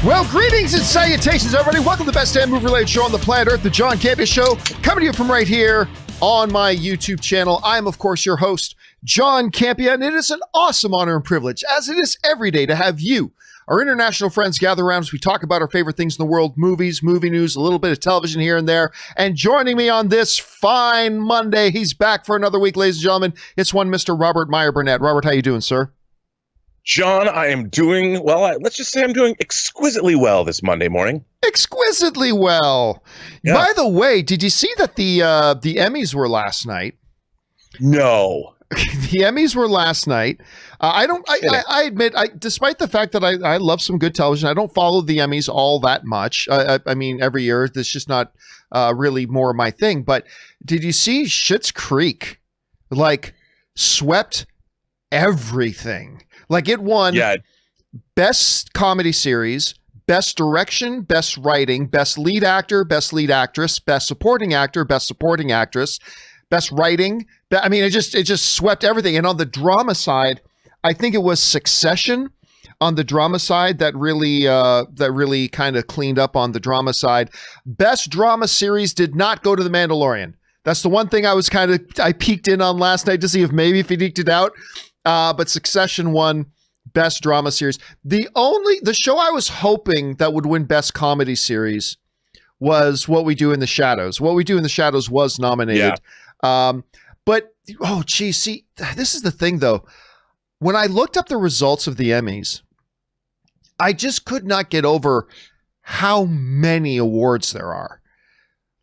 Well, greetings and salutations, everybody. Welcome to the best damn movie-related show on the planet Earth, the John Campea Show, coming to you from right here on my YouTube channel. I am, of course, your host, John Campea, and it is an awesome honor and privilege, as it is every day, to have you, our international friends, gather around as we talk about our favorite things in the world, movies, movie news, a little bit of television here and there. And joining me on this fine Monday, he's back for another week, ladies and gentlemen. It's one Mr. Robert Meyer Burnett. Robert, how you doing, sir? John, I am doing, well, let's just say I'm doing exquisitely well this Monday morning. Exquisitely well. Yeah. By the way, did you see that the Emmys were last night? No. The Emmys were last night. I admit, despite the fact that I love some good television, I don't follow the Emmys all that much. I mean, every year, it's just not really more my thing. But did you see Schitt's Creek, like, swept everything? Like, it won Best Comedy Series, Best Direction, Best Writing, Best Lead Actor, Best Lead Actress, Best Supporting Actor, Best Supporting Actress, Best Writing. I mean, it just swept everything. And on the drama side, I think it was Succession on the drama side that really kind of cleaned up on the drama side. Best Drama Series did not go to The Mandalorian. That's the one thing I peeked in on last night to see if he eked it out. But Succession won Best Drama Series. The show I was hoping that would win Best Comedy Series was What We Do in the Shadows. What We Do in the Shadows was nominated. Yeah. But, oh, geez, see, this is the thing, though. When I looked up the results of the Emmys, I just could not get over how many awards there are.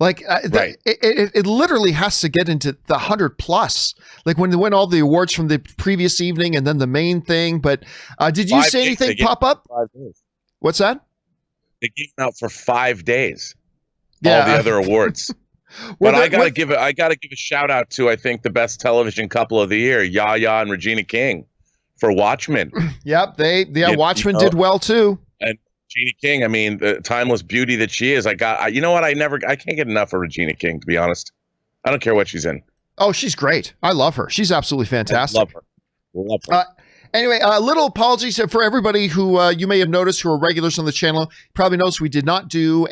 Like, right. It literally has to get into the 100 plus. Like when they win all the awards from the previous evening and then the main thing. But did you see anything pop up? 5 days. What's that? They gave them out for 5 days. Yeah. All the other awards. But I gotta give a shout out to, I think, the best television couple of the year, Yaya and Regina King, for Watchmen. Yep, Watchmen did well too. And Regina King, I mean, the timeless beauty that she is. You know what? I can't get enough of Regina King, to be honest. I don't care what she's in. Oh, she's great. I love her. She's absolutely fantastic. I love her. Anyway, a little apologies for everybody who you may have noticed who are regulars on the channel. Probably knows we did not do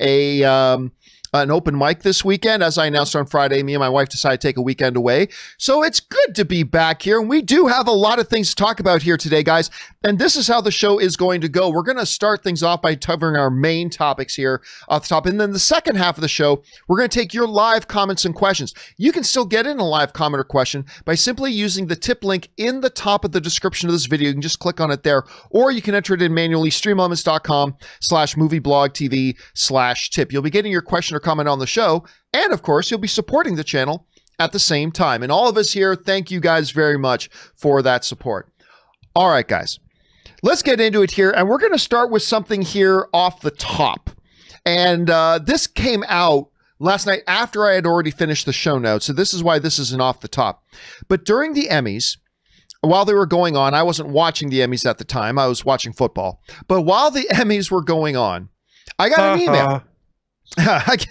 an open mic this weekend. As I announced on Friday, me and my wife decided to take a weekend away. So it's good to be back here. And we do have a lot of things to talk about here today, guys. And this is how the show is going to go. We're going to start things off by covering our main topics here off the top. And then the second half of the show, we're going to take your live comments and questions. You can still get in a live comment or question by simply using the tip link in the top of the description of this video. You can just click on it there, or you can enter it in manually, streamelements.com/movieblogtv/tip. You'll be getting your question or comment on the show, and of course you'll be supporting the channel at the same time. And all of us here, thank you guys very much for that support. All right, guys, let's get into it here, and we're going to start with something here off the top. And this came out last night after I had already finished the show notes, so this is why this isn't off the top. But during the Emmys, while they were going on, I wasn't watching the Emmys at the time, I was watching football, but while the Emmys were going on, I got an email.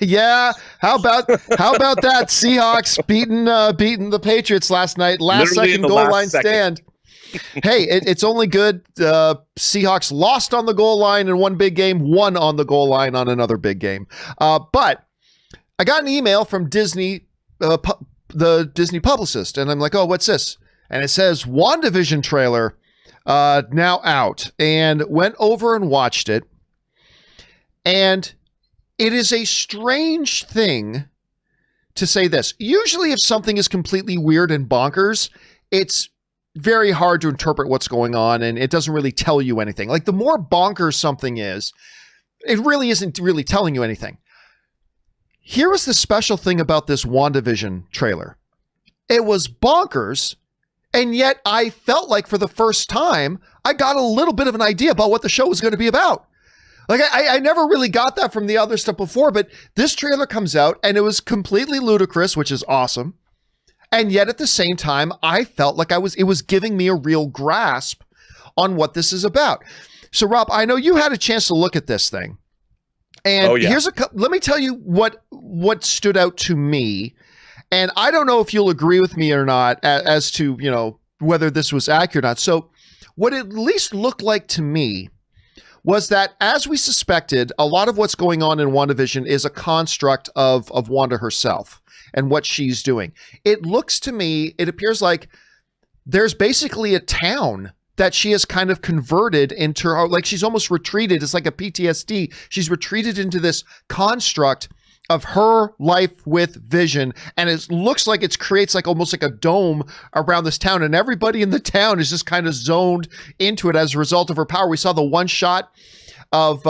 Yeah, how about that? Seahawks beating the Patriots last night, second goal line stand. Hey, it's only good. Seahawks lost on the goal line in one big game, won on the goal line on another big game. But I got an email from Disney, the Disney publicist, and I'm like, oh, what's this? And it says WandaVision trailer now out, and went over and watched it, and it is a strange thing to say this. Usually if something is completely weird and bonkers, it's very hard to interpret what's going on, and it doesn't really tell you anything. Like, the more bonkers something is, it really isn't really telling you anything. Here was the special thing about this WandaVision trailer. It was bonkers, and yet I felt like for the first time, I got a little bit of an idea about what the show was going to be about. Like, I never really got that from the other stuff before, but this trailer comes out and it was completely ludicrous, which is awesome. And yet at the same time, I felt like it was giving me a real grasp on what this is about. So Rob, I know you had a chance to look at this thing. And let me tell you what stood out to me. And I don't know if you'll agree with me or not as to, whether this was accurate or not. So what it at least looked like to me was that, as we suspected, a lot of what's going on in WandaVision is a construct of Wanda herself and what she's doing. It looks to me, it appears like there's basically a town that she has kind of converted into, like she's almost retreated. It's like a PTSD. She's retreated into this construct of her life with Vision, and it looks like it creates like almost like a dome around this town, and everybody in the town is just kind of zoned into it as a result of her power. We saw the one shot of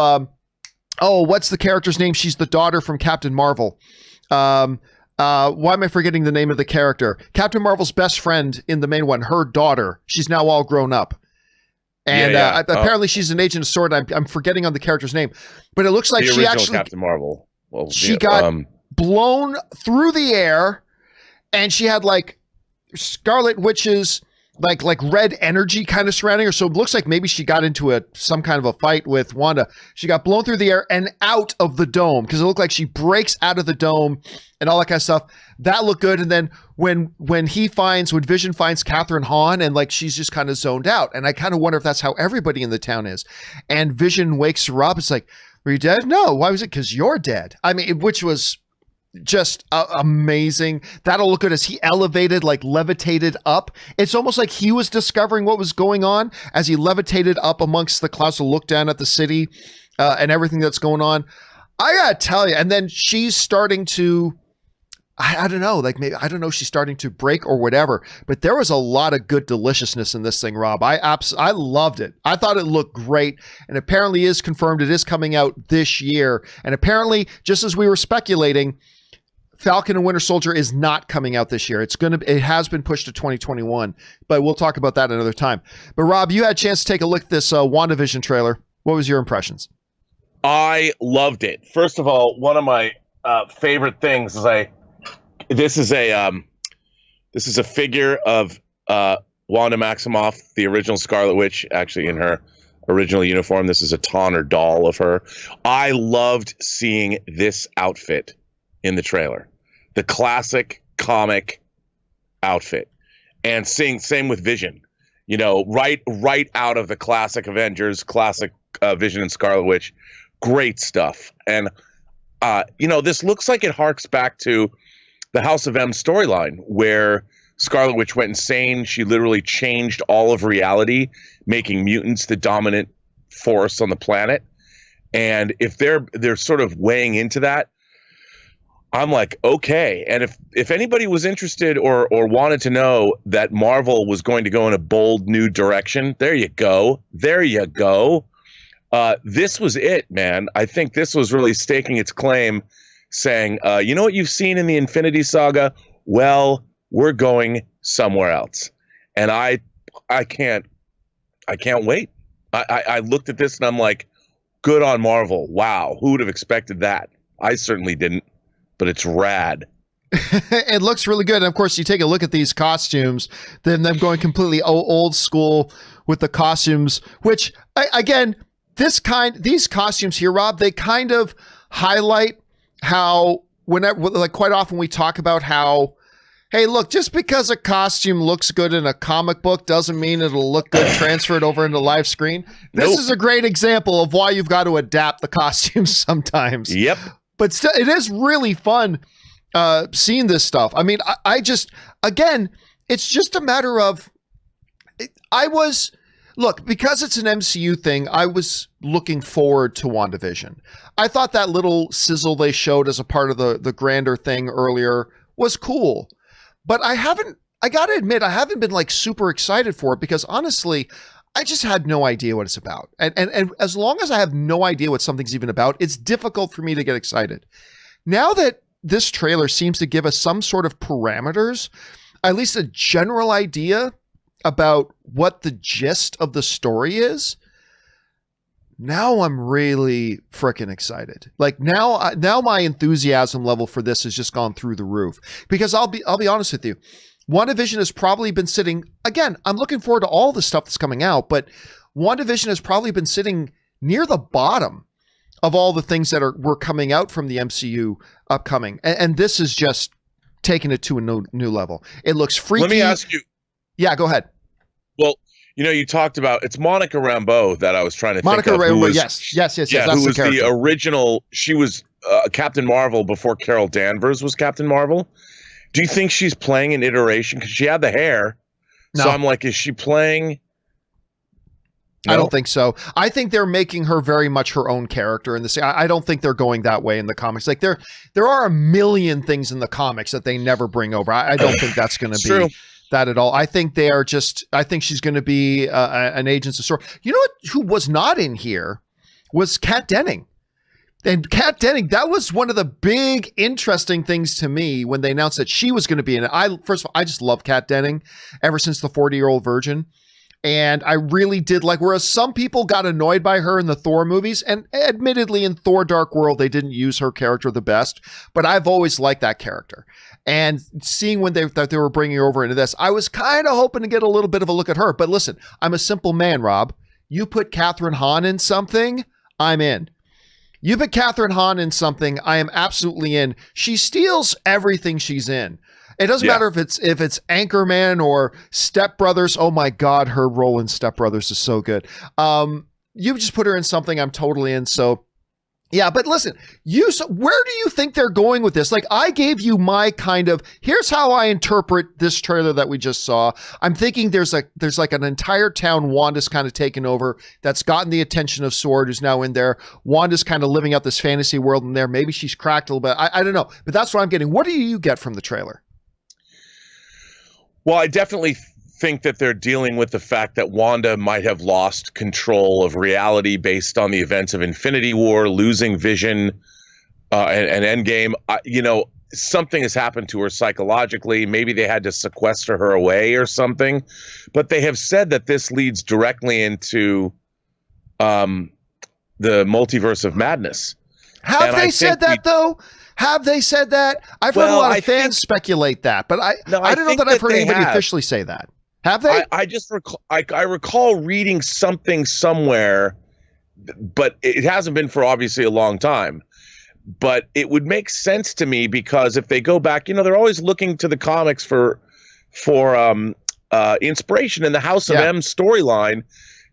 what's the character's name? She's the daughter from Captain Marvel. Why am I forgetting the name of the character? Captain Marvel's best friend in the main one, her daughter. She's now all grown up. And apparently she's an agent of S.W.O.R.D. I'm forgetting on the character's name, but it looks like she actually Captain Marvel. Well, she got blown through the air, and she had like Scarlet Witch's like red energy kind of surrounding her. So it looks like maybe she got into some kind of a fight with Wanda. She got blown through the air and out of the dome, because it looked like she breaks out of the dome and all that kind of stuff. That looked good. And then when Vision finds Catherine Hahn, and like she's just kind of zoned out. And I kind of wonder if that's how everybody in the town is. And Vision wakes her up. It's like, were you dead? No. Why was it? Because you're dead. I mean, which was just amazing. That'll look good as he elevated, like levitated up. It's almost like he was discovering what was going on as he levitated up amongst the clouds to look down at the city and everything that's going on. I gotta tell you, and then she's starting to, I don't know, like maybe, I don't know, she's starting to break or whatever, but there was a lot of good deliciousness in this thing, Rob. I loved it. I thought it looked great, and apparently is confirmed it is coming out this year. And apparently, just as we were speculating, Falcon and Winter Soldier is not coming out this year. It has been pushed to 2021, but we'll talk about that another time. But Rob, you had a chance to take a look at this WandaVision trailer. What was your impressions? I loved it. First of all, one of my favorite things is this is a figure of Wanda Maximoff, the original Scarlet Witch, actually in her original uniform. This is a Tonner doll of her. I loved seeing this outfit in the trailer, the classic comic outfit, and same with Vision, you know, right out of the classic Avengers, classic Vision and Scarlet Witch, great stuff. And this looks like it harks back to the House of M storyline, where Scarlet Witch went insane. She literally changed all of reality, making mutants the dominant force on the planet. And if they're sort of weighing into that, I'm like, okay. And if anybody was interested or wanted to know that Marvel was going to go in a bold new direction, there you go. There you go. This was it, man. I think this was really staking its claim, saying, you know what you've seen in the Infinity Saga? Well, we're going somewhere else. And I can't wait. I looked at this and I'm like, good on Marvel. Wow. Who would have expected that? I certainly didn't. But it's rad. It looks really good. And of course, you take a look at these costumes, then them going completely old school with the costumes, which again, these costumes here, Rob, they kind of highlight how quite often we talk about how, hey, look, just because a costume looks good in a comic book doesn't mean it'll look good transferred over into live screen. This is a great example of why you've got to adapt the costumes sometimes. Yep. But still, it is really fun seeing this stuff. I mean, I just, again, it's just a matter of, because it's an MCU thing, I was looking forward to WandaVision. I thought that little sizzle they showed as a part of the grander thing earlier was cool. But I got to admit, I haven't been like super excited for it, because honestly, I just had no idea what it's about. And as long as I have no idea what something's even about, it's difficult for me to get excited. Now that this trailer seems to give us some sort of parameters, at least a general idea about what the gist of the story is, now I'm really freaking excited. Like now my enthusiasm level for this has just gone through the roof. Because I'll be honest with you, WandaVision has probably been sitting, again, I'm looking forward to all the stuff that's coming out, but WandaVision has probably been sitting near the bottom of all the things that were coming out from the MCU upcoming. And this is just taking it to a new level. It looks freaky. Let me ask you. Yeah, go ahead. Well, You talked about, it's Monica Rambeau that I was trying to Monica think of. Rambeau, yes. Yeah, who was the original. She was Captain Marvel before Carol Danvers was Captain Marvel. Do you think she's playing an iteration? Because she had the hair. No. So I'm like, is she playing? No? I don't think so. I think they're making her very much her own character in this. I don't think they're going that way in the comics. Like there are a million things in the comics that they never bring over. I don't think that's going to be true. That at all. I think they are just. I think she's going to be an Agents of S.W.O.R.D. You know what? Who was not in here was Kat Denning. And Kat Denning, that was one of the big interesting things to me when they announced that she was going to be in it. First of all, I just love Kat Denning ever since the 40-Year-Old Virgin. And I really did like, whereas some people got annoyed by her in the Thor movies, and admittedly in Thor Dark World, they didn't use her character the best, but I've always liked that character. And seeing when that they were bringing her over into this, I was kind of hoping to get a little bit of a look at her. But listen, I'm a simple man, Rob. You put Catherine Hahn in something, I'm in. You put Catherine Hahn in something, I am absolutely in. She steals everything she's in. It doesn't matter if it's Anchorman or Step Brothers. Oh my God, her role in Step Brothers is so good. You just put her in something, I'm totally in. So yeah, but listen, where do you think they're going with this? Like, I gave you my kind of, here's how I interpret this trailer that we just saw. I'm thinking there's like an entire town Wanda's kind of taken over that's gotten the attention of S.W.O.R.D., who's now in there. Wanda's kind of living out this fantasy world in there. Maybe she's cracked a little bit. I don't know, but that's what I'm getting. What do you get from the trailer? Well, I definitely think that they're dealing with the fact that Wanda might have lost control of reality based on the events of Infinity War, losing Vision and Endgame. Something has happened to her psychologically. Maybe they had to sequester her away or something. But they have said that this leads directly into the multiverse of madness. Have they said that, though? Have they said that? I've heard a lot of fans speculate that, but I don't know that I've heard anybody officially say that. Have they? I recall reading something somewhere, but it hasn't been for obviously a long time. But it would make sense to me because if they go back, they're always looking to the comics for inspiration. In the House of M storyline,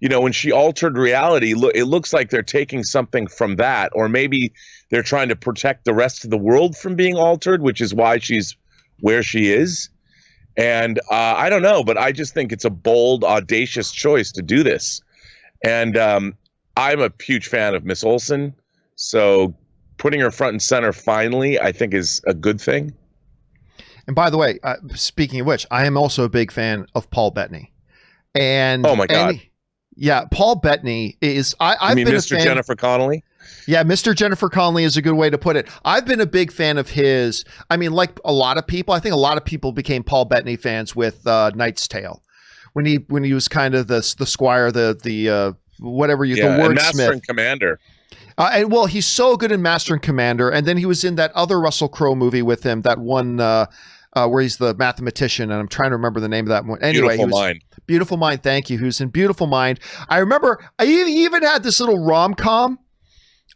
when she altered reality, it looks like they're taking something from that, or maybe they're trying to protect the rest of the world from being altered, which is why she's where she is. And I don't know, but I just think it's a bold, audacious choice to do this. And I'm a huge fan of Miss Olsen. So putting her front and center finally, I think is a good thing. And by the way, speaking of which, I am also a big fan of Paul Bettany. And oh my God. Yeah, Paul Bettany is. I've been Mr. Jennifer Connelly. Yeah, Mr. Jennifer Connelly is a good way to put it. I've been a big fan of his. I mean, like a lot of people, I think a lot of people became Paul Bettany fans with Knight's Tale, when he was kind of the squire, the whatever the wordsmith, Master and Commander. And well, he's so good in Master and Commander, and then he was in that other Russell Crowe movie with him, that one where he's the mathematician, and I'm trying to remember the name of that one. Anyway, Beautiful Mind. Beautiful Mind. Thank you. He was in Beautiful Mind. I remember he even had this little rom-com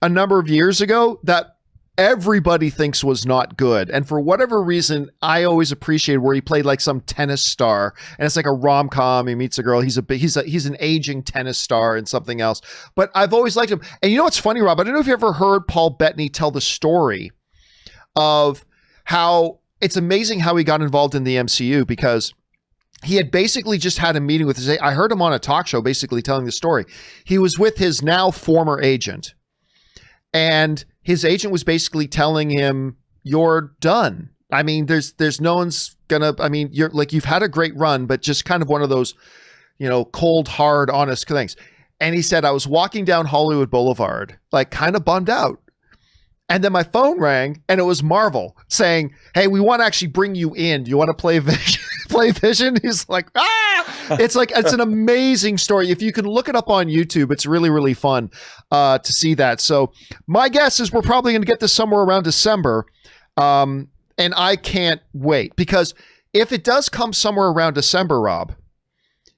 a number of years ago that everybody thinks was not good. And for whatever reason, I always appreciated where he played like some tennis star, and it's like a rom-com. He meets a girl. He's an aging tennis star and something else. But I've always liked him. And you know what's funny, Rob? I don't know if you ever heard Paul Bettany tell the story of how it's amazing how he got involved in the MCU, because he had basically just had a meeting with his, I heard him on a talk show basically telling the story. He was with his now former agent, and his agent was basically telling him, "You're done. I mean, there's no one's gonna, I mean, you're like, you've had a great run, but just kind of one of those, cold, hard, honest things." And he said, "I was walking down Hollywood Boulevard, like kind of bummed out. And then my phone rang, and it was Marvel saying, 'Hey, we want to actually bring you in. Do you want to play Vision?'" Play Vision. He's like, it's an amazing story. If you can look it up on YouTube, it's really, really fun to see that. So my guess is we're probably going to get this somewhere around December. And I can't wait, because if it does come somewhere around December, Rob,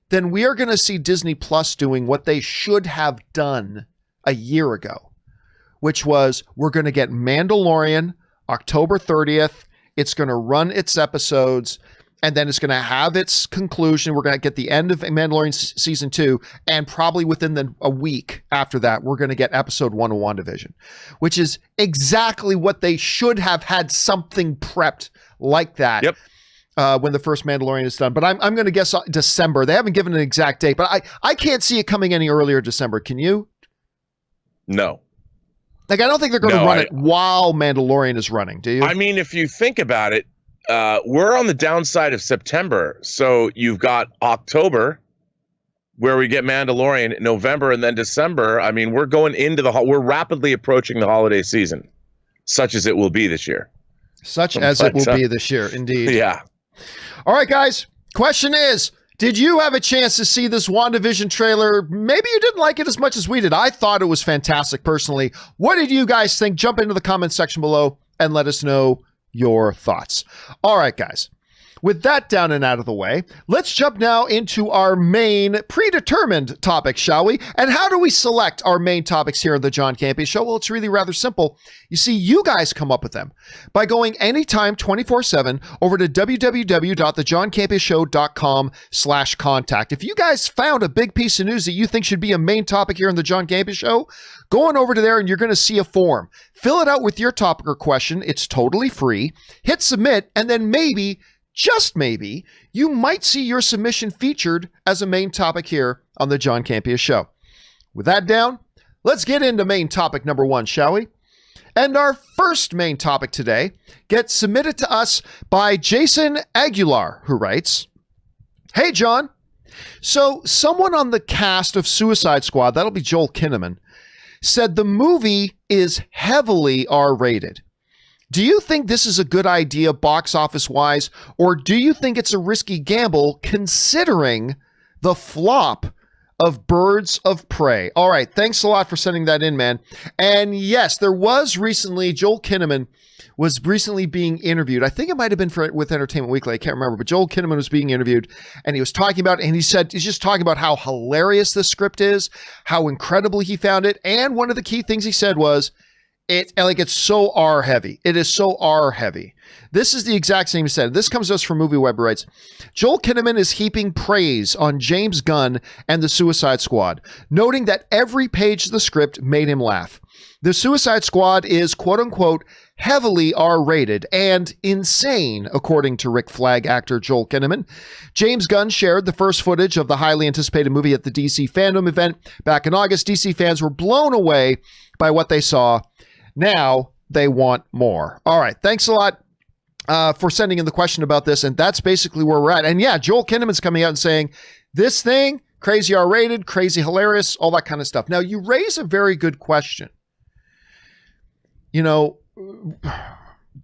then we are going to see Disney Plus doing what they should have done a year ago, which was, we're going to get Mandalorian October 30th. It's going to run its episodes. and then it's going to have its conclusion. We're going to get the end of Mandalorian season 2, and probably within a week after that, we're going to get episode 1 of WandaVision, which is exactly what they should have had something prepped like that. Yep. When the first Mandalorian is done. But I'm going to guess December. They haven't given an exact date, but I can't see it coming any earlier December. Can you? No. Like, I don't think they're going to run it while Mandalorian is running. Do you? I mean, if you think about it, we're on the downside of September. So you've got October, where we get Mandalorian, November, and then December. I mean, we're going into we're rapidly approaching the holiday season, such as it will be this year. Such as it will be this year, indeed. Yeah. All right, guys. Question is, did you have a chance to see this WandaVision trailer? Maybe you didn't like it as much as we did. I thought it was fantastic, personally. What did you guys think? Jump into the comments section below and let us know your thoughts. All right, guys. With that down and out of the way, let's jump now into our main predetermined topic, shall we? And how do we select our main topics here on the John Campea Show? Well, it's really rather simple. You see, you guys come up with them by going anytime 24/7 over to www.thejohncampeashow.com/contact. If you guys found a big piece of news that you think should be a main topic here on the John Campea Show, go on over to there and you're going to see a form. Fill it out with your topic or question. It's totally free. Hit submit, and then maybe, just maybe, you might see your submission featured as a main topic here on the John Campea Show. With that down, let's get into main topic number 1, shall we? And our first main topic today gets submitted to us by Jason Aguilar, who writes, "Hey, John. So someone on the cast of Suicide Squad, that'll be Joel Kinnaman, said the movie is heavily R-rated. Do you think this is a good idea box office wise, or do you think it's a risky gamble considering the flop of Birds of Prey?" All right. Thanks a lot for sending that in, man. And yes, there was recently, Joel Kinnaman was recently being interviewed. I think it might have been with Entertainment Weekly. I can't remember, but Joel Kinnaman was being interviewed and he was talking about, and he said, he's just talking about how hilarious this script is, how incredible he found it. And one of the key things he said was, it's so R heavy. It is so R heavy. This is the exact same he said. This comes to us from MovieWeb, who writes, "Joel Kinnaman is heaping praise on James Gunn and the Suicide Squad, noting that every page of the script made him laugh. The Suicide Squad is quote unquote heavily R-rated and insane, according to Rick Flag actor Joel Kinnaman. James Gunn shared the first footage of the highly anticipated movie at the DC fandom event back in August. DC fans were blown away by what they saw. Now they want more." All right. Thanks a lot for sending in the question about this. And that's basically where we're at. And yeah, Joel Kinnaman's coming out and saying this thing, crazy R-rated, crazy hilarious, all that kind of stuff. Now, you raise a very good question. You know,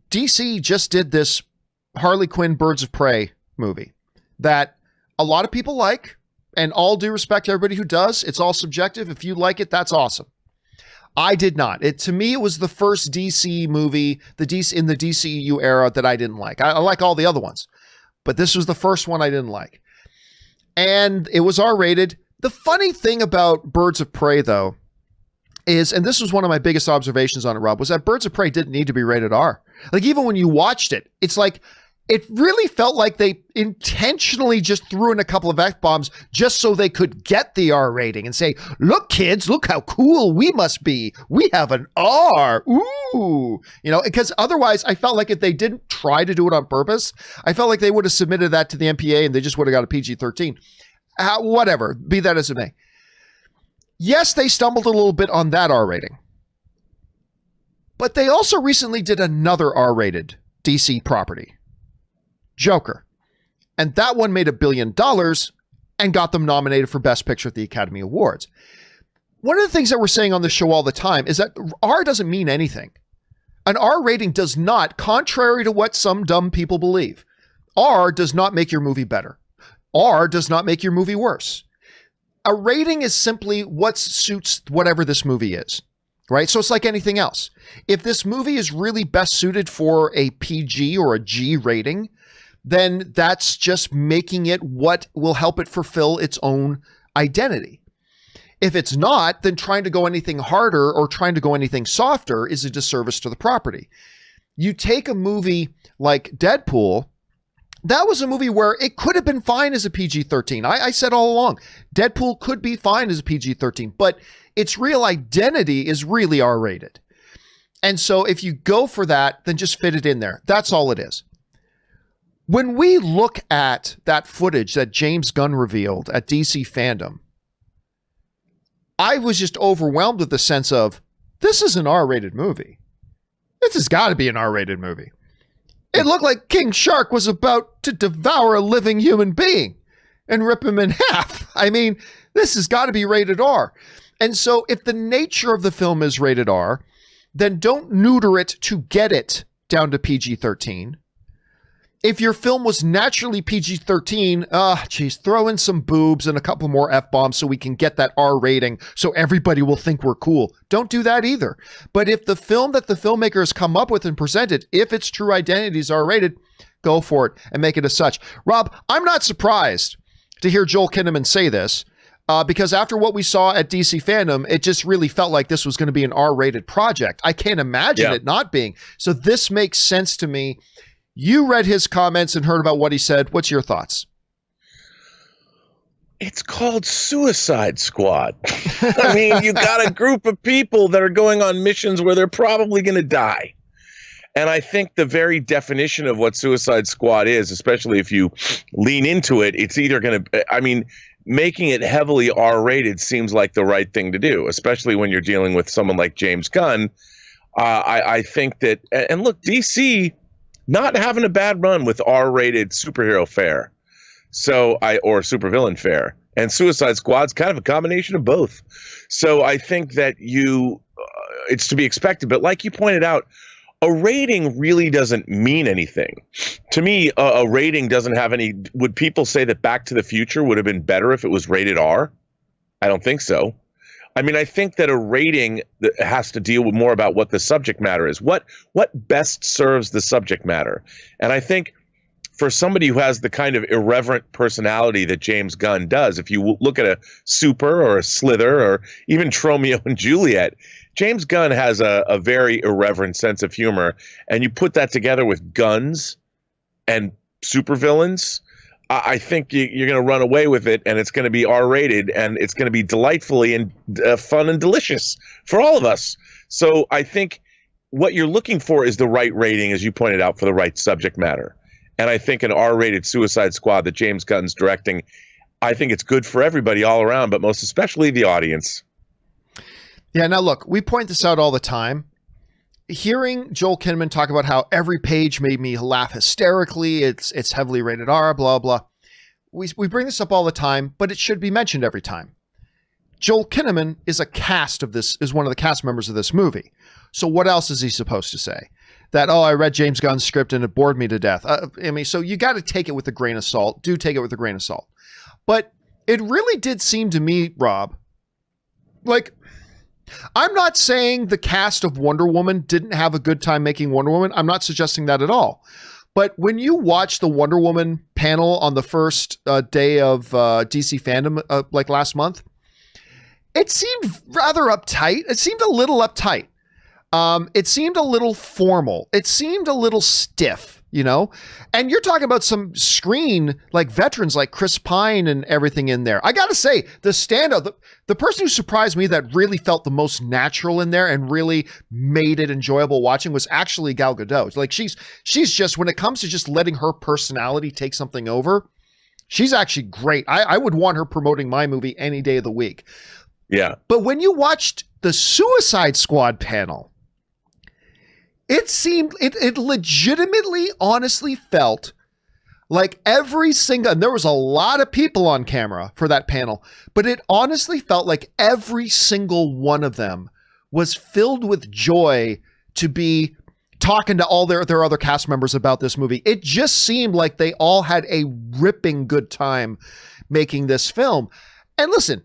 DC just did this Harley Quinn Birds of Prey movie that a lot of people like, and all due respect to everybody who does. It's all subjective. If you like it, that's awesome. I did not. To me, it was the first DC movie, in the DCEU era, that I didn't like. I like all the other ones, but this was the first one I didn't like. And it was R-rated. The funny thing about Birds of Prey, though, is, and this was one of my biggest observations on it, Rob, was that Birds of Prey didn't need to be rated R. Like, even when you watched it, it's like, it really felt like they intentionally just threw in a couple of F-bombs just so they could get the R rating and say, look, kids, look how cool we must be. We have an R. Ooh. You know, because otherwise I felt like if they didn't try to do it on purpose, I felt like they would have submitted that to the MPA and they just would have got a PG-13. Whatever, be that as it may. Yes, they stumbled a little bit on that R rating. But they also recently did another R-rated DC property, Joker. And that one made $1 billion and got them nominated for Best Picture at the Academy Awards. One of the things that we're saying on the show all the time is that R doesn't mean anything. An R rating does not, contrary to what some dumb people believe, R does not make your movie better. R does not make your movie worse. A rating is simply what suits whatever this movie is, right? So it's like anything else. If this movie is really best suited for a PG or a G rating, then that's just making it what will help it fulfill its own identity. If it's not, then trying to go anything harder or trying to go anything softer is a disservice to the property. You take a movie like Deadpool, that was a movie where it could have been fine as a PG-13. I said all along, Deadpool could be fine as a PG-13, but its real identity is really R-rated. And so if you go for that, then just fit it in there. That's all it is. When we look at that footage that James Gunn revealed at DC Fandom, I was just overwhelmed with the sense of, this is an R-rated movie. This has got to be an R-rated movie. It looked like King Shark was about to devour a living human being and rip him in half. I mean, this has got to be rated R. And so if the nature of the film is rated R, then don't neuter it to get it down to PG-13. If your film was naturally PG-13, throw in some boobs and a couple more F-bombs so we can get that R rating so everybody will think we're cool. Don't do that either. But if the film that the filmmaker has come up with and presented, if its true identity is R-rated, go for it and make it as such. Rob, I'm not surprised to hear Joel Kinnaman say this because after what we saw at DC Fandom, it just really felt like this was going to be an R-rated project. I can't imagine it not being. So this makes sense to me. You read his comments and heard about what he said. What's your thoughts? It's called Suicide Squad. I mean, you got a group of people that are going on missions where they're probably going to die. And I think the very definition of what Suicide Squad is, especially if you lean into it, it's either going to, I mean, making it heavily R-rated seems like the right thing to do, especially when you're dealing with someone like James Gunn. I think that, and look, DC not having a bad run with R-rated superhero fare, or supervillain fare, and Suicide Squad's kind of a combination of both. So I think that it's to be expected. But like you pointed out, a rating really doesn't mean anything. To me, a rating doesn't have any. Would people say that Back to the Future would have been better if it was rated R? I don't think so. I mean, I think that a rating that has to deal with more about what the subject matter is. What best serves the subject matter? And I think for somebody who has the kind of irreverent personality that James Gunn does, if you look at a Super or a Slither or even Tromeo and Juliet, James Gunn has a very irreverent sense of humor. And you put that together with guns and supervillains, I think you're going to run away with it, and it's going to be R-rated, and it's going to be delightfully and fun and delicious for all of us. So I think what you're looking for is the right rating, as you pointed out, for the right subject matter. And I think an R-rated Suicide Squad that James Gunn's directing, I think it's good for everybody all around, but most especially the audience. Yeah, now look, we point this out all the time. Hearing Joel Kinnaman talk about how every page made me laugh hysterically, it's heavily rated R, blah, blah. We bring this up all the time, but it should be mentioned every time. Joel Kinnaman is one of the cast members of this movie. So what else is he supposed to say? That, I read James Gunn's script and it bored me to death. I mean, so you got to take it with a grain of salt. Do take it with a grain of salt. But it really did seem to me, Rob, like, I'm not saying the cast of Wonder Woman didn't have a good time making Wonder Woman. I'm not suggesting that at all. But when you watch the Wonder Woman panel on the first day of DC Fandom, like last month, it seemed rather uptight. It seemed a little uptight. It seemed a little formal. It seemed a little stiff, and you're talking about some screen like veterans like Chris Pine and everything in there. I got to say, the standout, the person who surprised me that really felt the most natural in there and really made it enjoyable watching was actually Gal Gadot. Like she's just, when it comes to just letting her personality take something over, she's actually great. I would want her promoting my movie any day of the week. Yeah. But when you watched the Suicide Squad panel, it seemed, it legitimately, honestly felt like every single, and there was a lot of people on camera for that panel, but it honestly felt like every single one of them was filled with joy to be talking to all their other cast members about this movie. It just seemed like they all had a ripping good time making this film. And listen,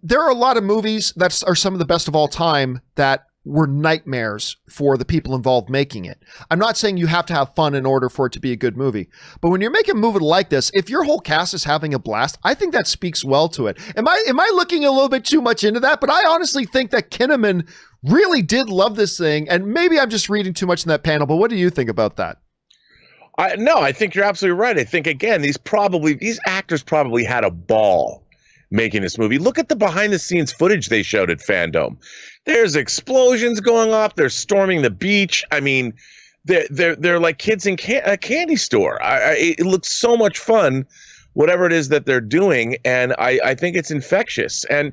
there are a lot of movies that are some of the best of all time that were nightmares for the people involved making it. I'm not saying you have to have fun in order for it to be a good movie, but when you're making a movie like this, if your whole cast is having a blast, I think that speaks well to it. Am I looking a little bit too much into that? But I honestly think that Kinnaman really did love this thing, and maybe I'm just reading too much in that panel, but what do you think about that? I think you're absolutely right. I think, again, these actors probably had a ball making this movie. Look at the behind the scenes footage they showed at Fandom. There's explosions going off. They're storming the beach. I mean, they're like kids in a candy store. It looks so much fun, whatever it is that they're doing. And I think it's infectious. And,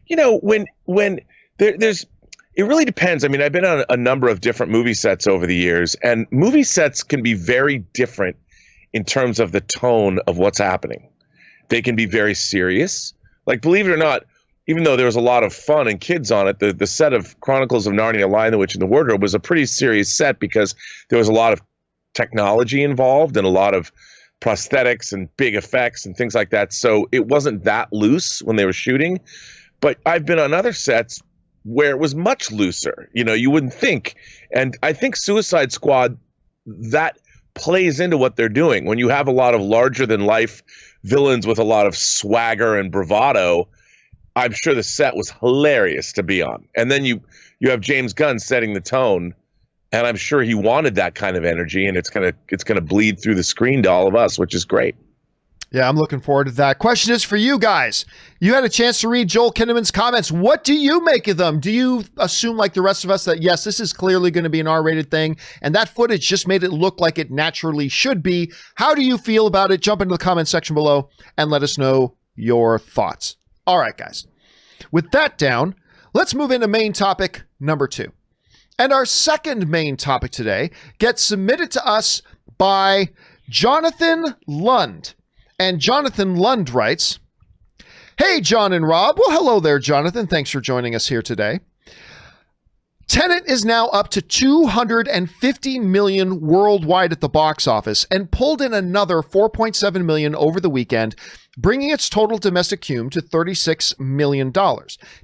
when there's, it really depends. I mean, I've been on a number of different movie sets over the years, and movie sets can be very different in terms of the tone of what's happening. They can be very serious. Like, believe it or not, even though there was a lot of fun and kids on it, the set of Chronicles of Narnia, Lion, the Witch, and the Wardrobe was a pretty serious set because there was a lot of technology involved and a lot of prosthetics and big effects and things like that. So it wasn't that loose when they were shooting. But I've been on other sets where it was much looser. You wouldn't think. And I think Suicide Squad, that plays into what they're doing. When you have a lot of larger than life villains with a lot of swagger and bravado, I'm sure the set was hilarious to be on. And then you have James Gunn setting the tone, and I'm sure he wanted that kind of energy, and it's gonna bleed through the screen to all of us, which is great. Yeah, I'm looking forward to that. Question is for you guys. You had a chance to read Joel Kinnaman's comments. What do you make of them? Do you assume, like the rest of us, that yes, this is clearly going to be an R-rated thing, and that footage just made it look like it naturally should be? How do you feel about it? Jump into the comment section below and let us know your thoughts. All right, guys. With that down, let's move into main topic number 2. And our second main topic today gets submitted to us by Jonathan Lund. And Jonathan Lund writes, "Hey, John and Rob." Well, hello there, Jonathan. Thanks for joining us here today. Tenet is now up to $250 million worldwide at the box office and pulled in another $4.7 million over the weekend, bringing its total domestic cum to $36 million.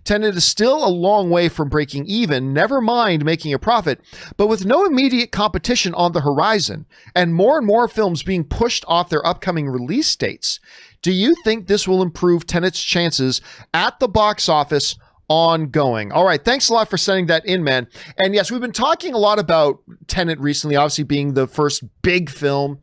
Tenet is still a long way from breaking even, never mind making a profit, but with no immediate competition on the horizon and more films being pushed off their upcoming release dates, do you think this will improve Tenet's chances at the box office ongoing? All right, thanks a lot for sending that in, man. And yes, we've been talking a lot about Tenet recently, obviously being the first big film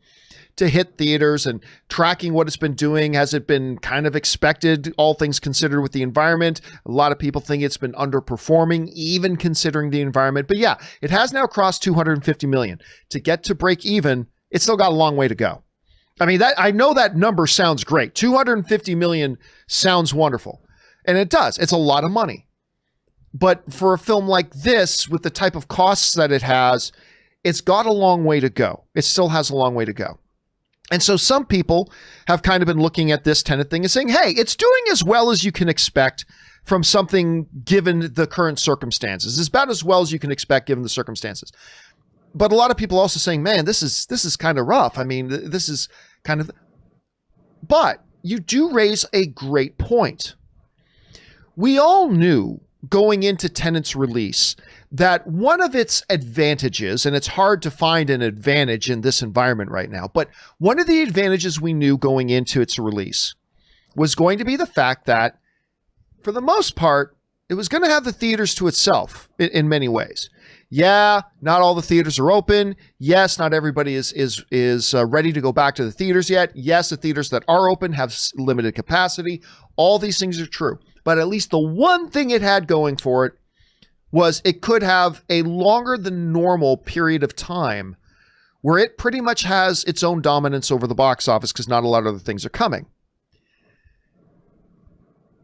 to hit theaters and tracking what it's been doing. Has it been kind of expected, all things considered, with the environment? A lot of people think it's been underperforming, even considering the environment. But yeah, it has now crossed 250 million. To get to break even, it's still got a long way to go. I mean, I know that number sounds great. 250 million sounds wonderful. And it does. It's a lot of money. But for a film like this, with the type of costs that it has, it's got a long way to go. It still has a long way to go. And so some people have kind of been looking at this Tenet thing and saying, hey, it's doing as well as you can expect from something given the current circumstances. It's about as well as you can expect given the circumstances. But a lot of people also saying, man, this is kind of rough. I mean, this is kind of... But you do raise a great point. We all knew going into Tenet's release that one of its advantages, and it's hard to find an advantage in this environment right now, but one of the advantages we knew going into its release was going to be the fact that, for the most part, it was going to have the theaters to itself in many ways. Yeah, not all the theaters are open. Yes, not everybody is ready to go back to the theaters yet. Yes, the theaters that are open have limited capacity. All these things are true. But at least the one thing it had going for it was it could have a longer than normal period of time where it pretty much has its own dominance over the box office because not a lot of other things are coming.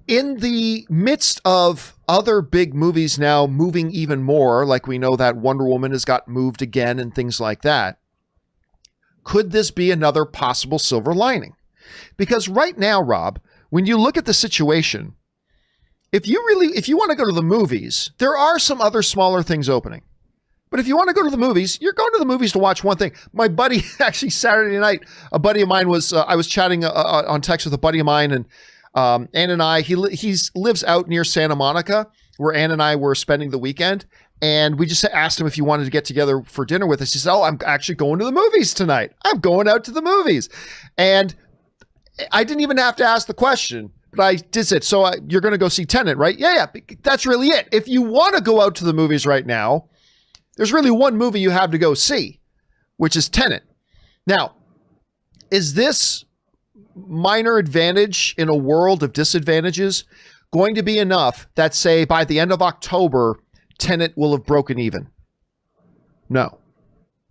In the midst of other big movies now moving even more, like we know that Wonder Woman has got moved again and things like that, could this be another possible silver lining? Because right now, Rob, when you look at the situation, if you want to go to the movies, there are some other smaller things opening. But if you want to go to the movies, you're going to the movies to watch one thing. My buddy, actually Saturday night, a buddy of mine was, I was chatting on text with a buddy of mine, and Ann and I, he lives out near Santa Monica, where Ann and I were spending the weekend. And we just asked him if he wanted to get together for dinner with us. He said, oh, I'm actually going to the movies tonight. I'm going out to the movies. And I didn't even have to ask the question. But I did say, so you're going to go see Tenet, right? Yeah, that's really it. If you want to go out to the movies right now, there's really one movie you have to go see, which is Tenet. Now, is this minor advantage in a world of disadvantages going to be enough that, say, by the end of October, Tenet will have broken even? No.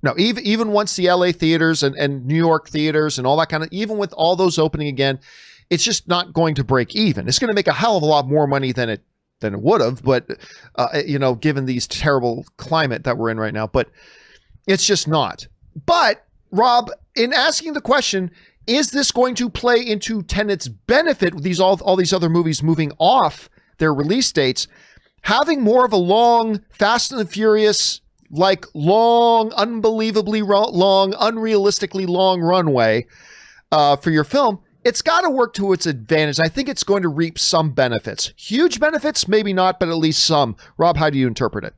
No, even once the LA theaters and New York theaters and all that kind of, even with all those opening again, it's just not going to break even. It's going to make a hell of a lot more money than it would have, but given these terrible climate that we're in right now, but it's just not. But Rob, in asking the question, is this going to play into Tenet's benefit with all these other movies moving off their release dates, having more of a long Fast and the Furious, like long, unbelievably long, unrealistically long runway for your film? It's got to work to its advantage. I think it's going to reap some benefits. Huge benefits, maybe not, but at least some. Rob, how do you interpret it?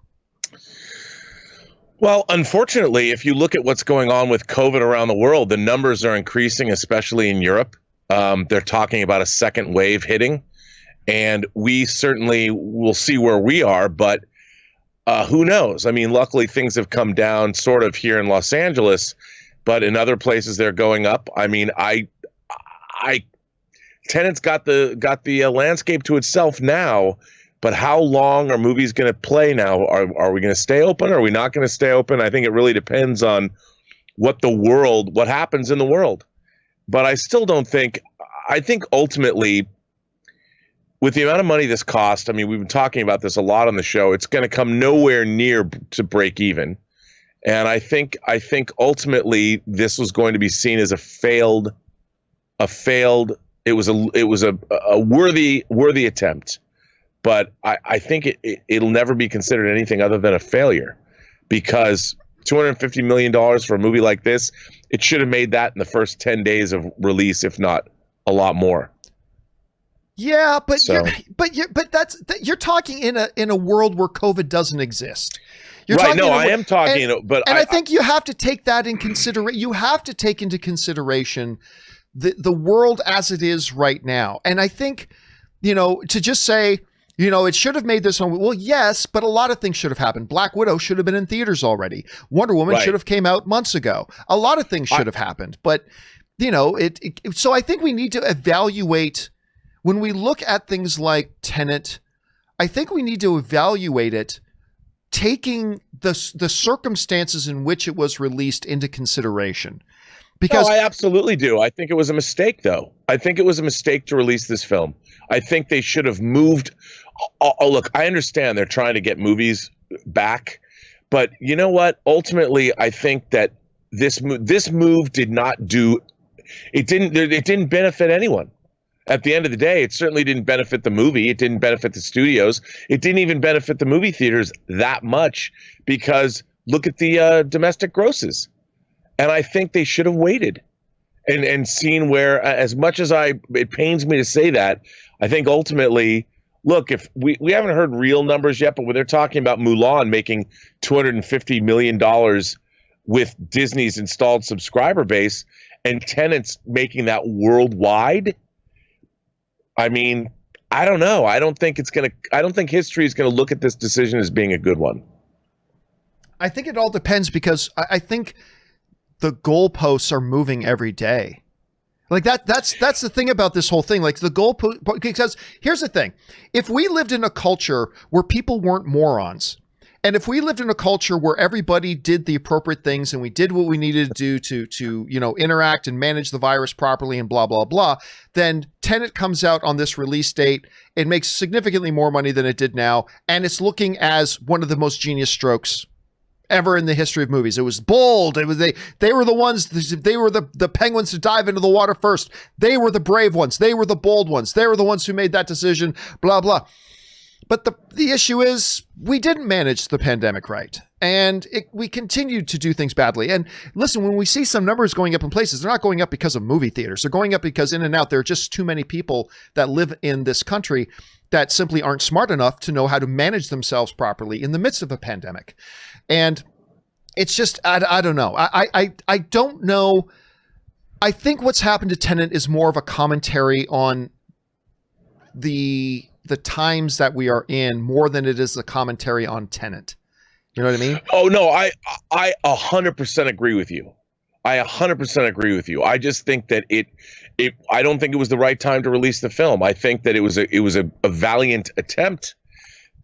Well, unfortunately, if you look at what's going on with COVID around the world, the numbers are increasing, especially in Europe. They're talking about a second wave hitting, and we certainly will see where we are, but who knows? I mean, luckily things have come down sort of here in Los Angeles, but in other places they're going up. I mean, Tenet's got the landscape to itself now, but how long are movies going to play now? Are we going to stay open? Are we not going to stay open? I think it really depends on what happens in the world. But I still don't think, I think ultimately, with the amount of money this cost, I mean, we've been talking about this a lot on the show, it's going to come nowhere near to break even. And I think ultimately this was going to be seen as a failed, it was a worthy attempt. But I think it'll never be considered anything other than a failure, because $250 million for a movie like this, it should have made that in the first 10 days of release, if not a lot more. Yeah, but you're talking in a world where COVID doesn't exist. I am talking, but I think you have to take that in consideration. You have to take into consideration the world as it is right now. And I think, to just say, it should have made this one. Well, yes, but a lot of things should have happened. Black Widow should have been in theaters already. Wonder Woman should have came out months ago. A lot of things should have happened. But, so I think we need to evaluate, when we look at things like Tenet, I think we need to evaluate it taking the circumstances in which it was released into consideration. Because I absolutely do. I think it was a mistake, though. I think it was a mistake to release this film. I think they should have moved. Oh, look, I understand they're trying to get movies back, but you know what? Ultimately, I think that this move did not do. It didn't benefit anyone. At the end of the day, it certainly didn't benefit the movie. It didn't benefit the studios. It didn't even benefit the movie theaters that much, because look at the domestic grosses. And I think they should have waited and seen where, as much as it pains me to say that, I think ultimately, look, if we haven't heard real numbers yet, but when they're talking about Mulan making $250 million with Disney's installed subscriber base, and Tenet's making that worldwide, I mean, I don't know. I don't think history is going to look at this decision as being a good one. I think it all depends, because I think the goalposts are moving every day. Like that's the thing about this whole thing. Like the goalpost, because here's the thing. If we lived in a culture where people weren't morons, and if we lived in a culture where everybody did the appropriate things and we did what we needed to do to interact and manage the virus properly and blah, blah, blah, then Tenet comes out on this release date. It makes significantly more money than it did now. And it's looking as one of the most genius strokes ever in the history of movies. It was bold. It was they were the ones, they were the penguins to dive into the water first. They were the brave ones. They were the bold ones. They were the ones who made that decision, blah, blah. But the issue is we didn't manage the pandemic right. And we continued to do things badly. And listen, when we see some numbers going up in places, they're not going up because of movie theaters. They're going up because in and out, there are just too many people that live in this country that simply aren't smart enough to know how to manage themselves properly in the midst of a pandemic. And it's just, I don't know. I don't know. I think what's happened to Tenet is more of a commentary on the times that we are in, more than it is a commentary on Tenet. You know what I mean? Oh, no, I 100% agree with you. I 100% agree with you. I just think that I don't think it was the right time to release the film. I think that it was a valiant attempt,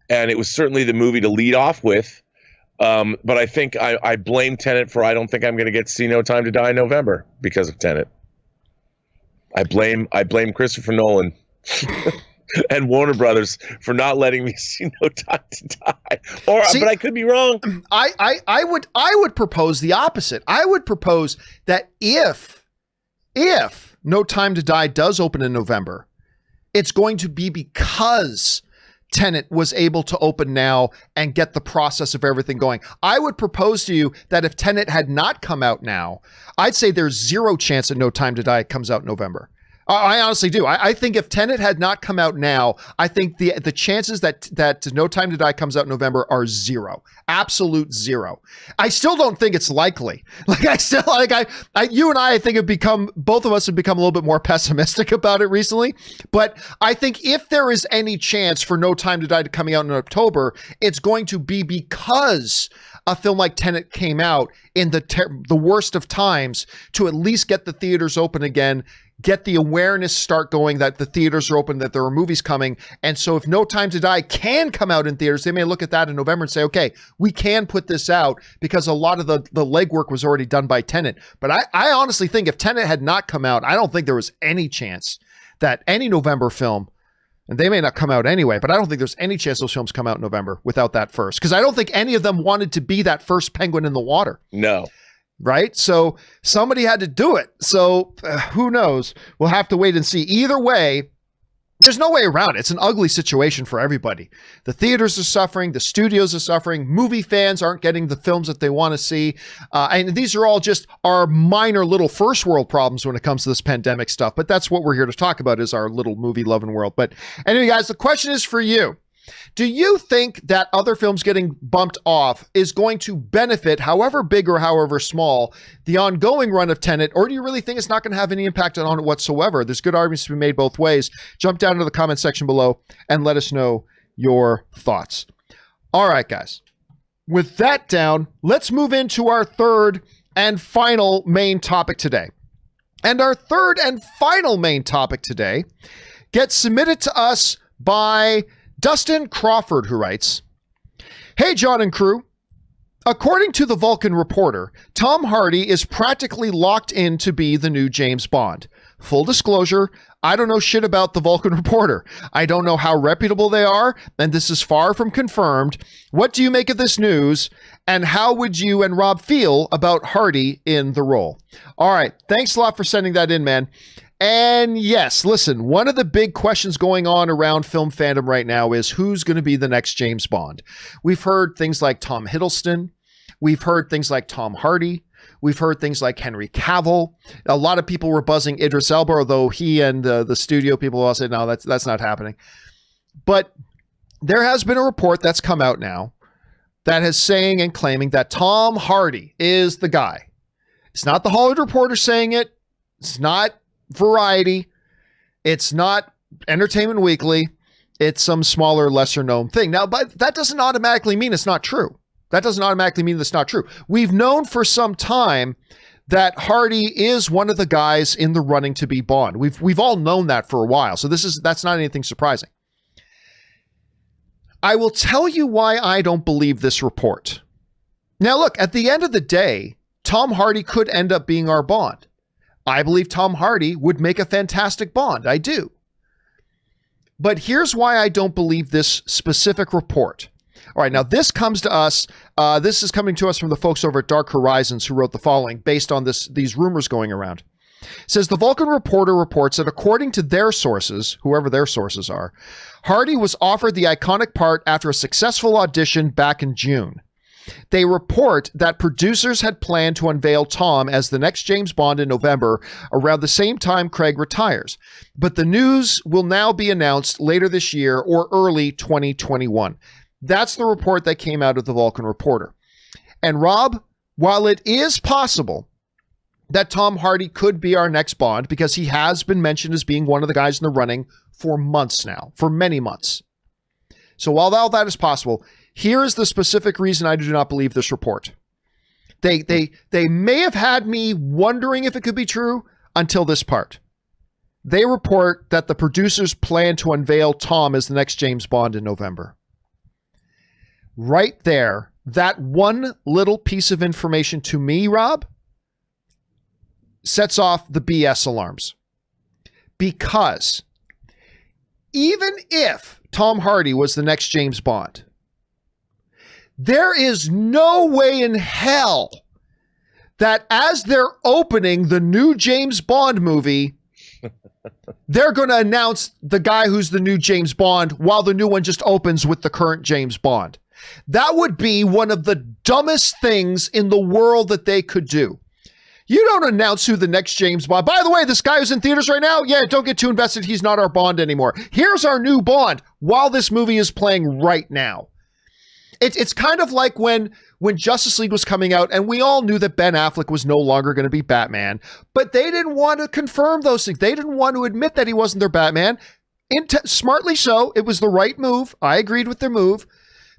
and it was certainly the movie to lead off with. But I think I blame Tenet for I don't think I'm going to get to see No Time to Die in November because of Tenet. I blame Christopher Nolan and Warner Brothers for not letting me see No Time to Die. But I could be wrong. I would propose the opposite. I would propose that if No Time to Die does open in November, it's going to be because Tenet was able to open now and get the process of everything going. I would propose to you that if Tenet had not come out now, I'd say there's zero chance that No Time to Die comes out in November. I honestly do. I think if Tenet had not come out now, I think the chances that No Time to Die comes out in November are zero. Absolute zero. I still don't think it's likely. You and I think both of us have become a little bit more pessimistic about it recently. But I think if there is any chance for No Time to Die to coming out in October, it's going to be because a film like Tenet came out in the worst of times to at least get the theaters open again, get the awareness start going that the theaters are open, that there are movies coming. And so if No Time to Die can come out in theaters, they may look at that in November and say, okay, we can put this out because a lot of the legwork was already done by Tenet. But I honestly think if Tenet had not come out, I don't think there was any chance that any November film, and they may not come out anyway, but I don't think there's any chance those films come out in November without that first. Because I don't think any of them wanted to be that first penguin in the water. No. Right? So somebody had to do it. So who knows? We'll have to wait and see. Either way, there's no way around it. It's an ugly situation for everybody. The theaters are suffering. The studios are suffering. Movie fans aren't getting the films that they want to see. And these are all just our minor little first world problems when it comes to this pandemic stuff. But that's what we're here to talk about, is our little movie loving world. But anyway, guys, the question is for you. Do you think that other films getting bumped off is going to benefit, however big or however small, the ongoing run of Tenet, or do you really think it's not going to have any impact on it whatsoever? There's good arguments to be made both ways. Jump down into the comment section below and let us know your thoughts. All right, guys. With that down, let's move into our third and final main topic today. And our third and final main topic today gets submitted to us by Dustin Crawford, who writes, "Hey, John and crew. According to the Vulcan Reporter, Tom Hardy is practically locked in to be the new James Bond. Full disclosure, I don't know shit about the Vulcan Reporter. I don't know how reputable they are, and this is far from confirmed. What do you make of this news, and how would you and Rob feel about Hardy in the role?" All right, thanks a lot for sending that in, man. And yes, listen, one of the big questions going on around film fandom right now is who's going to be the next James Bond. We've heard things like Tom Hiddleston. We've heard things like Tom Hardy. We've heard things like Henry Cavill. A lot of people were buzzing Idris Elba, although he and the studio people all said, no, that's not happening. But there has been a report that's come out now that is saying and claiming that Tom Hardy is the guy. It's not the Hollywood Reporter saying it. It's not Variety. It's not Entertainment Weekly. It's some smaller, lesser known thing. Now, but that doesn't automatically mean it's not true. That doesn't automatically mean that's not true. We've known for some time that Hardy is one of the guys in the running to be Bond. We've all known that for a while. So that's not anything surprising. I will tell you why I don't believe this report. Now, look, at the end of the day, Tom Hardy could end up being our Bond. I believe Tom Hardy would make a fantastic Bond. I do. But here's why I don't believe this specific report. All right, now this comes to us. This is coming to us from the folks over at Dark Horizons, who wrote the following based on these rumors going around. It says the Vulcan Reporter reports that according to their sources, whoever their sources are, Hardy was offered the iconic part after a successful audition back in June. They report that producers had planned to unveil Tom as the next James Bond in November, around the same time Craig retires. But the news will now be announced later this year or early 2021. That's the report that came out of the Vulcan Reporter. And Rob, while it is possible that Tom Hardy could be our next Bond, because he has been mentioned as being one of the guys in the running for months now, for many months. So while all that is possible, here is the specific reason I do not believe this report. They may have had me wondering if it could be true until this part. They report that the producers plan to unveil Tom as the next James Bond in November. Right there, that one little piece of information to me, Rob, sets off the BS alarms. Because even if Tom Hardy was the next James Bond, there is no way in hell that as they're opening the new James Bond movie, they're going to announce the guy who's the new James Bond while the new one just opens with the current James Bond. That would be one of the dumbest things in the world that they could do. You don't announce who the next James Bond. By the way, this guy who's in theaters right now, yeah, don't get too invested. He's not our Bond anymore. Here's our new Bond while this movie is playing right now. It's kind of like when Justice League was coming out and we all knew that Ben Affleck was no longer going to be Batman, but they didn't want to confirm those things. They didn't want to admit that he wasn't their Batman. Smartly so. It was the right move. I agreed with their move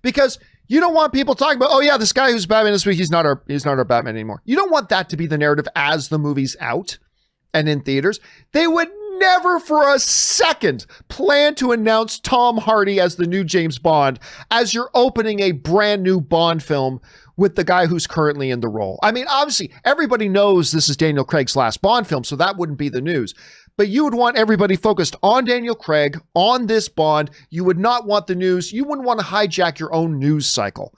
because you don't want people talking about, oh yeah, this guy who's Batman this week, he's not our Batman anymore. You don't want that to be the narrative as the movie's out and in theaters. They would never for a second plan to announce Tom Hardy as the new James Bond as you're opening a brand new Bond film with the guy who's currently in the role. I mean, obviously, everybody knows this is Daniel Craig's last Bond film, so that wouldn't be the news. But you would want everybody focused on Daniel Craig, on this Bond. You would not want the news. You wouldn't want to hijack your own news cycle.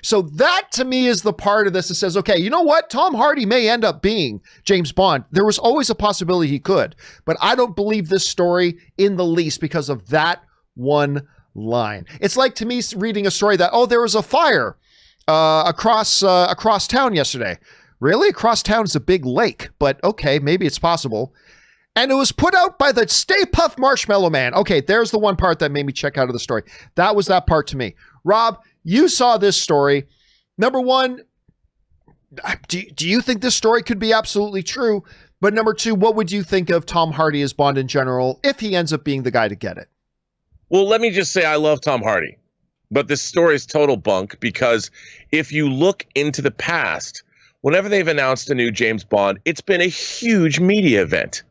So that to me is the part of this that says, okay, you know what? Tom Hardy may end up being James Bond. There was always a possibility he could, but I don't believe this story in the least because of that one line. It's like to me reading a story that, oh, there was a fire across town yesterday. Really? Across town is a big lake, but okay, maybe it's possible. And it was put out by the Stay Puft Marshmallow Man. Okay, there's the one part that made me check out of the story. That was that part to me. Rob, you saw this story. Number one, do you think this story could be absolutely true? But number two, what would you think of Tom Hardy as Bond in general if he ends up being the guy to get it? Well, let me just say I love Tom Hardy. But this story is total bunk because if you look into the past, whenever they've announced a new James Bond, it's been a huge media event.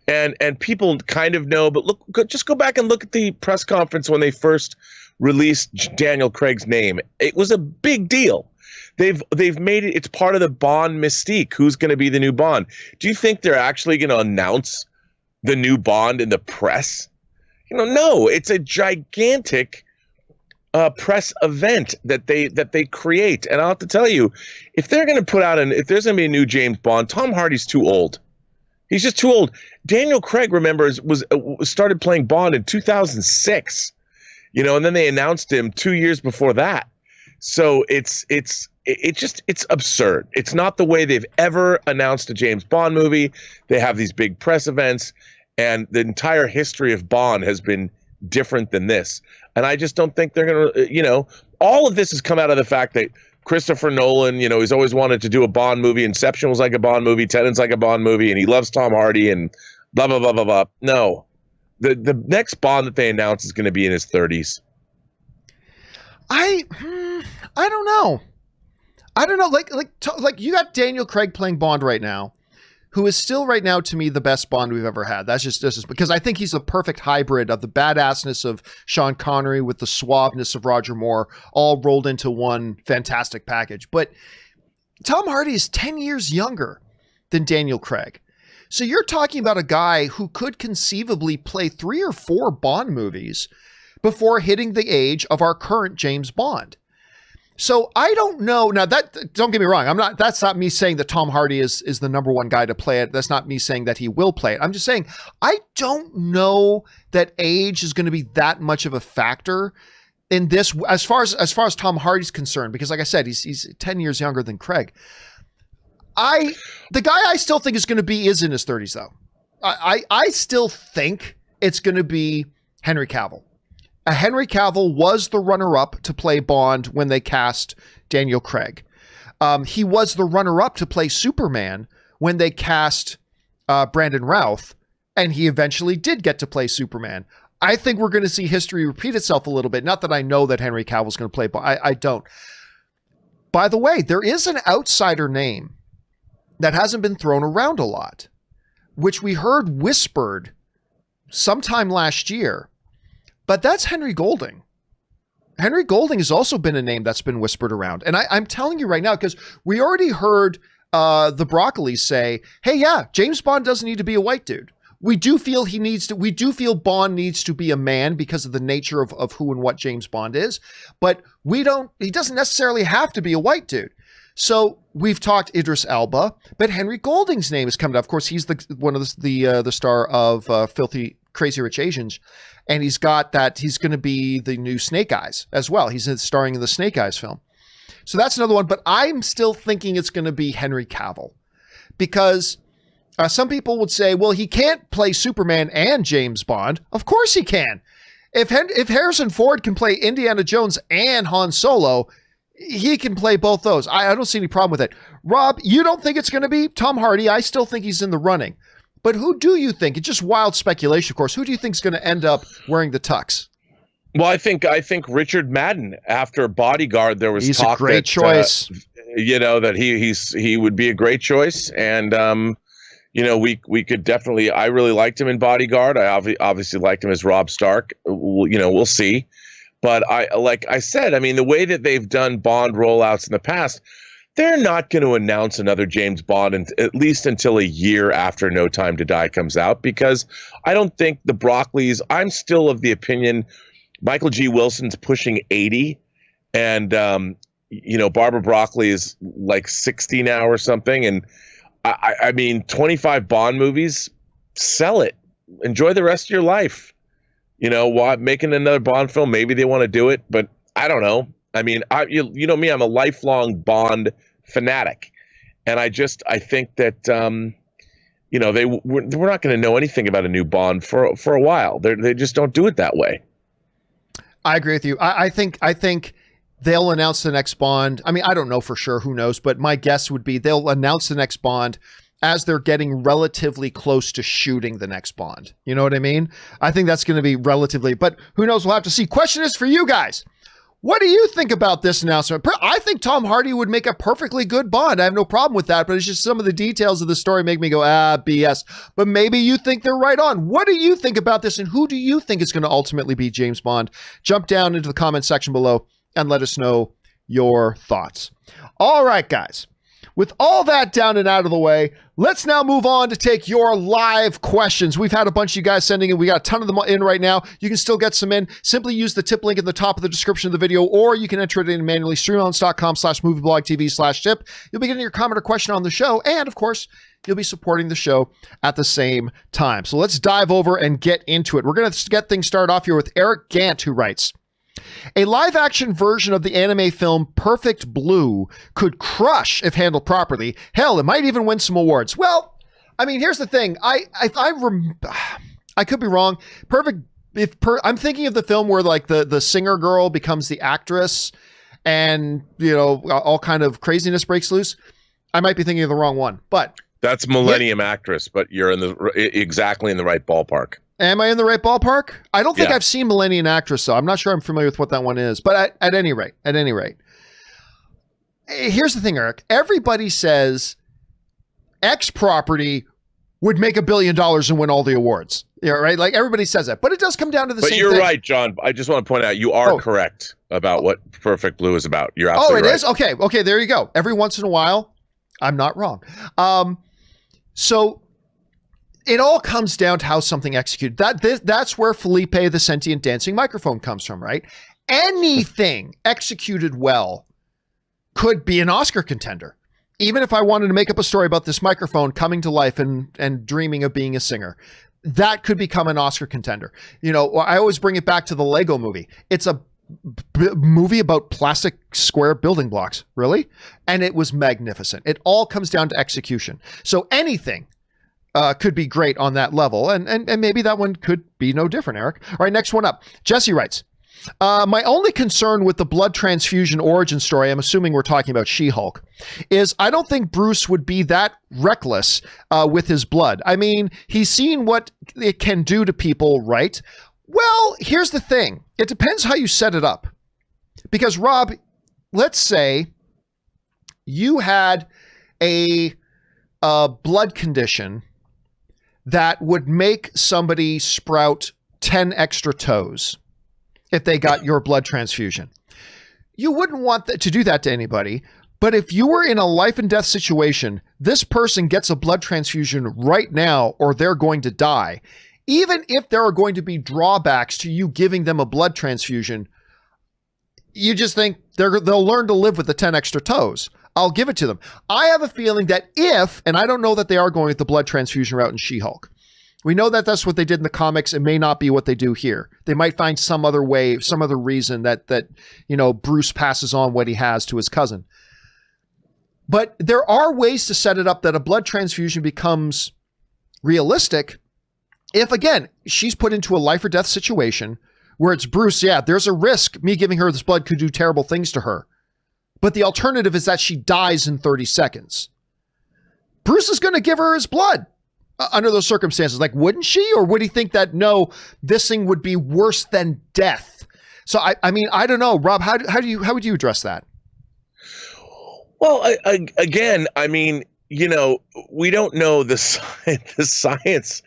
And people kind of know, but just go back and look at the press conference when they first released Daniel Craig's name. It was a big deal. They've made it, it's part of the Bond mystique. Who's going to be the new Bond? Do you think they're actually going to announce the new Bond in the press? No, it's a gigantic press event that they create. And I'll have to tell you, if they're going to put out if there's going to be a new James Bond, Tom Hardy's too old. He's just too old. Daniel Craig, remember, started playing Bond in 2006, and then they announced him 2 years before that. So it's absurd. It's not the way they've ever announced a James Bond movie. They have these big press events, and the entire history of Bond has been different than this. And I just don't think they're going to, all of this has come out of the fact that Christopher Nolan, he's always wanted to do a Bond movie. Inception was like a Bond movie. Tenet's like a Bond movie. And he loves Tom Hardy and blah, blah, blah, blah, blah. No, the next Bond that they announce is going to be in his 30s. I don't know. I don't know. Like you got Daniel Craig playing Bond right now, who is still right now to me the best Bond we've ever had. That's just because I think he's a perfect hybrid of the badassness of Sean Connery with the suaveness of Roger Moore, all rolled into one fantastic package. But Tom Hardy is 10 years younger than Daniel Craig. So you're talking about a guy who could conceivably play 3 or 4 Bond movies before hitting the age of our current James Bond. So I don't know. Now don't get me wrong. That's not me saying that Tom Hardy is the number one guy to play it. That's not me saying that he will play it. I'm just saying, I don't know that age is going to be that much of a factor in this as far as Tom Hardy's concerned, because like I said, he's 10 years younger than Craig. The guy I still think is in his 30s though. I still think it's going to be Henry Cavill. Henry Cavill was the runner-up to play Bond when they cast Daniel Craig. He was the runner-up to play Superman when they cast Brandon Routh, and he eventually did get to play Superman. I think we're going to see history repeat itself a little bit. Not that I know that Henry Cavill's going to play Bond. I don't. by the way, there is an outsider name that hasn't been thrown around a lot, which we heard whispered sometime last year, but that's Henry Golding. Henry Golding has also been a name that's been whispered around. And I'm telling you right now, because we already heard the Broccolis say, hey, yeah, James Bond doesn't need to be a white dude. We do feel Bond needs to be a man because of the nature of who and what James Bond is, but he doesn't necessarily have to be a white dude. So we've talked Idris Elba, but Henry Golding's name is coming up. Of course, he's one of the star of Filthy Crazy Rich Asians, and he's going to be the new Snake Eyes as well. He's starring in the Snake Eyes film. So that's another one, but I'm still thinking it's going to be Henry Cavill, because some people would say, well, he can't play Superman and James Bond. Of course he can. If Harrison Ford can play Indiana Jones and Han Solo, he can play both those. I don't see any problem with it. Rob, you don't think it's going to be Tom Hardy? I still think he's in the running. But who do you think? It's just wild speculation, of course. Who do you think is going to end up wearing the tux? Well, I think Richard Madden. After Bodyguard, there was talk a great choice. That he would be a great choice, and we could definitely. I really liked him in Bodyguard. I obviously liked him as Rob Stark. We'll see. But like I said, I mean, the way that they've done Bond rollouts in the past, they're not going to announce another James Bond at least until a year after No Time to Die comes out, because I don't think the Broccoli's. I'm still of the opinion Michael G. Wilson's pushing 80, and Barbara Broccoli is like 60 now or something. And I mean, 25 Bond movies, sell it, enjoy the rest of your life. Making another Bond film, maybe they want to do it, but I don't know. I mean, you know me, I'm a lifelong Bond fanatic, and I think that we're not going to know anything about a new Bond for a while. They just don't do it that way. I agree with you. I think they'll announce the next Bond. I mean, I don't know for sure. Who knows? But my guess would be they'll announce the next Bond as they're getting relatively close to shooting the next Bond. You know what I mean? I think that's going to be relatively, but who knows? We'll have to see. Question is for you guys. What do you think about this announcement? I think Tom Hardy would make a perfectly good Bond. I have no problem with that, but it's just some of the details of the story make me go, BS. But maybe you think they're right on. What do you think about this, and who do you think is going to ultimately be James Bond? Jump down into the comment section below and let us know your thoughts. All right, guys. With all that down and out of the way, let's now move on to take your live questions. We've had a bunch of you guys sending in. We got a ton of them in right now. You can still get some in. Simply use the tip link at the top of the description of the video, or you can enter it in manually. streamlabs.com/movieblogtv/tip. You'll be getting your comment or question on the show. And of course, you'll be supporting the show at the same time. So let's dive over and get into it. We're going to get things started off here with Eric Gant, who writes, a live-action version of the anime film Perfect Blue could crush if handled properly. Hell, it might even win some awards. Well, I mean, here's the thing. I could be wrong. I'm thinking of the film where like the singer girl becomes the actress, and all kind of craziness breaks loose. I might be thinking of the wrong one, but that's Millennium Actress. But you're exactly in the right ballpark. Am I in the right ballpark? I don't think I've seen Millennium Actress, so I'm not sure I'm familiar with what that one is. But at any rate, here's the thing, Eric. Everybody says X property would make $1 billion and win all the awards. Yeah, right? Like everybody says that. But it does come down to the same thing. But you're right, John. I just want to point out you are correct about what Perfect Blue is about. You're absolutely right. Is? Okay, there you go. Every once in a while, I'm not wrong. So it all comes down to how something executed. That's where Felipe the sentient dancing microphone comes from, right? Anything executed well could be an Oscar contender. Even if I wanted to make up a story about this microphone coming to life and dreaming of being a singer, that could become an Oscar contender. I always bring it back to the Lego movie. It's a movie about plastic square building blocks, really? And it was magnificent. It all comes down to execution. So anything could be great on that level, and maybe that one could be no different, Eric. All right, next one up. Jesse writes, my only concern with the blood transfusion origin story, I'm assuming we're talking about She-Hulk, is I don't think Bruce would be that reckless with his blood. I mean, he's seen what it can do to people, right? Well, here's the thing. It depends how you set it up. Because, Rob, let's say you had a blood condition that would make somebody sprout 10 extra toes if they got your blood transfusion. You wouldn't want to do that to anybody, but if you were in a life and death situation, this person gets a blood transfusion right now or they're going to die. Even if there are going to be drawbacks to you giving them a blood transfusion, you just think they'll learn to live with the 10 extra toes. I'll give it to them. I have a feeling that and I don't know that they are going with the blood transfusion route in She-Hulk. We know that that's what they did in the comics. It may not be what they do here. They might find some other way, some other reason that Bruce passes on what he has to his cousin. But there are ways to set it up that a blood transfusion becomes realistic if, again, she's put into a life or death situation where it's Bruce, yeah, there's a risk me giving her this blood could do terrible things to her. But the alternative is that she dies in 30 seconds. Bruce is going to give her his blood under those circumstances. Like, wouldn't she? Or would he think that, no, this thing would be worse than death? So, I mean, I don't know. Rob, how would you address that? Well, again, I mean, we don't know the science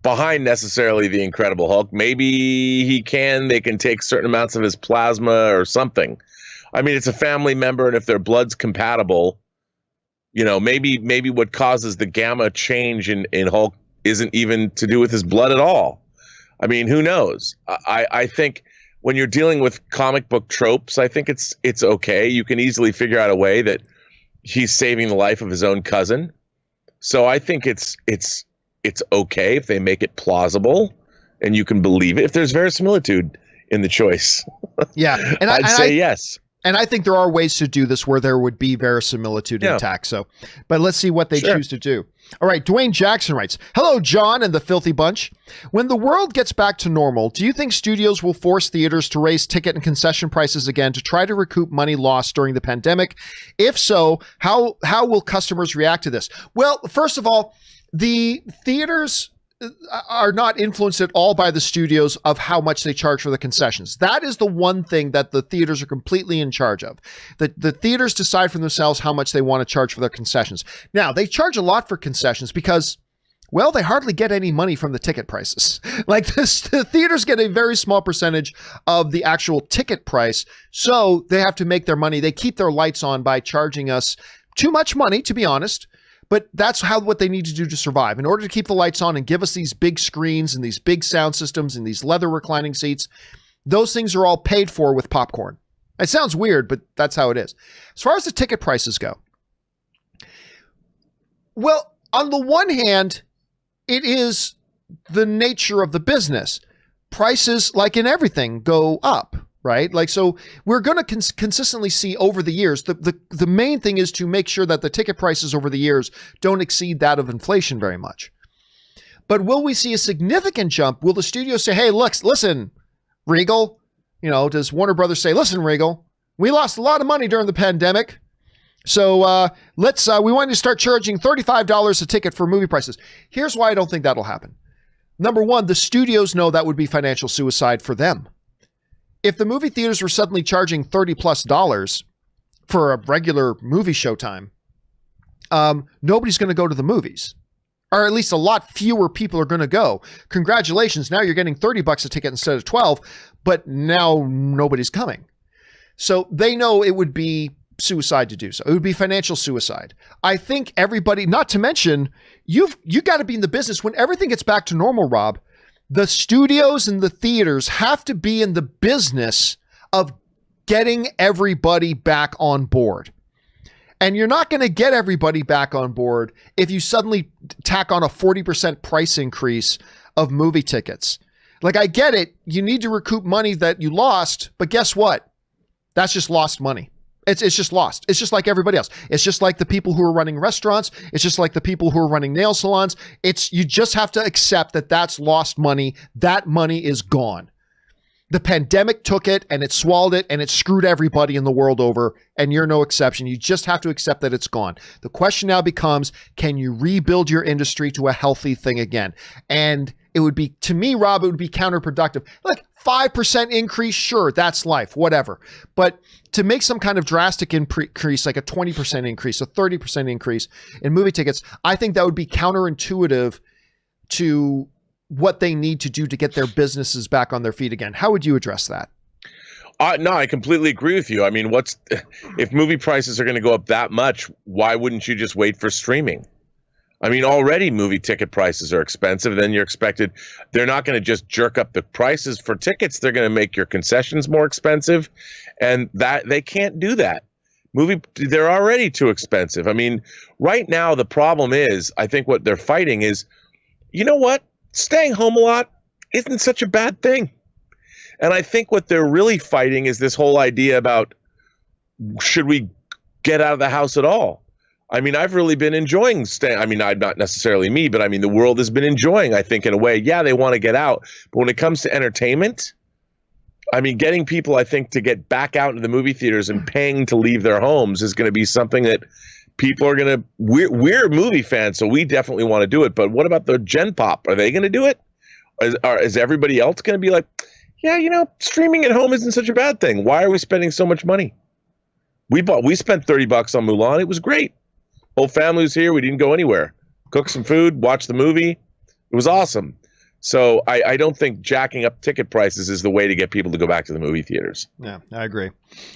behind necessarily the Incredible Hulk. Maybe they can take certain amounts of his plasma or something. I mean, it's a family member, and if their blood's compatible, maybe what causes the gamma change in Hulk isn't even to do with his blood at all. I mean, who knows? I think when you're dealing with comic book tropes, I think it's okay. You can easily figure out a way that he's saving the life of his own cousin. So I think it's okay if they make it plausible and you can believe it, if there's verisimilitude in the choice. Yeah. And I'd say yes. And I think there are ways to do this where there would be verisimilitude intact. So, but let's see what they choose to do. All right. Dwayne Jackson writes, hello, John and the Filthy Bunch. When the world gets back to normal, do you think studios will force theaters to raise ticket and concession prices again to try to recoup money lost during the pandemic? If so, how will customers react to this? Well, first of all, the theaters are not influenced at all by the studios of how much they charge for the concessions. That is the one thing that the theaters are completely in charge of. The theaters decide for themselves how much they want to charge for their concessions. Now, they charge a lot for concessions because, well, they hardly get any money from the ticket prices. Like the theaters get a very small percentage of the actual ticket price, so they have to make their money. They keep their lights on by charging us too much money, to be honest. But that's what they need to do to survive. In order to keep the lights on and give us these big screens and these big sound systems and these leather reclining seats, those things are all paid for with popcorn. It sounds weird, but that's how it is. As far as the ticket prices go, well, on the one hand, it is the nature of the business. Prices, like in everything, go up. Right? Like, so we're going to consistently see over the years, the main thing is to make sure that the ticket prices over the years don't exceed that of inflation very much. But will we see a significant jump? Will the studios say, hey, listen, Regal, does Warner Brothers say, listen, Regal, we lost a lot of money during the pandemic. So we want to start charging $35 a ticket for movie prices. Here's why I don't think that'll happen. Number one, the studios know that would be financial suicide for them. If the movie theaters were suddenly charging $30+ for a regular movie showtime, nobody's going to go to the movies, or at least a lot fewer people are going to go. Congratulations. Now you're getting $30 a ticket instead of 12, but now nobody's coming. So they know it would be suicide to do so. It would be financial suicide. I think everybody, not to mention, you got to be in the business when everything gets back to normal, Rob. The studios and the theaters have to be in the business of getting everybody back on board. And you're not going to get everybody back on board if you suddenly tack on a 40% price increase of movie tickets. Like, I get it. You need to recoup money that you lost, but guess what? That's just lost money. It's just lost. It's just like everybody else. It's just like the people who are running restaurants. It's just like the people who are running nail salons. You just have to accept that that's lost money. That money is gone. The pandemic took it and it swallowed it and it screwed everybody in the world over, and you're no exception. You just have to accept that it's gone. The question now becomes, can you rebuild your industry to a healthy thing again? And it would be, to me, Rob, it would be counterproductive. Like, 5% increase, sure, that's life, whatever. But to make some kind of drastic increase, like a 20% increase, a 30% increase in movie tickets, I think that would be counterintuitive to what they need to do to get their businesses back on their feet again. How would you address that? No, I completely agree with you. I mean, if movie prices are going to go up that much, why wouldn't you just wait for streaming? I mean, already movie ticket prices are expensive. Then they're not going to just jerk up the prices for tickets. They're going to make your concessions more expensive, and that they can't do that. They're already too expensive. I mean, right now the problem is, I think what they're fighting is, you know what? Staying home a lot isn't such a bad thing. And I think what they're really fighting is this whole idea about, should we get out of the house at all? I mean, I've really been enjoying staying. I mean, not necessarily me, but I mean, the world has been enjoying, I think, in a way. Yeah, they want to get out. But when it comes to entertainment, I mean, getting people, I think, to get back out into the movie theaters and paying to leave their homes is going to be something that people are going to, we're movie fans, so we definitely want to do it. But what about the Gen Pop? Are they going to do it? Is everybody else going to be like, yeah, you know, streaming at home isn't such a bad thing. Why are we spending so much money? We spent $30 on Mulan. It was great. Whole family was here. We didn't go anywhere. Cook some food, watch the movie. It was awesome. So I don't think jacking up ticket prices is the way to get people to go back to the movie theaters. Yeah, I agree.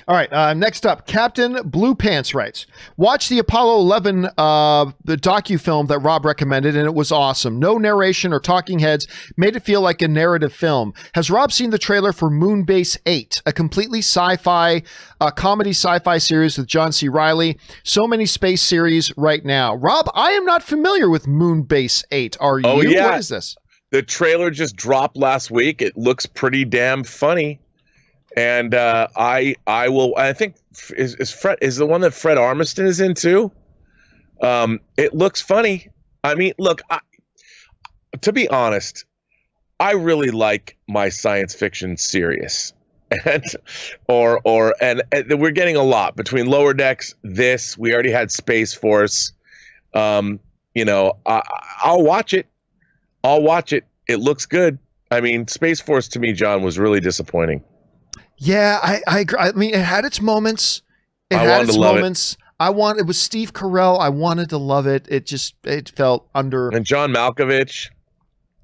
All right, next up, Captain Blue Pants writes, watch the Apollo 11 the docu-film that Rob recommended, and it was awesome. No narration or talking heads, made it feel like a narrative film. Has Rob seen the trailer for Moonbase 8, a completely sci-fi, comedy sci-fi series with John C. Reilly? So many space series right now. Rob, I am not familiar with Moonbase 8. Are you? Oh, yeah. What is this? The trailer just dropped last week. It looks pretty damn funny, and I think is the one that Fred Armisen is in too. It looks funny. I mean, look, to be honest, I really like my science fiction serious, and we're getting a lot between Lower Decks. We already had Space Force. You know, I'll watch it. It looks good. I mean, Space Force to me, John, was really disappointing. Yeah, I agree. I mean, it had its moments. It was Steve Carell. I wanted to love it. It felt under. And John Malkovich.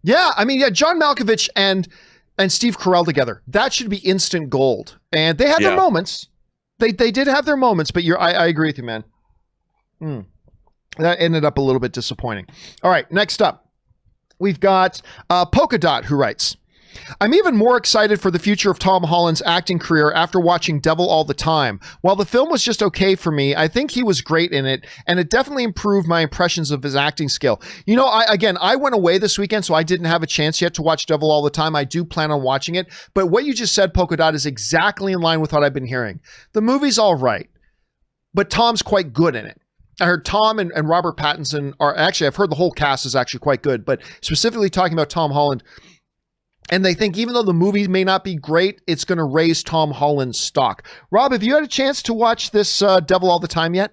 Yeah, I mean, yeah, John Malkovich and Steve Carell together. That should be instant gold. And they had their moments. They did have their moments, but I agree with you, man. That ended up a little bit disappointing. All right, next up. We've got Polka Dot, who writes, I'm even more excited for the future of Tom Holland's acting career after watching Devil All the Time. While the film was just okay for me, I think he was great in it, and it definitely improved my impressions of his acting skill. You know, I went away this weekend, so I didn't have a chance yet to watch Devil All the Time. I do plan on watching it, but what you just said, Polka Dot, is exactly in line with what I've been hearing. The movie's all right, but Tom's quite good in it. I heard Tom and Robert Pattinson I've heard the whole cast is actually quite good, but specifically talking about Tom Holland. And they think even though the movie may not be great, it's going to raise Tom Holland's stock. Rob, have you had a chance to watch this Devil All the Time yet?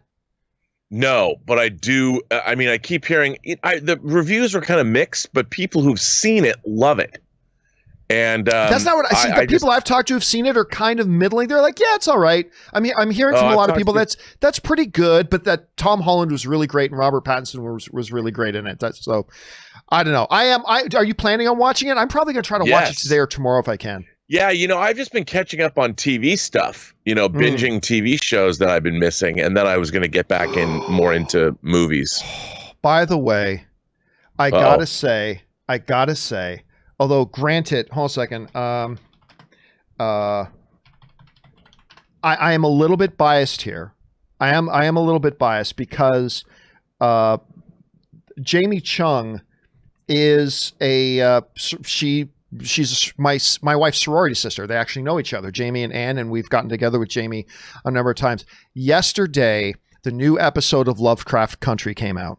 No, but I do. I mean, I keep hearing the reviews are kind of mixed, but people who've seen it love it. And that's not what I see. The people I've talked to who've seen it are kind of middling. They're like, yeah, it's all right. I mean, I'm hearing from a lot of people that's pretty good, but that Tom Holland was really great and Robert Pattinson was really great in it. So I don't know. Are you planning on watching it? I'm probably going to try to watch it today or tomorrow if I can. Yeah, you know, I've just been catching up on TV stuff, you know, binging TV shows that I've been missing, and then I was going to get back more into movies. By the way, I gotta say, although granted, hold on a second. I am a little bit biased here. I am a little bit biased because Jamie Chung is she's my wife's sorority sister. They actually know each other, Jamie and Ann, and we've gotten together with Jamie a number of times. Yesterday, the new episode of Lovecraft Country came out,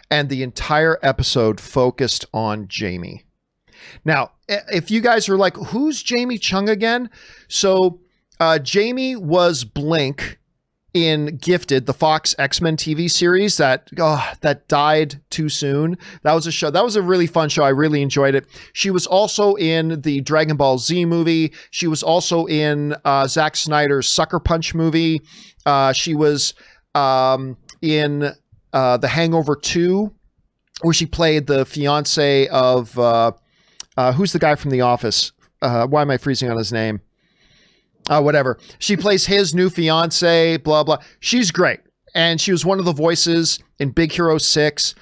and the entire episode focused on Jamie. Now, if you guys are like, who's Jamie Chung again? So Jamie was Blink in Gifted, the Fox X-Men TV series that died too soon. That was a show. That was a really fun show. I really enjoyed it. She was also in the Dragon Ball Z movie. She was also in Zack Snyder's Sucker Punch movie. She was in The Hangover 2, where she played the fiance of who's the guy from The Office? Why am I freezing on his name? Whatever. She plays his new fiance, blah, blah. She's great. And she was one of the voices in Big Hero 6.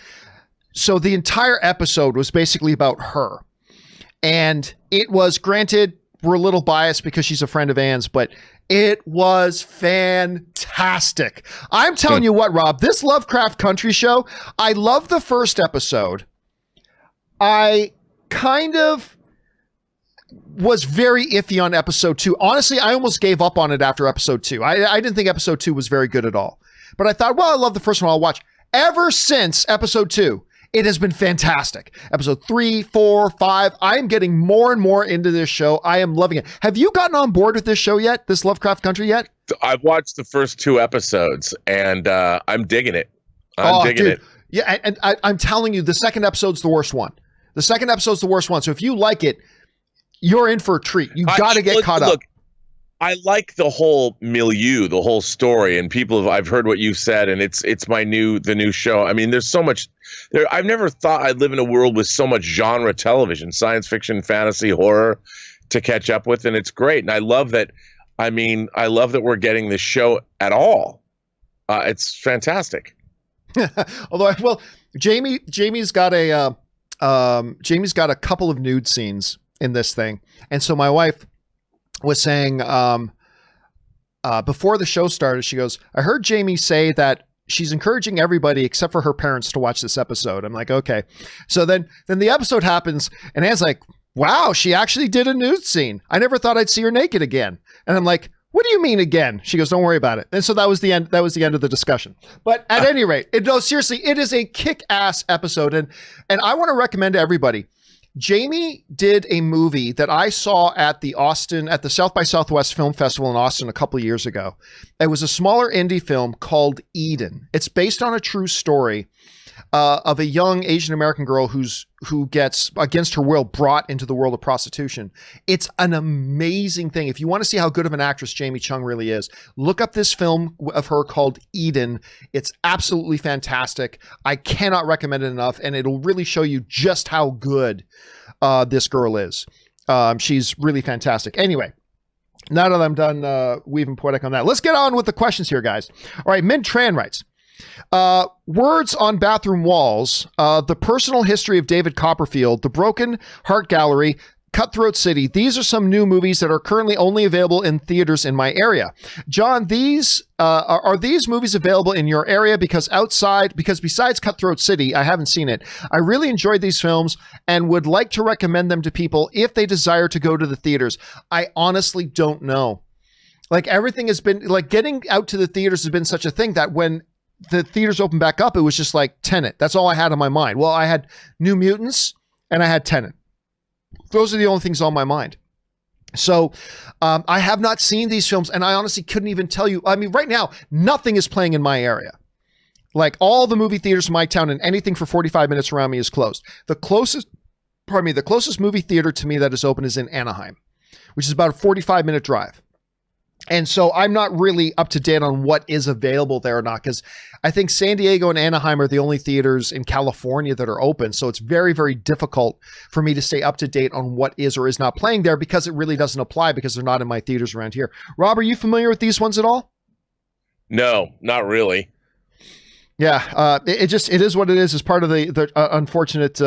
So the entire episode was basically about her. And it was, granted, we're a little biased because she's a friend of Anne's, but it was fantastic. I'm telling you what, Rob, this Lovecraft Country show, I love the first episode. I kind of was very iffy on episode 2. Honestly, I almost gave up on it after episode 2. I didn't think episode 2 was very good at all. But I thought, well, I love the first one. I'll watch. Ever since episode 2, it has been fantastic. Episode 3, 4, 5. I am getting more and more into this show. I am loving it. Have you gotten on board with this show yet? This Lovecraft Country yet? I've watched the first 2 episodes, and I'm digging it. I'm digging it. Yeah, and I'm telling you, the second episode's the worst one. The second episode's the worst one. So if you like it, you're in for a treat. You got to get caught up. Look, I like the whole milieu, the whole story, and I've heard what you said, and it's the new show. I mean, there's so much there. I've never thought I'd live in a world with so much genre television, science fiction, fantasy, horror to catch up with, and it's great. And I love that. I mean, I love that we're getting this show at all. It's fantastic. Although, well, Jamie's got a couple of nude scenes in this thing. And so my wife was saying, before the show started, she goes, I heard Jamie say that she's encouraging everybody except for her parents to watch this episode. I'm like, okay. So then the episode happens and Anne's like, wow, she actually did a nude scene. I never thought I'd see her naked again. And I'm like, what do you mean again? She goes, don't worry about it. And so that was the end. That was the end of the discussion. But at any rate, seriously, it is a kick-ass episode. And I want to recommend to everybody, Jamie did a movie that I saw at the South by Southwest Film Festival in Austin a couple of years ago. It was a smaller indie film called Eden. It's based on a true story of a young Asian American girl who gets, against her will, brought into the world of prostitution. It's an amazing thing. If you want to see how good of an actress Jamie Chung really is, look up this film of her called Eden. It's absolutely fantastic. I cannot recommend it enough, and it'll really show you just how good this girl is. She's really fantastic. Anyway, now that I'm done weaving poetic on that, let's get on with the questions here, guys. All right, Min Tran writes, words on bathroom walls, the personal history of David Copperfield, the Broken Heart Gallery, Cutthroat City. These are some new movies that are currently only available in theaters in my area. John, are these movies available in your area? Because besides Cutthroat City, I haven't seen it. I really enjoyed these films and would like to recommend them to people if they desire to go to the theaters. I honestly don't know. Like, everything has been, like, getting out to the theaters has been such a thing that when the theaters opened back up, it was just like Tenet. That's all I had on my mind. Well, I had New Mutants and I had Tenet. Those are the only things on my mind. So I have not seen these films, and I honestly couldn't even tell you. I mean, right now, nothing is playing in my area. Like, all the movie theaters in my town and anything for 45 minutes around me is closed. The closest movie theater to me that is open is in Anaheim, which is about a 45-minute drive. And so I'm not really up to date on what is available there or not, because I think San Diego and Anaheim are the only theaters in California that are open. So it's very, very difficult for me to stay up to date on what is or is not playing there, because it really doesn't apply because they're not in my theaters around here. Rob, are you familiar with these ones at all? No, not really. Yeah, it is what it is as part of the unfortunate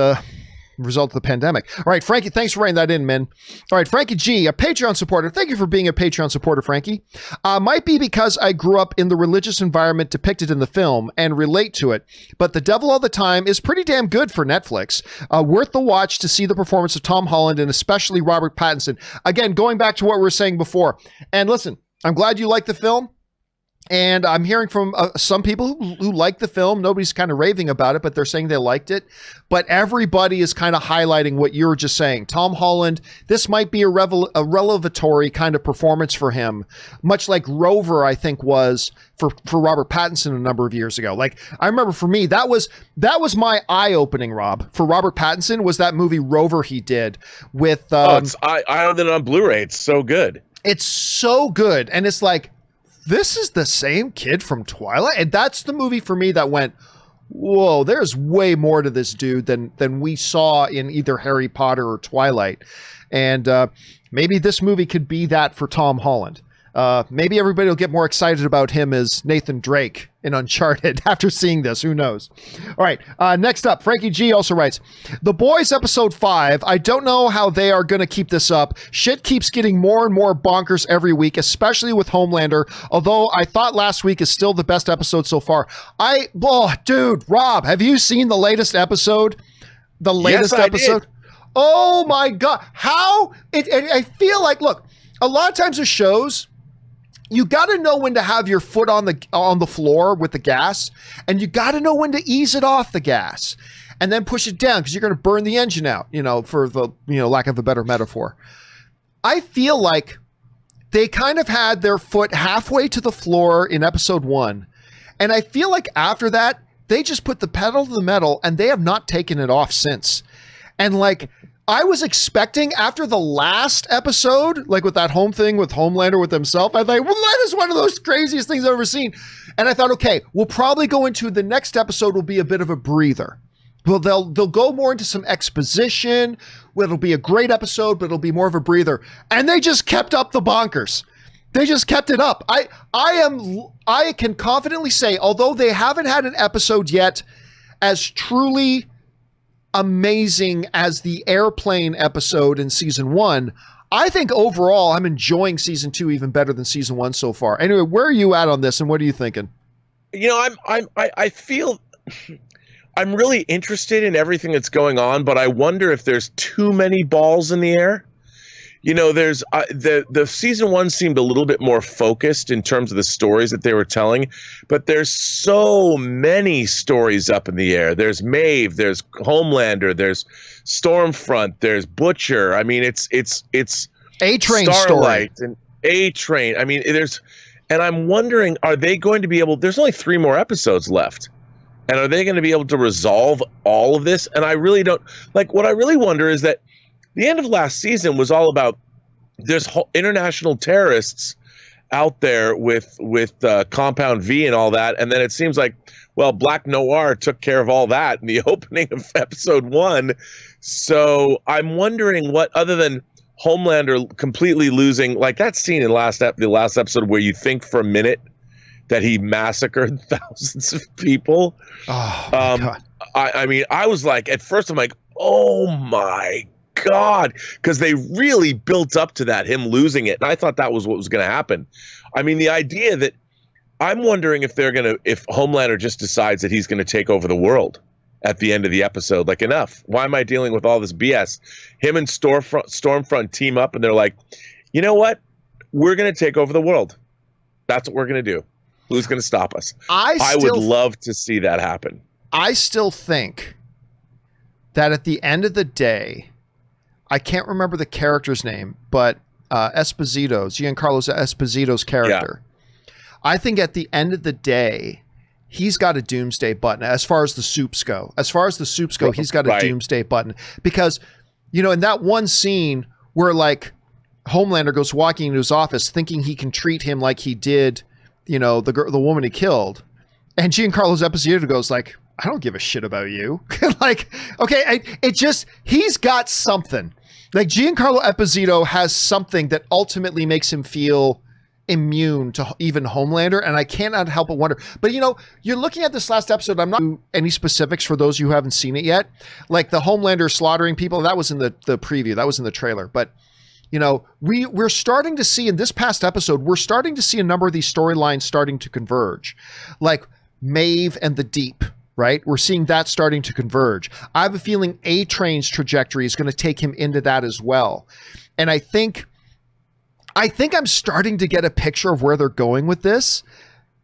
result of the pandemic. All right, Frankie, thanks for writing that in, man. All right, Frankie G, a Patreon supporter. Thank you for being a Patreon supporter, Frankie. Might be because I grew up in the religious environment depicted in the film and relate to it, but The Devil All the Time is pretty damn good for Netflix. Worth the watch to see the performance of Tom Holland and especially Robert Pattinson. Again, going back to what we were saying before. And listen, I'm glad you like the film. And I'm hearing from some people who like the film. Nobody's kind of raving about it, but they're saying they liked it. But everybody is kind of highlighting what you were just saying. Tom Holland, this might be a revelatory kind of performance for him, much like Rover, I think, was for Robert Pattinson a number of years ago. Like, I remember for me, that was my eye-opening, Rob, for Robert Pattinson, was that movie Rover he did with... I own it on Blu-ray. It's so good. It's so good. And it's like, this is the same kid from Twilight. And that's the movie for me that went, whoa, there's way more to this dude than we saw in either Harry Potter or Twilight. And maybe this movie could be that for Tom Holland. Maybe everybody will get more excited about him as Nathan Drake in Uncharted after seeing this. Who knows? All right. Next up, Frankie G also writes, The Boys episode 5. I don't know how they are going to keep this up. Shit keeps getting more and more bonkers every week, especially with Homelander. Although I thought last week is still the best episode so far. Dude, Rob, have you seen the latest episode? The latest episode? Did. Oh my God. How? I feel like, look, a lot of times with shows, you got to know when to have your foot on the floor with the gas, and you got to know when to ease it off the gas and then push it down because you're going to burn the engine out, for the, lack of a better metaphor. I feel like they kind of had their foot halfway to the floor in episode 1. And I feel like after that, they just put the pedal to the metal and they have not taken it off since. And like, I was expecting after the last episode, like with that home thing with Homelander with himself, I thought, well, that is one of those craziest things I've ever seen. And I thought, okay, we'll probably go into the next episode will be a bit of a breather. Well, they'll go more into some exposition. It'll be a great episode, but it'll be more of a breather. And they just kept up the bonkers. They just kept it up. I can confidently say, although they haven't had an episode yet as truly amazing as the airplane episode in season 1, I think overall I'm enjoying season 2 even better than season 1 so far. Anyway, where are you at on this and what are you thinking? I feel I'm really interested in everything that's going on, but I wonder if there's too many balls in the air. There's the season 1 seemed a little bit more focused in terms of the stories that they were telling, but there's so many stories up in the air. There's Maeve, there's Homelander, there's Stormfront, there's Butcher. I mean, it's A-Train Starlight story. And A-Train. I mean, and I'm wondering, are they going to be able? There's only 3 more episodes left. And are they going to be able to resolve all of this? And I really don't like. What I really wonder is that the end of last season was all about there's international terrorists out there with Compound V and all that, and then it seems like, well, Black Noir took care of all that in the opening of episode 1. So I'm wondering what, other than Homelander completely losing, like that scene in the last episode where you think for a minute that he massacred thousands of people. Oh my God. I mean, I was like, at first I'm like, oh my God, because they really built up to that, him losing it. And I thought that was what was going to happen. I mean, the idea that I'm wondering if if Homelander just decides that he's going to take over the world at the end of the episode, like, enough. Why am I dealing with all this BS? Him and Stormfront team up and they're like, you know what? We're going to take over the world. That's what we're going to do. Who's going to stop us? I would love to see that happen. I still think that at the end of the day, I can't remember the character's name, but Giancarlo Esposito's character. Yeah. I think at the end of the day, he's got a doomsday button as far as the soups go. He's got a doomsday button. Because, in that one scene where like Homelander goes walking into his office thinking he can treat him like he did, the woman he killed. And Giancarlo Esposito goes like, I don't give a shit about you. Like, okay, he's got something. Like Giancarlo Esposito has something that ultimately makes him feel immune to even Homelander, and I cannot help but wonder. But you're looking at this last episode. I'm not doing any specifics for those who haven't seen it yet. Like the Homelander slaughtering people, that was in the preview, that was in the trailer. But we're starting to see in this past episode, we're starting to see a number of these storylines starting to converge, like Maeve and the Deep. Right? We're seeing that starting to converge. I have a feeling A-Train's trajectory is going to take him into that as well. And I think I'm starting to get a picture of where they're going with this.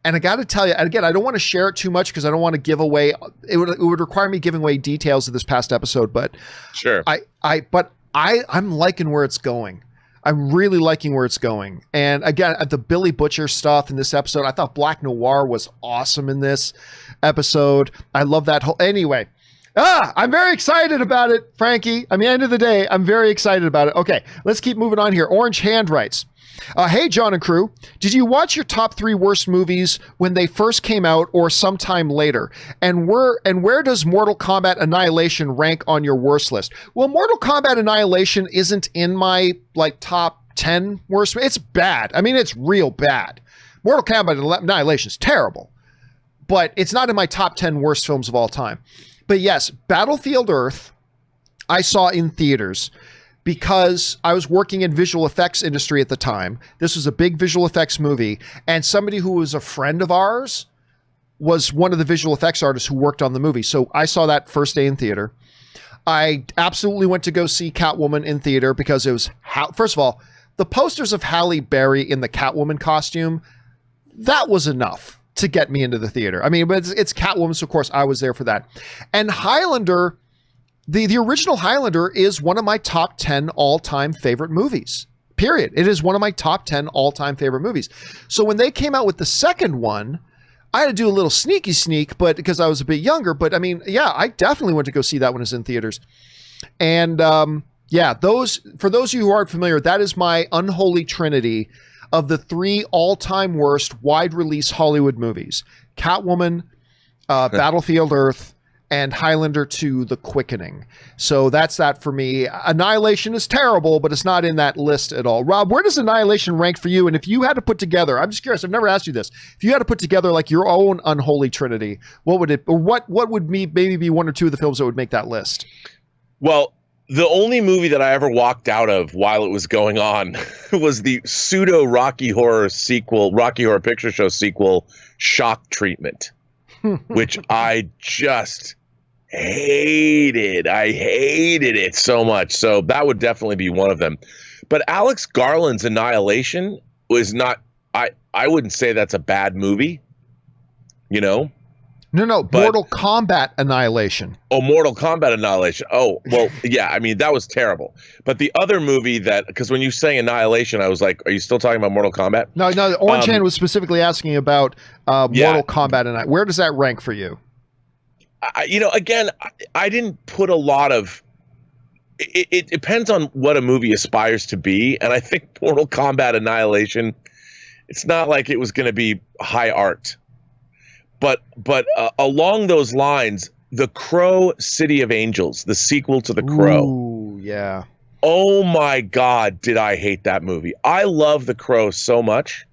And I got to tell you, and again, I don't want to share it too much because I don't want to give away. It would require me giving away details of this past episode. But sure, I'm liking where it's going. I'm really liking where it's going. And again, the Billy Butcher stuff in this episode, I thought Black Noir was awesome in this episode. I love that whole. Anyway. I'm very excited about it, Frankie. I mean, end of the day, I'm very excited about it. Okay, let's keep moving on here. Orange Hand writes, hey, John and crew, did you watch your top 3 worst movies when they first came out or sometime later? And where does Mortal Kombat Annihilation rank on your worst list? Well, Mortal Kombat Annihilation isn't in my top 10 worst. It's bad. I mean, it's real bad. Mortal Kombat Annihilation is terrible, but it's not in my top 10 worst films of all time. But yes, Battlefield Earth, I saw in theaters because I was working in visual effects industry at the time. This was a big visual effects movie, and somebody who was a friend of ours was one of the visual effects artists who worked on the movie. So I saw that first day in theater. I absolutely went to go see Catwoman in theater because it was, first of all, the posters of Halle Berry in the Catwoman costume, that was enough to get me into the theater. I mean, but it's Catwoman, so of course I was there for that. And Highlander, the original Highlander is one of my top 10 all-time favorite movies, period. It is one of my top 10 all-time favorite movies. So when they came out with the second one, I had to do a little sneak, but because I was a bit younger, but I mean, yeah, I definitely went to go see that when it was in theaters. And yeah, for those of you who aren't familiar, that is my unholy trinity of the 3 all-time worst wide-release Hollywood movies: Catwoman, Battlefield Earth, and Highlander 2: The Quickening. So that's that for me. Annihilation is terrible, but it's not in that list at all. Rob, where does Annihilation rank for you? And if you had to put together, I'm just curious, I've never asked you this. If you had to put together your own unholy trinity, what would it, or what would maybe be 1 or 2 of the films that would make that list? Well, the only movie that I ever walked out of while it was going on was the pseudo Rocky Horror Picture Show sequel, Shock Treatment, which I just hated. I hated it so much. So that would definitely be one of them. But Alex Garland's Annihilation was not, I wouldn't say that's a bad movie, No, Mortal Kombat Annihilation. Oh, Mortal Kombat Annihilation. Oh, well, yeah, I mean, that was terrible. But the other movie because when you say Annihilation, I was like, are you still talking about Mortal Kombat? No, Orange Hand was specifically asking about Mortal Kombat Annihilation. Where does that rank for you? Again, I didn't put a lot of, it depends on what a movie aspires to be. And I think Mortal Kombat Annihilation, it's not like it was going to be high art. But along those lines, The Crow, City of Angels, the sequel to The Crow. Ooh, yeah. Oh my God, did I hate that movie. I love The Crow so much.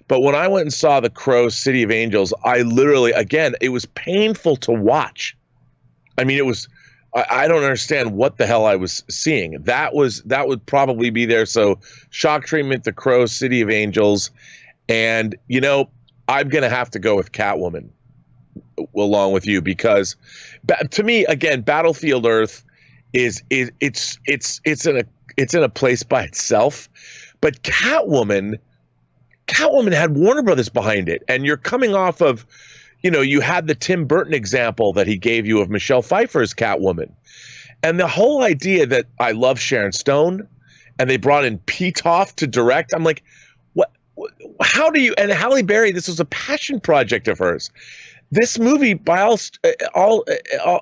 But when I went and saw The Crow, City of Angels, I literally, again, it was painful to watch. I mean, I don't understand what the hell I was seeing. That would probably be there. So Shock Treatment, The Crow, City of Angels. And, I'm going to have to go with Catwoman along with you because to me, again, Battlefield Earth it's in a place by itself, but Catwoman had Warner Brothers behind it. And you're coming off of, you had the Tim Burton example that he gave you of Michelle Pfeiffer's Catwoman. And the whole idea that I love Sharon Stone and they brought in Pitoff to direct. I'm like, how do you, and Halle Berry, this was a passion project of hers. This movie, by all,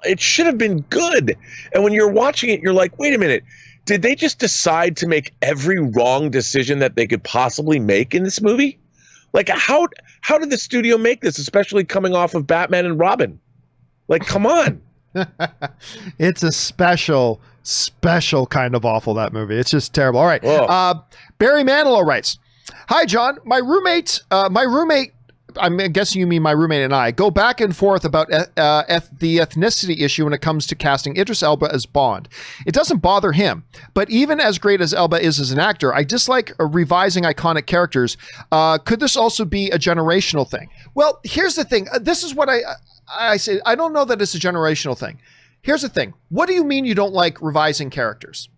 it should have been good. And when you're watching it, you're like, wait a minute, did they just decide to make every wrong decision that they could possibly make in this movie? Like, how did the studio make this, especially coming off of Batman and Robin? Like, come on. It's a special kind of awful, that movie. It's just terrible. All right. Barry Manilow writes, hi, John. My roommate, I'm guessing you mean my roommate and I, go back and forth about the ethnicity issue when it comes to casting Idris Elba as Bond. It doesn't bother him, but even as great as Elba is as an actor, I dislike revising iconic characters. Could this also be a generational thing? Well, here's the thing. This is what I say. I don't know that it's a generational thing. Here's the thing. What do you mean you don't like revising characters?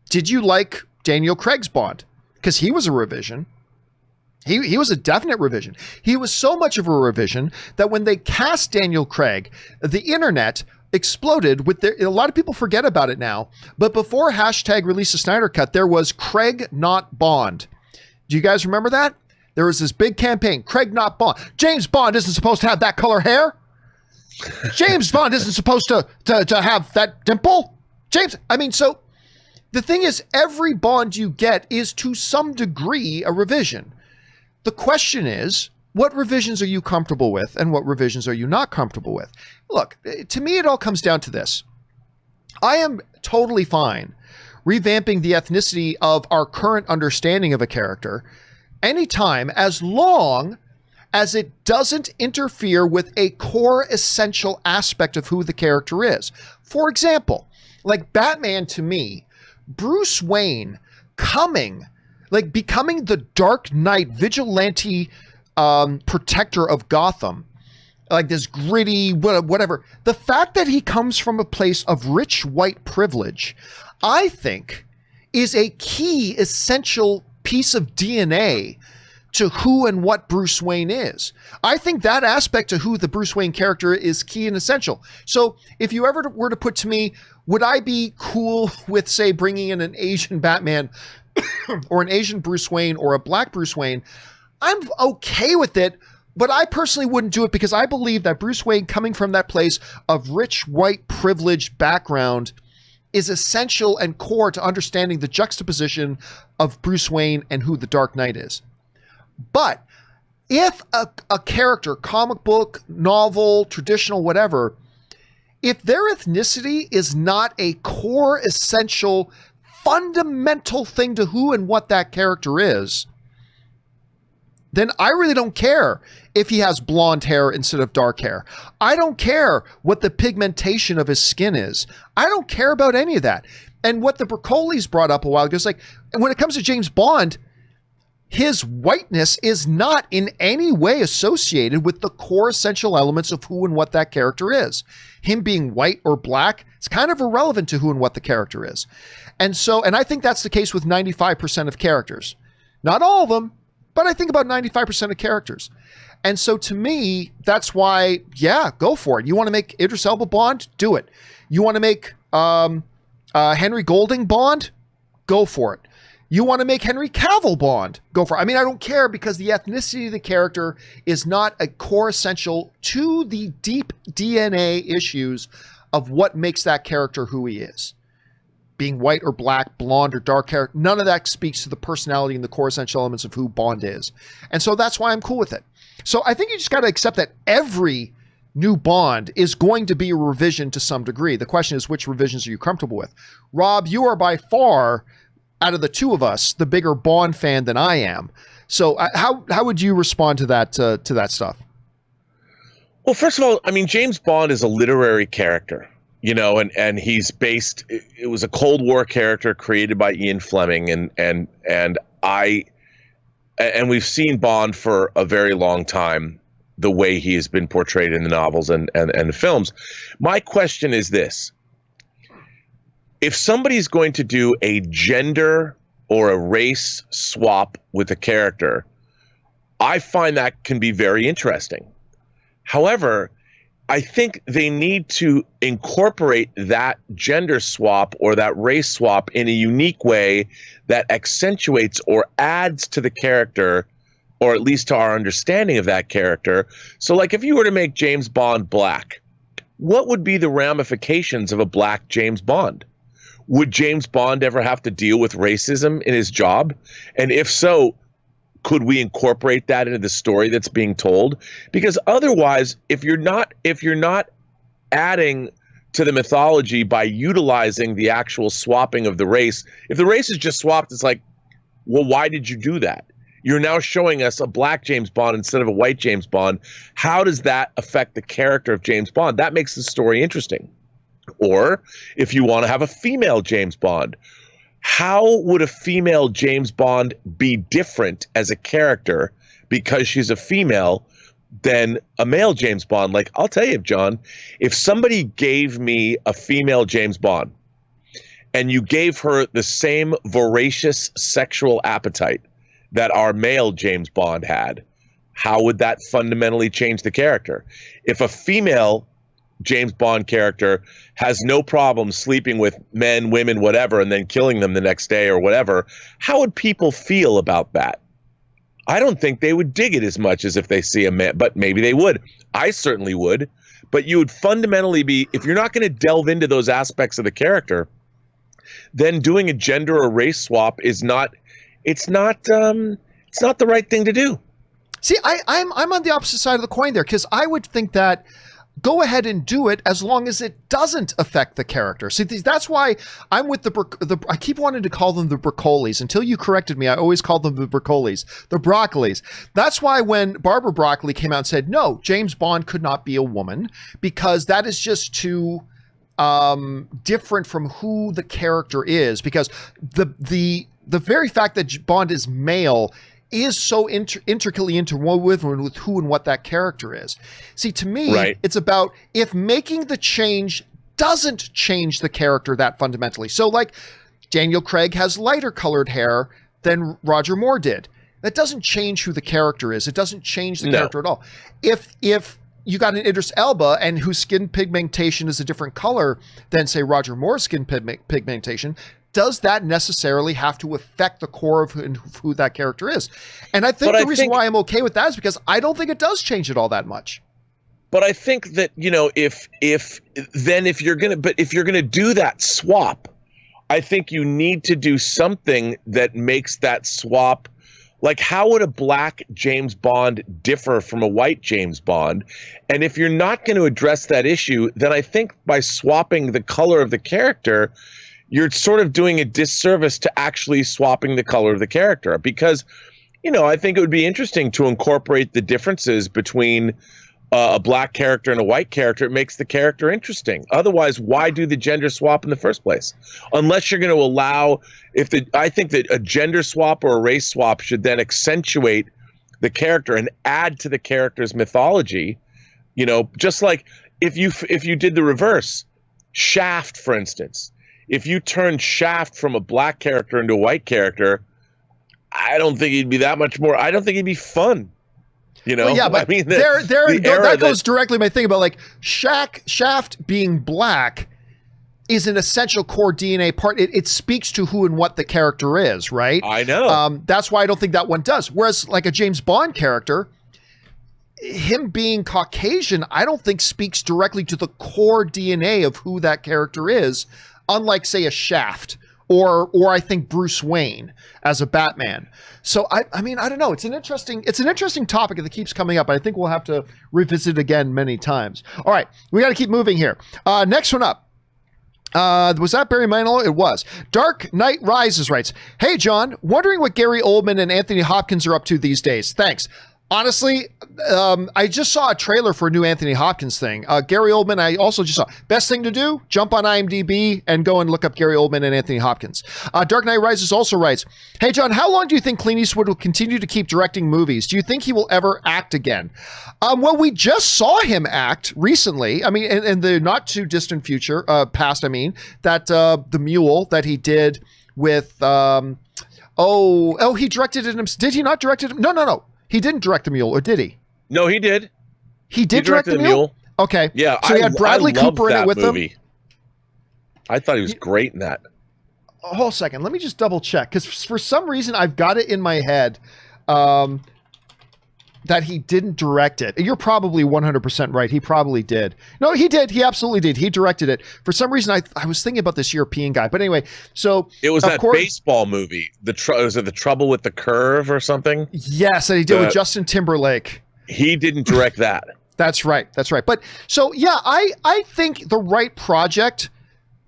Did you like Daniel Craig's Bond? Because he was a revision. He was a definite revision. He was so much of a revision that when they cast Daniel Craig, the internet exploded with a lot of people forget about it now, but before hashtag release a Snyder Cut, there was Craig not Bond. Do you guys remember that? There was this big campaign, Craig not Bond. James Bond isn't supposed to have that color hair. James Bond isn't supposed to have that dimple. So the thing is, every Bond you get is to some degree a revision. The question is, what revisions are you comfortable with and what revisions are you not comfortable with? Look, to me, it all comes down to this. I am totally fine revamping the ethnicity of our current understanding of a character anytime, as long as it doesn't interfere with a core essential aspect of who the character is. For example, like Batman, to me, Bruce Wayne becoming the Dark Knight vigilante protector of Gotham, like this gritty, whatever. The fact that he comes from a place of rich white privilege, I think, is a key essential piece of DNA to who and what Bruce Wayne is. I think that aspect to who the Bruce Wayne character is key and essential. So if you ever were to put to me, would I be cool with, say, bringing in an Asian Batman or an Asian Bruce Wayne or a black Bruce Wayne? I'm okay with it, but I personally wouldn't do it because I believe that Bruce Wayne, coming from that place of rich white privileged background, is essential and core to understanding the juxtaposition of Bruce Wayne and who the Dark Knight is. But if a character, comic book, novel, traditional, whatever, if their ethnicity is not a core, essential, fundamental thing to who and what that character is, then I really don't care if he has blonde hair instead of dark hair. I don't care what the pigmentation of his skin is. I don't care about any of that. And what the Broccoli's brought up a while ago is like, when it comes to James Bond, his whiteness is not in any way associated with the core essential elements of who and what that character is. Him being white or black is kind of irrelevant to who and what the character is. And I think that's the case with 95% of characters. Not all of them, but I think about 95% of characters. And so to me, that's why, yeah, go for it. You want to make Idris Elba Bond? Do it. You want to make Henry Golding Bond? Go for it. You want to make Henry Cavill Bond? Go for it. I mean, I don't care because the ethnicity of the character is not a core essential to the deep DNA issues of what makes that character who he is. Being white or black, blonde or dark hair, none of that speaks to the personality and the core essential elements of who Bond is. And so that's why I'm cool with it. So I think you just got to accept that every new Bond is going to be a revision to some degree. The question is, which revisions are you comfortable with? Rob, you are by far, out of the two of us, the bigger Bond fan than I am. So how would you respond to that stuff? Well, first of all, I mean, James Bond is a literary character, you know, and he's based, it was a Cold War character created by Ian Fleming, and we've seen Bond for a very long time, the way he has been portrayed in the novels and the films. My question is this: if somebody's going to do a gender or a race swap with a character, I find that can be very interesting. However, I think they need to incorporate that gender swap or that race swap in a unique way that accentuates or adds to the character, or at least to our understanding of that character. So like if you were to make James Bond black, what would be the ramifications of a black James Bond? Would James Bond ever have to deal with racism in his job? And if so, could we incorporate that into the story that's being told? Because otherwise, if you're not adding to the mythology by utilizing the actual swapping of the race, if the race is just swapped, it's like, well, why did you do that? You're now showing us a black James Bond instead of a white James Bond. How does that affect the character of James Bond? That makes the story interesting. Or if you want to have a female James Bond, how would a female James Bond be different as a character because she's a female than a male James Bond? Like, I'll tell you, John, if somebody gave me a female James Bond and you gave her the same voracious sexual appetite that our male James Bond had, how would that fundamentally change the character? If a female James Bond character has no problem sleeping with men, women, whatever, and then killing them the next day or whatever, how would people feel about that? I don't think they would dig it as much as if they see a man, but maybe they would. I certainly would. But you would fundamentally be, if you're not going to delve into those aspects of the character, then doing a gender or race swap is not the right thing to do. See, I'm on the opposite side of the coin there, because I would think that go ahead and do it as long as it doesn't affect the character. See, that's why I'm with I keep wanting to call them the Broccolis. Until you corrected me, I always called them the Broccolis, the Broccolis. That's why when Barbara Broccoli came out and said, no, James Bond could not be a woman, because that is just too different from who the character is, because the very fact that Bond is male is so intricately interwoven with who and what that character is. See, to me, It's about if making the change doesn't change the character that fundamentally. So like Daniel Craig has lighter colored hair than Roger Moore did. That doesn't change who the character is. It doesn't change the character at all. If you got an Idris Elba and whose skin pigmentation is a different color than, say, Roger Moore's skin pigmentation, does that necessarily have to affect the core of who that character is? And I think the reason why I'm okay with that is because I don't think it does change it all that much. But I think that, if you're gonna do that swap, I think you need to do something that makes that swap. Like, how would a black James Bond differ from a white James Bond? And if you're not going to address that issue, then I think by swapping the color of the character, you're sort of doing a disservice to actually swapping the color of the character. Because, I think it would be interesting to incorporate the differences between a black character and a white character. It makes the character interesting. Otherwise, why do the gender swap in the first place? Unless you're going to allow, I think that a gender swap or a race swap should then accentuate the character and add to the character's mythology. Just like if you did the reverse, Shaft, for instance. If you turned Shaft from a black character into a white character, I don't think he'd be that much more. I don't think he'd be fun. Well, yeah, but I mean, that goes directly to my thing about like Shaft being black is an essential core DNA part. It speaks to who and what the character is, right? I know. That's why I don't think that one does. Whereas like a James Bond character, him being Caucasian, I don't think speaks directly to the core DNA of who that character is. Unlike, say, a Shaft or I think Bruce Wayne as a Batman. So I mean, I don't know. It's an interesting topic that keeps coming up. I think we'll have to revisit again many times. All right, we got to keep moving here. Next one up. Was that Barry Manilow? It was. Dark Knight Rises writes, "Hey John, wondering what Gary Oldman and Anthony Hopkins are up to these days. Thanks. Honestly, I just saw a trailer for a new Anthony Hopkins thing. Gary Oldman, I also just saw. Best thing to do, jump on IMDb and go and look up Gary Oldman and Anthony Hopkins. Dark Knight Rises also writes, "Hey John, how long do you think Clint Eastwood will continue to keep directing movies? Do you think he will ever act again?" Well, we just saw him act recently. I mean, in the not too distant future, past, I mean, that The Mule that he did with, he directed it. Did he not direct it? No. He didn't direct The Mule, or did he? No, he did. He did direct The Mule? Okay. Yeah. So he had Bradley Cooper in it with him? I thought he was great in that. A whole second. Let me just double check. Because for some reason, I've got it in my head that he didn't direct it. You're probably 100% right. He probably did. No, he did. He absolutely did. He directed it. For some reason, I was thinking about this European guy. But anyway, so it was that baseball movie. Was it The Trouble with the Curve or something? Yes, that he did with Justin Timberlake. He didn't direct that. That's right. But so yeah, I think the right project,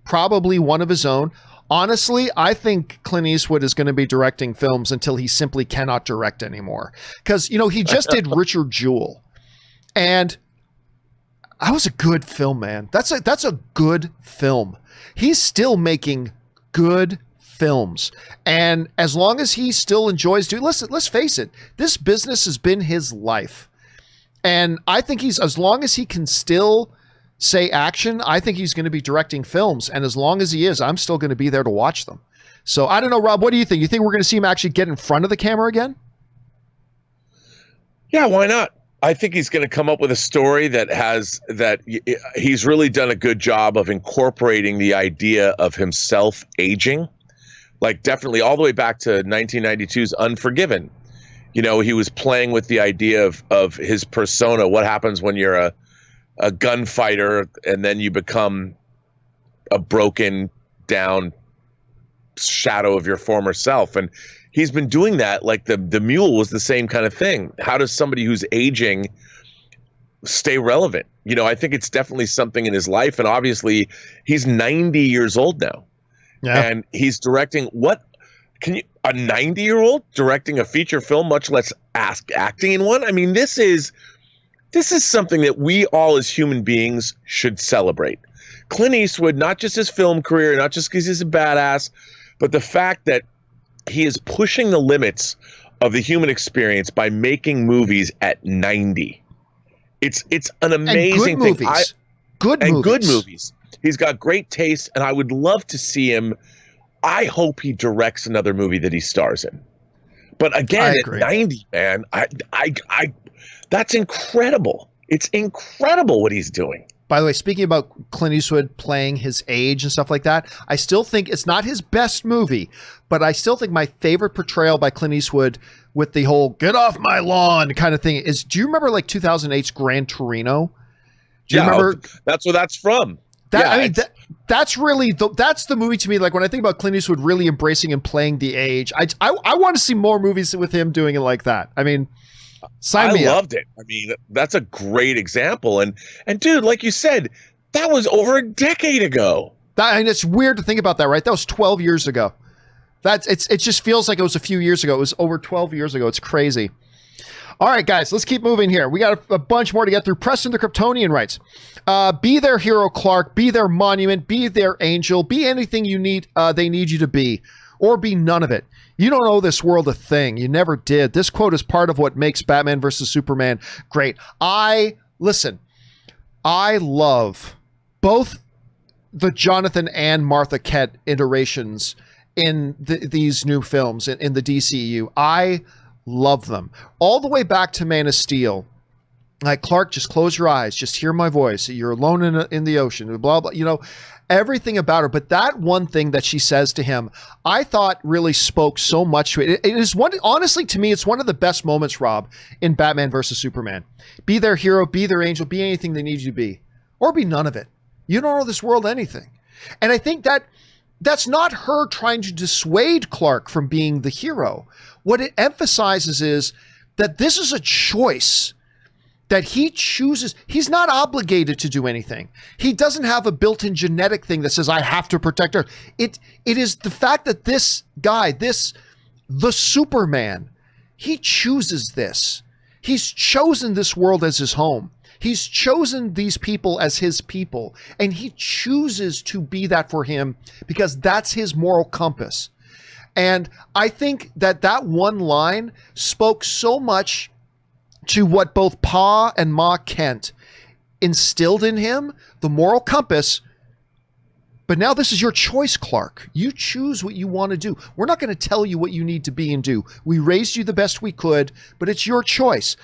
probably one of his own. Honestly, I think Clint Eastwood is going to be directing films until he simply cannot direct anymore. Because, he just did Richard Jewell. And that was a good film, man. That's a good film. He's still making good films. And as long as he still enjoys doing, let's face it, this business has been his life. And I think as long as he can still say action, I think he's going to be directing films. And as long as he is, I'm still going to be there to watch them. So I don't know, Rob, what do you think? You think we're going to see him actually get in front of the camera again? Yeah, why not? I think he's going to come up with a story that he's really done a good job of incorporating the idea of himself aging, like definitely all the way back to 1992's Unforgiven. You know, he was playing with the idea of his persona. What happens when you're a gunfighter and then you become a broken down shadow of your former self? And he's been doing that. Like the Mule was the same kind of thing. How does somebody who's aging stay relevant? You know, I think it's definitely something in his life. And obviously he's 90 years old now. Yeah. And he's directing a 90-year-old directing a feature film, much less acting in one? I mean, this is something that we all as human beings should celebrate. Clint Eastwood, not just his film career, not just because he's a badass, but the fact that he is pushing the limits of the human experience by making movies at 90. It's an amazing thing. Good movies. He's got great taste, and I would love to see him. I hope he directs another movie that he stars in. But again, at 90, man, I that's incredible. It's incredible what he's doing. By the way, speaking about Clint Eastwood playing his age and stuff like that, I still think it's not his best movie, but I still think my favorite portrayal by Clint Eastwood with the whole "get off my lawn" kind of thing is, do you remember like 2008's Gran Torino? Do you remember? That's where that's from. That's really that's the movie to me. Like when I think about Clint Eastwood really embracing and playing the age, I want to see more movies with him doing it like that. I mean, I loved it. I mean, that's a great example. And dude, like you said, that was over a decade ago. And it's weird to think about that, right? That was 12 years ago. It just feels like it was a few years ago. It was over 12 years ago. It's crazy. All right, guys, let's keep moving here. We got a bunch more to get through. Preston the Kryptonian writes, be their hero, Clark, be their monument, be their angel, be anything you need. They need you to be, or be none of it. You don't owe this world a thing. You never did. This quote is part of what makes Batman versus Superman great. I love both the Jonathan and Martha Kent iterations in these new films in the DCU. I love them. All the way back to Man of Steel. Like, Clark, just close your eyes. Just hear my voice. You're alone in the ocean. Blah, blah. You know, everything about her. But that one thing that she says to him, I thought really spoke so much to it. It is one, honestly, to me, it's one of the best moments, Rob, in Batman versus Superman. Be their hero, be their angel, be anything they need you to be. Or be none of it. You don't owe this world anything. And I think that's not her trying to dissuade Clark from being the hero. What it emphasizes is that this is a choice that he chooses. He's not obligated to do anything. He doesn't have a built-in genetic thing that says, I have to protect her. It is the fact that this guy, the Superman, he chooses this. He's chosen this world as his home. He's chosen these people as his people, and he chooses to be that for him because that's his moral compass. And I think that one line spoke so much to what both Pa and Ma Kent instilled in him, the moral compass. But now this is your choice, Clark. You choose what you want to do. We're not going to tell you what you need to be and do. We raised you the best we could, but it's your choice.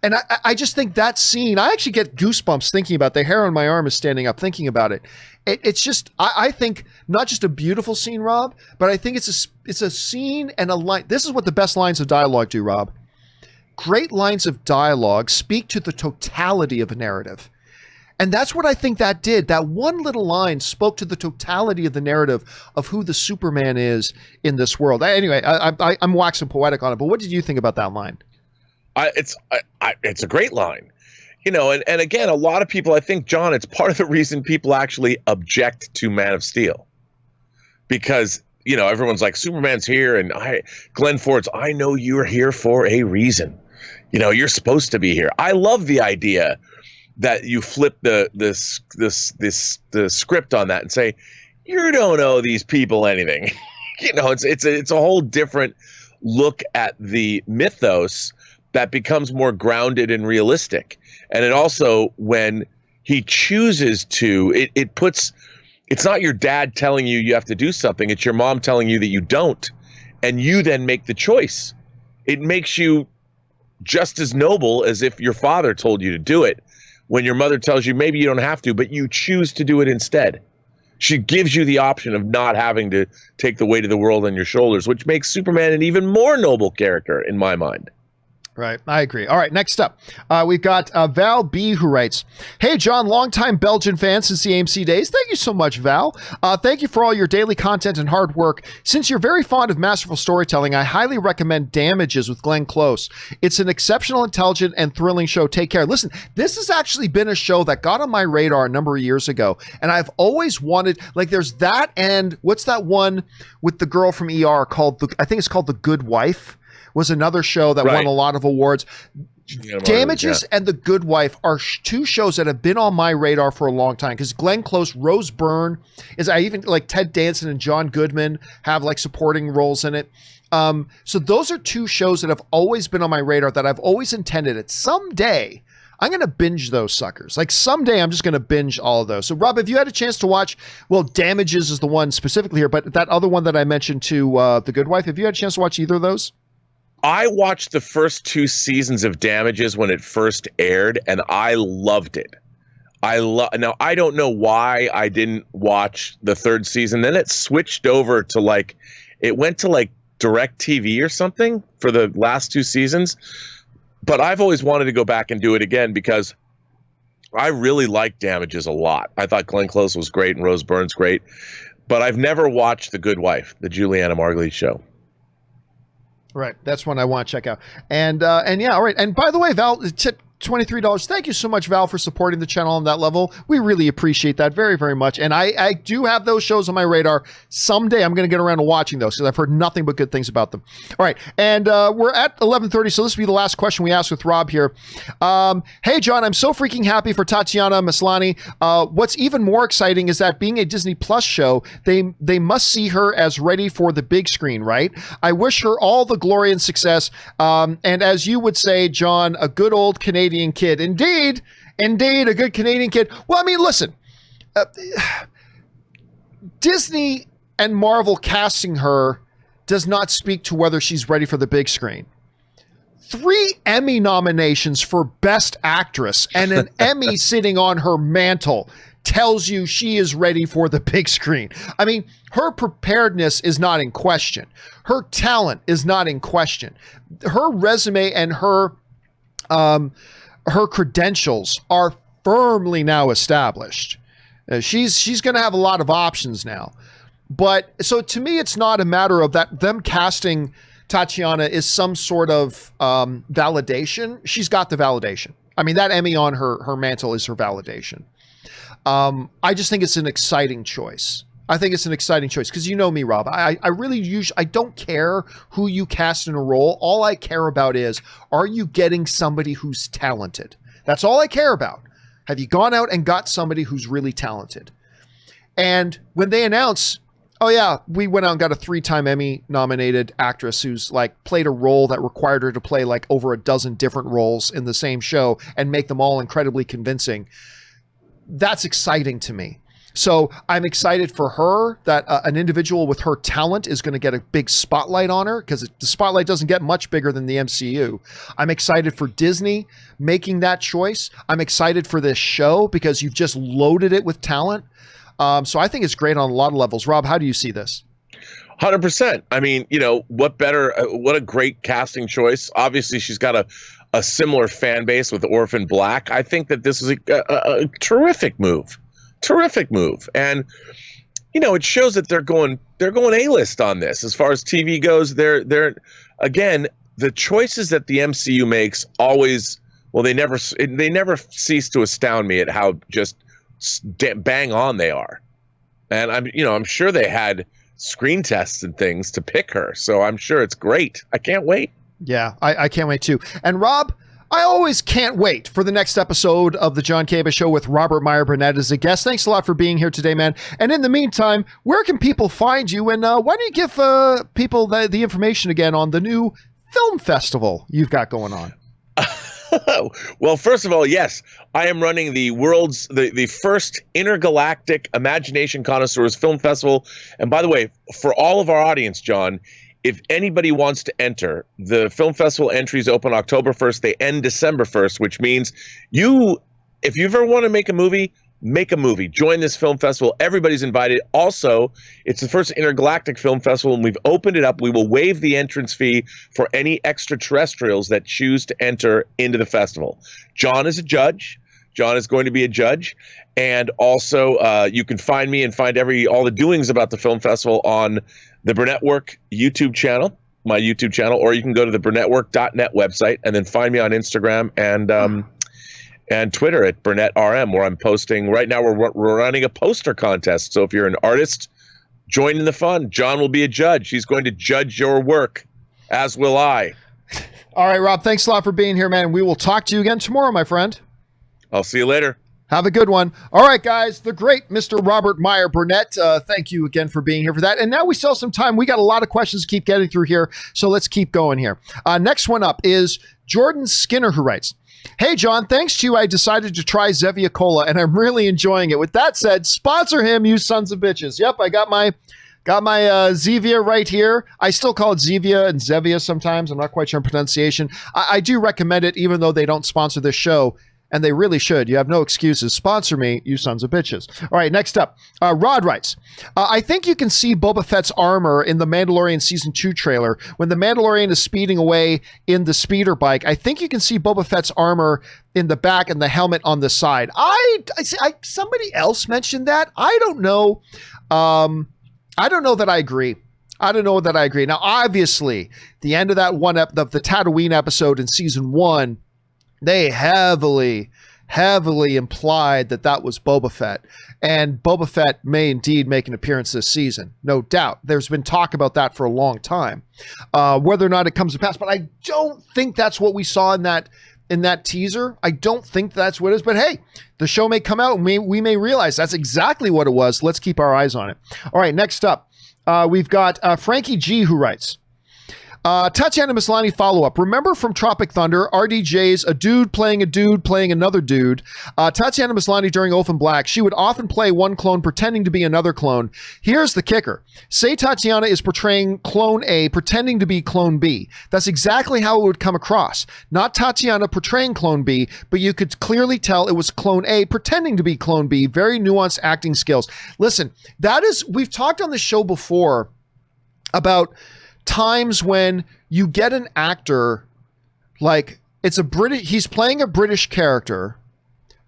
And I just think that scene, I actually get goosebumps thinking about it. The hair on my arm is standing up thinking about it. It's just, I think, not just a beautiful scene, Rob, but I think it's a scene and a line. This is what the best lines of dialogue do, Rob. Great lines of dialogue speak to the totality of a narrative. And that's what I think that did. That one little line spoke to the totality of the narrative of who the Superman is in this world. Anyway, I'm waxing poetic on it, but what did you think about that line? It's a great line, you know, and again, a lot of people, I think, John, it's part of the reason people actually object to Man of Steel, because, you know, everyone's like, Superman's here, and Glenn Ford's, I know you're here for a reason, you know, you're supposed to be here. I love the idea that you flip the script on that and say, you don't owe these people anything. You know, it's a whole different look at the mythos that becomes more grounded and realistic. And it also, when he chooses to, it puts it's not your dad telling you have to do something. It's your mom telling you that you don't. And you then make the choice. It makes you just as noble as if your father told you to do it. When your mother tells you maybe you don't have to, but you choose to do it instead. She gives you the option of not having to take the weight of the world on your shoulders, which makes Superman an even more noble character in my mind. Right. I agree. All right. Next up, we've got Val B, who writes, "Hey, John, longtime Belgian fan since the AMC days. Thank you so much, Val. Thank you for all your daily content and hard work. Since you're very fond of masterful storytelling, I highly recommend Damages with Glenn Close. It's an exceptional, intelligent, and thrilling show. Take care." Listen, this has actually been a show that got on my radar a number of years ago, and I've always wanted, like, there's that, and what's that one with the girl from ER called, I think it's called The Good Wife, was another show that won a lot of awards. Damages and The Good Wife are two shows that have been on my radar for a long time, because Glenn Close, Rose Byrne, I even like Ted Danson and John Goodman have like supporting roles in it. So those are two shows that have always been on my radar that I've always intended it. Someday I'm going to binge those suckers. Like someday I'm just going to binge all of those. So Rob, have you had a chance to watch, well, Damages is the one specifically here, but that other one that I mentioned too, The Good Wife, have you had a chance to watch either of those? I watched the first 2 seasons of Damages when it first aired, and I loved it. Now, I don't know why I didn't watch the 3rd season. Then it switched over to it went to DirecTV or something for the last 2 seasons. But I've always wanted to go back and do it again because I really liked Damages a lot. I thought Glenn Close was great and Rose Byrne's great. But I've never watched The Good Wife, the Juliana Margulies show. Right. That's one I want to check out. And yeah, all right. And by the way, Val, tip $23. Thank you so much, Val, for supporting the channel on that level. We really appreciate that very, very much. And I do have those shows on my radar. Someday I'm going to get around to watching those because I've heard nothing but good things about them. All right. And we're at 11:30, so this will be the last question we ask with Rob here. Hey, John, I'm so freaking happy for Tatiana Maslany. What's even more exciting is that being a Disney Plus show, they must see her as ready for the big screen, right? I wish her all the glory and success. And as you would say, John, a good old Canadian kid. Indeed, a good Canadian kid. Well, I mean, listen, Disney and Marvel casting her does not speak to whether she's ready for the big screen. 3 Emmy nominations for Best Actress and an Emmy sitting on her mantle tells you she is ready for the big screen. I mean, her preparedness is not in question. Her talent is not in question. Her resume and her credentials are firmly now established. She's going to have a lot of options now. But so to me, it's not a matter of that them casting Tatiana is some sort of validation. She's got the validation. I mean, that Emmy on her mantle is her validation. I just think it's an exciting choice. I think it's an exciting choice because you know me, Rob. I don't care who you cast in a role. All I care about is, are you getting somebody who's talented? That's all I care about. Have you gone out and got somebody who's really talented? And when they announce, oh yeah, we went out and got a 3-time Emmy nominated actress who's like played a role that required her to play like over a dozen different roles in the same show and make them all incredibly convincing. That's exciting to me. So I'm excited for her that an individual with her talent is going to get a big spotlight on her because the spotlight doesn't get much bigger than the MCU. I'm excited for Disney making that choice. I'm excited for this show because you've just loaded it with talent. So I think it's great on a lot of levels. Rob, how do you see this? 100%. I mean, what a great casting choice. Obviously, she's got a similar fan base with Orphan Black. I think that this is a terrific move. And it shows that they're going A-list on this. As far as TV goes, they're again, the choices that the MCU makes always, well, they never cease to astound me at how just bang on they are. And I'm sure they had screen tests and things to pick her, so I'm sure it's great. I can't wait. Yeah, I can't wait too. And Rob, I always can't wait for the next episode of the John Campea Show with Robert Meyer Burnett as a guest. Thanks a lot for being here today, man. And in the meantime, where can people find you? And why don't you give people the information again on the new film festival you've got going on? Well, first of all, yes, I am running the first intergalactic Imagination Connoisseurs Film Festival. And by the way, for all of our audience, John, if anybody wants to enter, the film festival entries open October 1st. They end December 1st, which means if you ever want to make a movie, join this film festival. Everybody's invited. Also, it's the first intergalactic film festival, and we've opened it up. We will waive the entrance fee for any extraterrestrials that choose to enter into the festival. John is a judge. John is going to be a judge. And also, you can find me and find all the doings about the film festival on the Burnettwork YouTube channel, my YouTube channel, or you can go to the burnettwork.net website and then find me on Instagram and Twitter at BurnettRM, where I'm posting. Right now, we're running a poster contest. So if you're an artist, join in the fun. John will be a judge. He's going to judge your work, as will I. All right, Rob, thanks a lot for being here, man. We will talk to you again tomorrow, my friend. I'll see you later. Have a good one. All right, guys, the great Mr. Robert Meyer Burnett. Thank you again for being here for that. And now we still have some time. We got a lot of questions to keep getting through here, so let's keep going here. Next one up is Jordan Skinner, who writes, "Hey, John, thanks to you, I decided to try Zevia Cola, and I'm really enjoying it. With that said, sponsor him, you sons of bitches." Yep, I got my Zevia right here. I still call it Zevia and Zevia sometimes. I'm not quite sure on pronunciation. I do recommend it, even though they don't sponsor this show. And they really should. You have no excuses. Sponsor me, you sons of bitches. All right, next up. Rod writes, "I think you can see Boba Fett's armor in the Mandalorian Season 2 trailer. When the Mandalorian is speeding away in the speeder bike, I think you can see Boba Fett's armor in the back and the helmet on the side." Somebody else mentioned that. I don't know. I don't know that I agree. Now, obviously, the end of that of the Tatooine episode in Season 1, they heavily implied that was Boba Fett. And Boba Fett may indeed make an appearance this season. No doubt. There's been talk about that for a long time. Whether or not it comes to pass. But I don't think that's what we saw in that teaser. I don't think that's what it is. But hey, the show may come out and we may realize that's exactly what it was. Let's keep our eyes on it. All right, next up, we've got Frankie G, who writes, Tatiana Maslany follow-up. "Remember from Tropic Thunder, RDJ's a dude playing another dude. Tatiana Maslany during Orphan Black, she would often play one clone pretending to be another clone. Here's the kicker. Say Tatiana is portraying clone A pretending to be clone B. That's exactly how it would come across. Not Tatiana portraying clone B, but you could clearly tell it was clone A pretending to be clone B. Very nuanced acting skills." Listen, we've talked on the show before about times when you get an actor, like he's playing a British character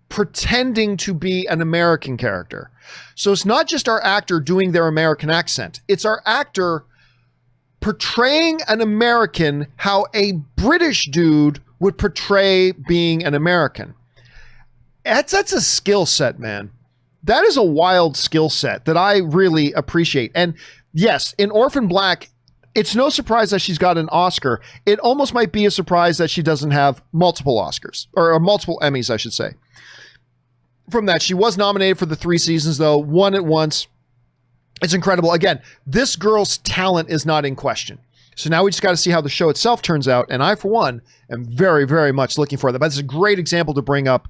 pretending to be an American character. So it's not just our actor doing their American accent. It's our actor portraying an American how a British dude would portray being an American. That's a skill set, man. That is a wild skill set that I really appreciate. And yes, in Orphan Black, it's no surprise that she's got an Oscar. It almost might be a surprise that she doesn't have multiple Oscars, or multiple Emmys, I should say. From that, she was nominated for the 3 seasons, though, won it once. It's incredible. Again, this girl's talent is not in question. So now we just got to see how the show itself turns out. And I, for one, am very, very much looking for that. But it's a great example to bring up,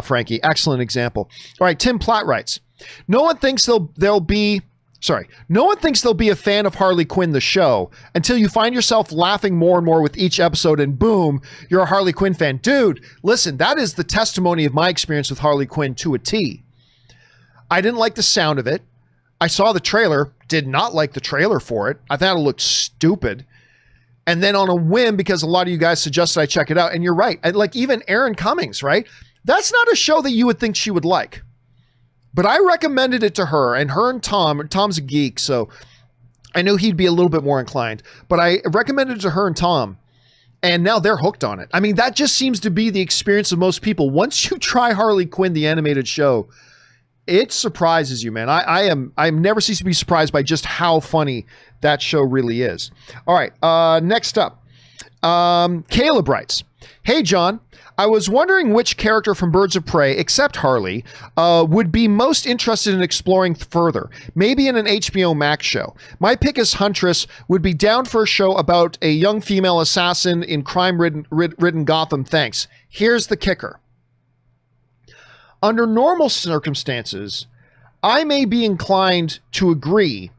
Frankie. Excellent example. All right, Tim Platt writes, No one thinks they'll be a fan of Harley Quinn, the show, until you find yourself laughing more and more with each episode, and boom, you're a Harley Quinn fan. Dude, listen, that is the testimony of my experience with Harley Quinn to a T. I didn't like the sound of it. I saw the trailer, did not like the trailer for it. I thought it looked stupid. And then on a whim, because a lot of you guys suggested I check it out, and you're right. Like even Aaron Cummings, right? That's not a show that you would think she would like. But I recommended it to her and Tom's a geek, so I knew he'd be a little bit more inclined. But I recommended it to her and Tom, and now they're hooked on it. I mean, that just seems to be the experience of most people. Once you try Harley Quinn, the animated show, it surprises you, man. I'm never cease to be surprised by just how funny that show really is. All right, next up, Caleb writes, Hey, John, I was wondering which character from Birds of Prey, except Harley, would be most interested in exploring further, maybe in an HBO Max show. My pick is Huntress, would be down for a show about a young female assassin in crime-ridden Gotham. Thanks. Here's the kicker. Under normal circumstances, I may be inclined to agree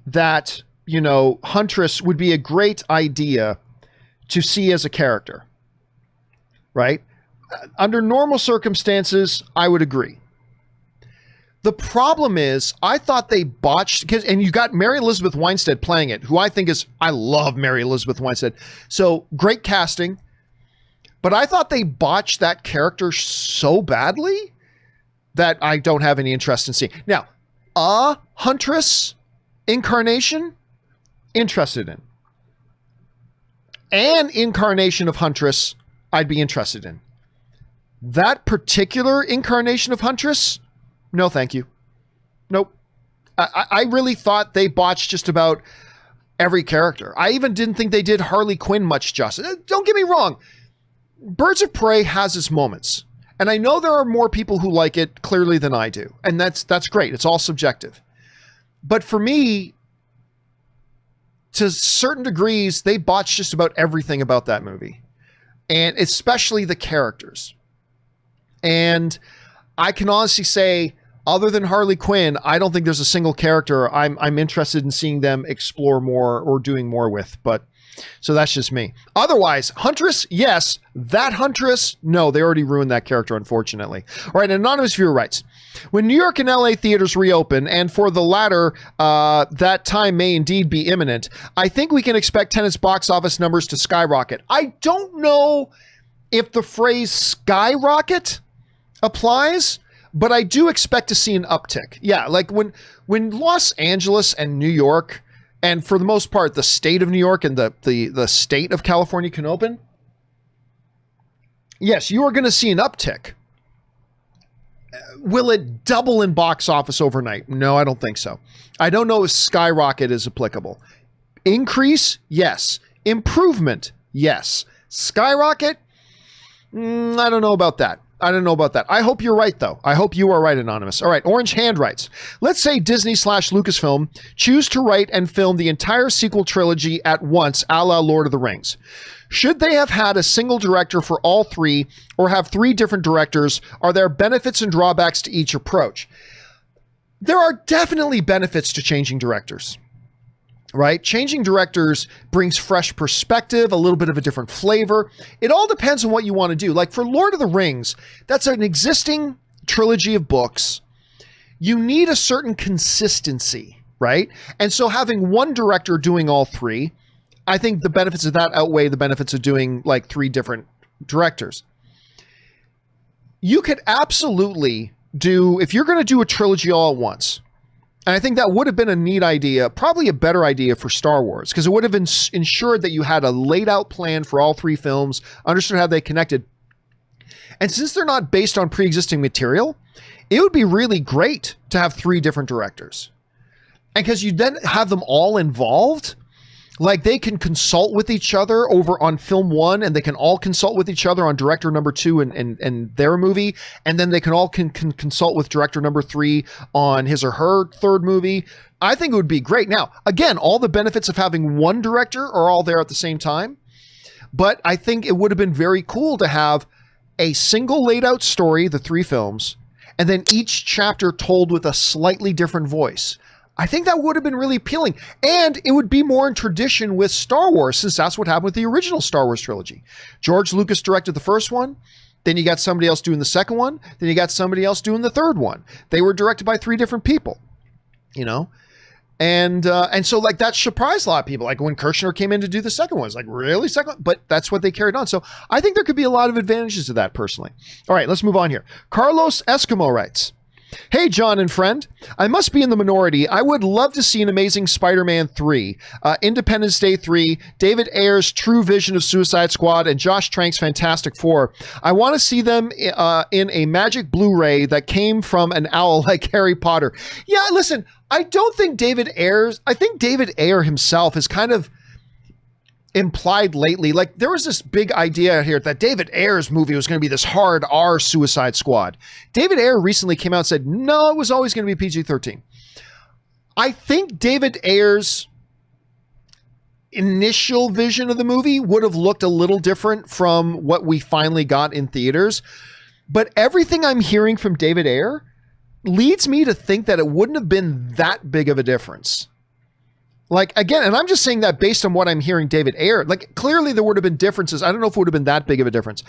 that, you know, Huntress would be a great idea to see as a character. Right? Under normal circumstances, I would agree. The problem is, I thought they botched, and you got Mary Elizabeth Winstead playing it, who I love Mary Elizabeth Winstead. So great casting, but I thought they botched that character so badly that I don't have any interest in seeing. Now, a Huntress incarnation, interested in. An incarnation of Huntress, I'd be interested in. That particular incarnation of Huntress, no thank you. Nope. I really thought they botched just about every character. I even didn't think they did Harley Quinn much justice. Don't get me wrong. Birds of Prey has its moments. And I know there are more people who like it clearly than I do. And that's great. It's all subjective. But for me, to certain degrees, they botched just about everything about that movie. And especially the characters. And I can honestly say, other than Harley Quinn, I don't think there's a single character I'm interested in seeing them explore more or doing more with. But so that's just me. Otherwise, Huntress, yes. That Huntress, no, they already ruined that character, unfortunately. All right, an anonymous viewer writes, when New York and LA theaters reopen, and for the latter, that time may indeed be imminent, I think we can expect Tenet's box office numbers to skyrocket. I don't know if the phrase skyrocket applies, but I do expect to see an uptick. Yeah, like when Los Angeles and New York, and for the most part, the state of New York and the state of California can open, yes, you are going to see an uptick. Will it double in box office overnight? No, I don't think so. I don't know if skyrocket is applicable. Increase? Yes. Improvement? Yes. Skyrocket? I don't know about that. I hope you're right, though. I hope you are right, Anonymous. All right, Orange Hand writes, let's say Disney/Lucasfilm choose to write and film the entire sequel trilogy at once, a la Lord of the Rings. Should they have had a single director for all three or have three different directors? Are there benefits and drawbacks to each approach? There are definitely benefits to changing directors. Right? Changing directors brings fresh perspective, a little bit of a different flavor. It all depends on what you want to do. Like for Lord of the Rings, that's an existing trilogy of books. You need a certain consistency, right? And so having one director doing all three, I think the benefits of that outweigh the benefits of doing like three different directors. You could absolutely do, if you're going to do a trilogy all at once, and I think that would have been a neat idea, probably a better idea for Star Wars, because it would have ensured that you had a laid out plan for all three films, understood how they connected. And since they're not based on pre-existing material, it would be really great to have three different directors. And because you then have them all involved, like they can consult with each other over on film one, and they can all consult with each other on director number two and their movie. And then they can all consult with director number three on his or her third movie. I think it would be great. Now, again, all the benefits of having one director are all there at the same time. But I think it would have been very cool to have a single laid out story, the three films, and then each chapter told with a slightly different voice. I think that would have been really appealing. And it would be more in tradition with Star Wars, since that's what happened with the original Star Wars trilogy. George Lucas directed the first one. Then you got somebody else doing the second one. Then you got somebody else doing the third one. They were directed by three different people, you know? And so like that surprised a lot of people. Like when Kirshner came in to do the second one, it's like, really? Second? But that's what they carried on. So I think there could be a lot of advantages to that personally. All right, let's move on here. Carlos Eskimo writes, hey, John and friend, I must be in the minority. I would love to see an Amazing Spider-Man 3, Independence Day 3, David Ayer's True Vision of Suicide Squad, and Josh Trank's Fantastic Four. I want to see them in a magic Blu-ray that came from an owl like Harry Potter. Yeah, listen, I don't think I think David Ayer himself is kind of, implied lately. Like, there was this big idea here that David Ayer's movie was going to be this hard R Suicide Squad. David Ayer recently came out and said, no, it was always going to be PG-13. I think David Ayer's initial vision of the movie would have looked a little different from what we finally got in theaters. But everything I'm hearing from David Ayer leads me to think that it wouldn't have been that big of a difference. Like, again, and I'm just saying that based on what I'm hearing David Ayer, like, clearly there would have been differences. I don't know if it would have been that big of a difference.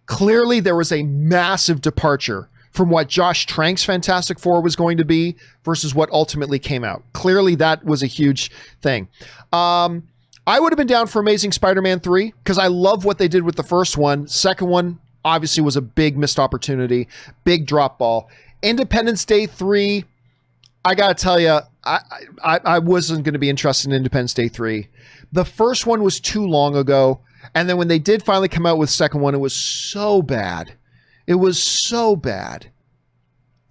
Clearly there was a massive departure from what Josh Trank's Fantastic Four was going to be versus what ultimately came out. Clearly that was a huge thing. I would have been down for Amazing Spider-Man 3 because I love what they did with the first one. Second one obviously was a big missed opportunity, big drop ball. Independence Day 3, I got to tell you, I wasn't going to be interested in Independence Day 3. The first one was too long ago. And then when they did finally come out with the second one, it was so bad. It was so bad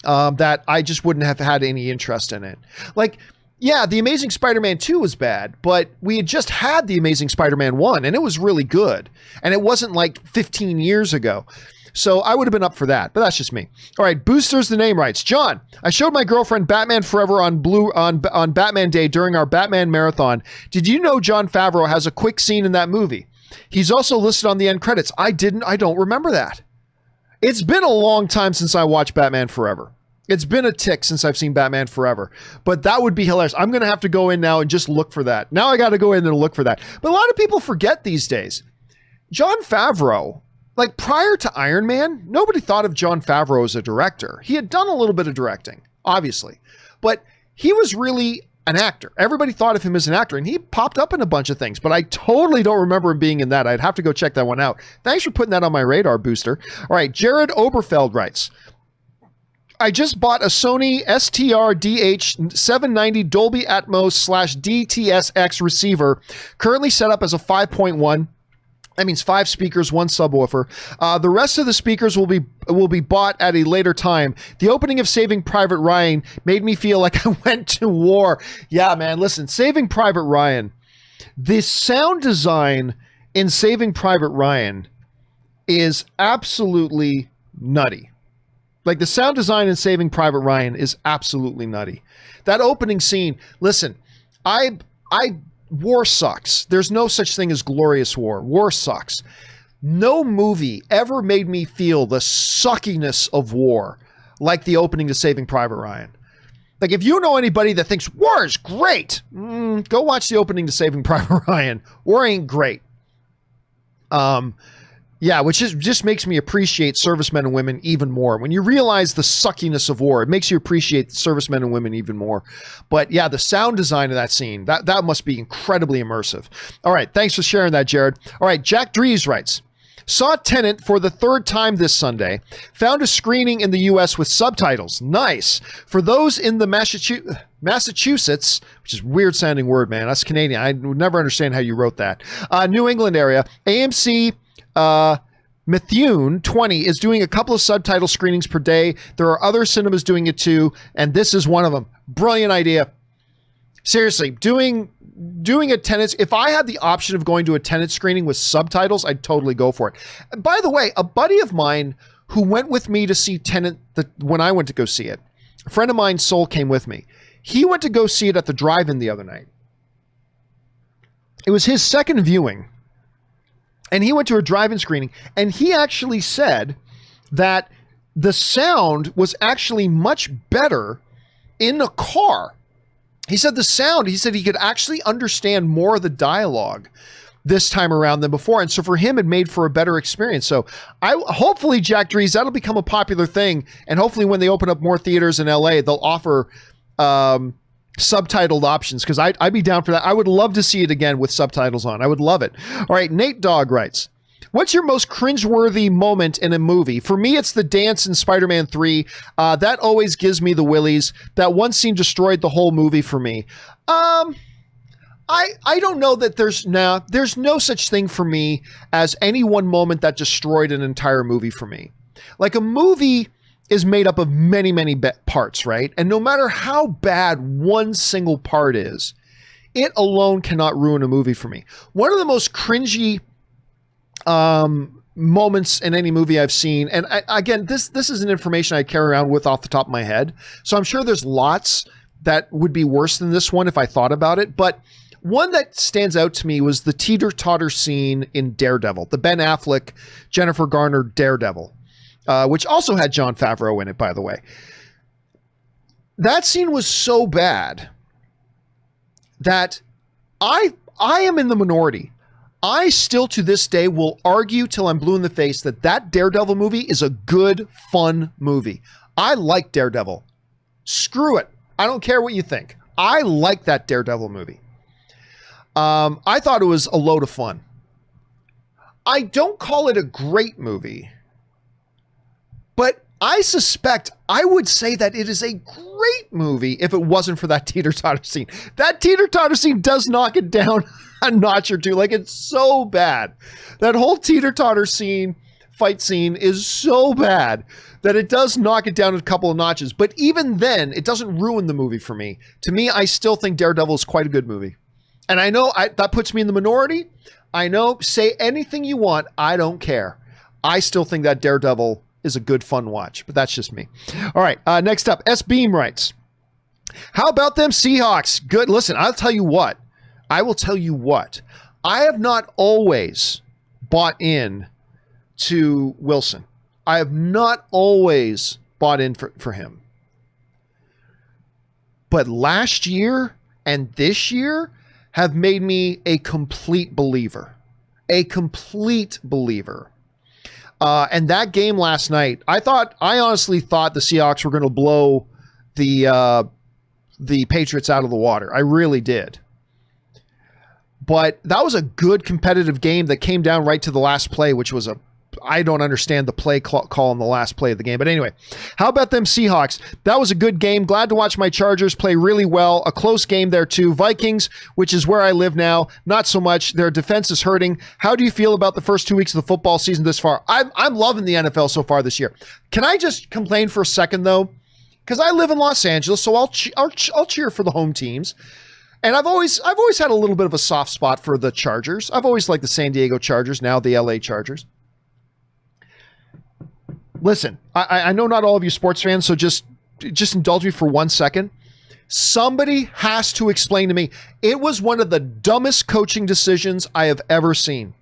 that I just wouldn't have had any interest in it. Like, yeah, The Amazing Spider-Man 2 was bad, but we had just had The Amazing Spider-Man 1, and it was really good. And it wasn't like 15 years ago. So I would have been up for that, but that's just me. All right, Boosters the Name writes, John, I showed my girlfriend Batman Forever on Batman Day during our Batman marathon. Did you know Jon Favreau has a quick scene in that movie? He's also listed on the end credits. I don't remember that. It's been a long time since I watched Batman Forever. It's been a tick since I've seen Batman Forever, but that would be hilarious. I'm going to have to go in now and just look for that. Now I got to go in and look for that. But a lot of people forget these days. Jon Favreau, like prior to Iron Man, nobody thought of Jon Favreau as a director. He had done a little bit of directing, obviously, but he was really an actor. Everybody thought of him as an actor, and he popped up in a bunch of things, but I totally don't remember him being in that. I'd have to go check that one out. Thanks for putting that on my radar, Booster. All right, Jared Oberfeld writes, I just bought a Sony STR-DH790 Dolby Atmos / DTSX receiver, currently set up as a 5.1. That means 5 speakers, 1 subwoofer. The rest of the speakers will be bought at a later time. The opening of Saving Private Ryan made me feel like I went to war. Yeah, man, listen, Saving Private Ryan, the sound design in Saving Private Ryan is absolutely nutty. Like, the sound design in Saving Private Ryan is absolutely nutty. That opening scene, listen, war sucks. There's no such thing as glorious war. War sucks. No movie ever made me feel the suckiness of war like the opening to Saving Private Ryan. Like, if you know anybody that thinks war is great, go watch the opening to Saving Private Ryan. War ain't great. Yeah, which just makes me appreciate servicemen and women even more. When you realize the suckiness of war, it makes you appreciate servicemen and women even more. But yeah, the sound design of that scene, that must be incredibly immersive. All right, thanks for sharing that, Jared. All right, Jack Dries writes, saw Tenet for the 3rd time this Sunday. Found a screening in the U.S. with subtitles. Nice. For those in the Massachusetts, which is a weird sounding word, man. That's Canadian. I would never understand how you wrote that. New England area. AMC Methuen 20 is doing a couple of subtitle screenings per day. There are other cinemas doing it too, and this is one of them. Brilliant idea. Seriously, doing a Tenet, if I had the option of going to a Tenet screening with subtitles, I'd totally go for it. By the way, a buddy of mine who went with me to see Tenet when I went to go see it, a friend of mine, Soul, came with me. He went to go see it at the drive-in the other night. It was his second viewing. And he went to a drive-in screening, and he actually said that the sound was actually much better in a car. He said he could actually understand more of the dialogue this time around than before. And so for him, it made for a better experience. So hopefully, Jack Dries, that'll become a popular thing. And hopefully when they open up more theaters in LA, they'll offer subtitled options, because I'd be down for that. I would love to see it again with subtitles on. I would love it. All right, Nate Dogg writes, what's your most cringeworthy moment in a movie? For me, it's the dance in Spider-Man 3. That always gives me the willies. That one scene destroyed the whole movie for me. I don't know that there's no such thing for me as any one moment that destroyed an entire movie for me. Like, a movie is made up of many, many parts, right? And no matter how bad one single part is, it alone cannot ruin a movie for me. One of the most cringy moments in any movie I've seen, and again, this isn't information I carry around with off the top of my head, so I'm sure there's lots that would be worse than this one if I thought about it, but one that stands out to me was the teeter-totter scene in Daredevil, the Ben Affleck, Jennifer Garner Daredevil, which also had Jon Favreau in it, by the way. That scene was so bad that I am in the minority. I still to this day will argue till I'm blue in the face that Daredevil movie is a good, fun movie. I like Daredevil. Screw it. I don't care what you think. I like that Daredevil movie. I thought it was a load of fun. I don't call it a great movie, but I suspect I would say that it is a great movie if it wasn't for that teeter-totter scene. That teeter-totter scene does knock it down a notch or two. Like, it's so bad. That whole teeter-totter scene, fight scene, is so bad that it does knock it down a couple of notches. But even then, it doesn't ruin the movie for me. To me, I still think Daredevil is quite a good movie. And I know that puts me in the minority. I know, say anything you want. I don't care. I still think that Daredevil is a good, fun watch, but that's just me. All right, next up, S. Beam writes, how about them Seahawks? Good. Listen, I'll tell you what. I will tell you what. I have not always bought in to Wilson. I have not always bought in for him. But last year and this year have made me a complete believer. A complete believer. And that game last night, I honestly thought the Seahawks were going to blow the Patriots out of the water. I really did. But that was a good competitive game that came down right to the last play, which was I don't understand the play call in the last play of the game. But anyway, how about them Seahawks? That was a good game. Glad to watch my Chargers play really well. A close game there too. Vikings, which is where I live now, not so much. Their defense is hurting. How do you feel about the first 2 weeks of the football season this far? I'm loving the NFL so far this year. Can I just complain for a second though? Because I live in Los Angeles, so I'll cheer for the home teams. And I've always had a little bit of a soft spot for the Chargers. I've always liked the San Diego Chargers, now the LA Chargers. Listen, I know not all of you sports fans, so just indulge me for 1 second. Somebody has to explain to me. It was one of the dumbest coaching decisions I have ever seen.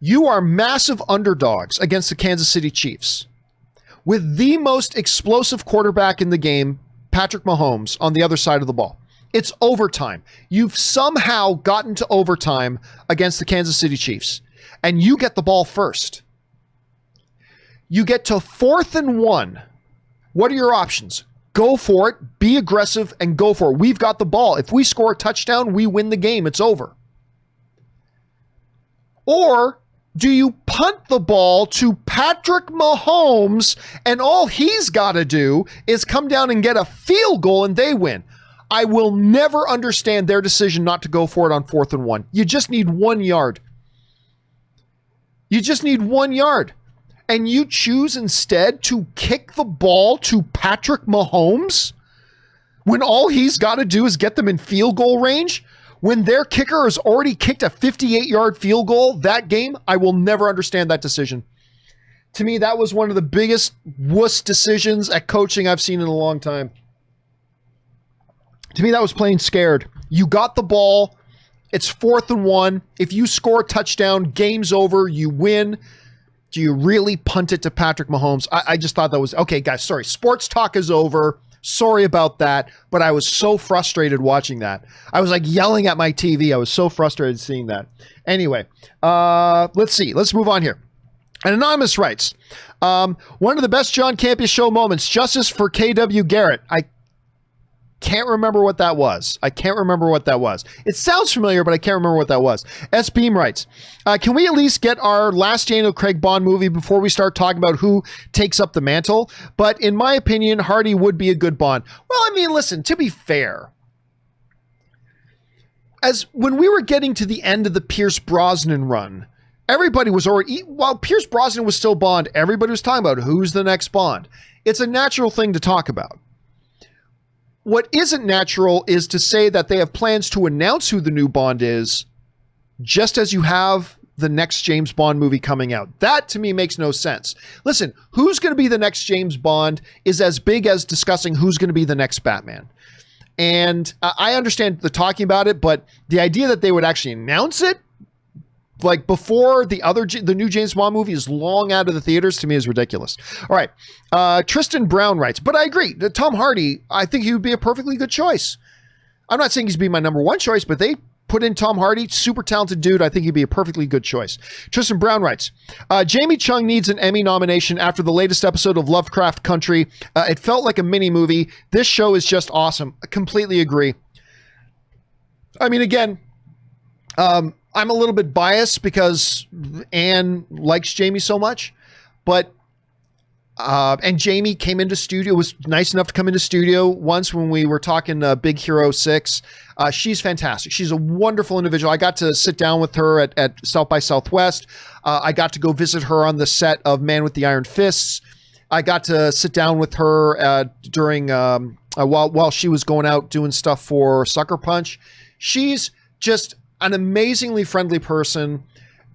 You are massive underdogs against the Kansas City Chiefs with the most explosive quarterback in the game, Patrick Mahomes, on the other side of the ball. It's overtime. You've somehow gotten to overtime against the Kansas City Chiefs, and you get the ball first. You get to 4th and 1. What are your options? Go for it, be aggressive, and go for it. We've got the ball. If we score a touchdown, we win the game. It's over. Or do you punt the ball to Patrick Mahomes, and all he's got to do is come down and get a field goal, and they win? I will never understand their decision not to go for it on 4th and 1. You just need 1 yard. You just need 1 yard. And you choose instead to kick the ball to Patrick Mahomes when all he's got to do is get them in field goal range? When their kicker has already kicked a 58-yard field goal that game, I will never understand that decision. To me, that was one of the biggest wuss decisions at coaching I've seen in a long time. To me, that was playing scared. You got the ball. It's 4th and 1. If you score a touchdown, game's over. You win. Do you really punt it to Patrick Mahomes? I just thought that was, okay, guys, sorry. Sports talk is over. Sorry about that. But I was so frustrated watching that. I was like yelling at my TV. I was so frustrated seeing that. Anyway, let's see. Let's move on here. An anonymous writes, one of the best John Campea Show moments, justice for KW Garrett. I can't remember what that was. It sounds familiar, but I can't remember what that was. S. Beam writes, can we at least get our last Daniel Craig Bond movie before we start talking about who takes up the mantle? But in my opinion, Hardy would be a good Bond. Well, I mean, listen, to be fair, as when we were getting to the end of the Pierce Brosnan run, everybody was already, while Pierce Brosnan was still Bond, everybody was talking about who's the next Bond. It's a natural thing to talk about. what isn't natural is to say that they have plans to announce who the new Bond is, just as you have the next James Bond movie coming out. That to me makes no sense. Listen, who's going to be the next James Bond is as big as discussing who's going to be the next Batman. And I understand the talking about it, but the idea that they would actually announce it like before the new James Bond movie is long out of the theaters, to me is ridiculous. All right. Tristan Brown writes, but I agree that Tom Hardy, I think he would be a perfectly good choice. I'm not saying he's be my number one choice, but they put in Tom Hardy, super talented dude. I think he'd be a perfectly good choice. Tristan Brown writes, Jamie Chung needs an Emmy nomination after the latest episode of Lovecraft Country. It felt like a mini movie. This show is just awesome. I completely agree. I mean, again, I'm a little bit biased because Anne likes Jamie so much, but and Jamie came into studio, was nice enough to come into studio once when we were talking Big Hero 6. She's fantastic. She's a wonderful individual. I got to sit down with her at South by Southwest. I got to go visit her on the set of Man with the Iron Fists. I got to sit down with her during while she was going out doing stuff for Sucker Punch. She's just an amazingly friendly person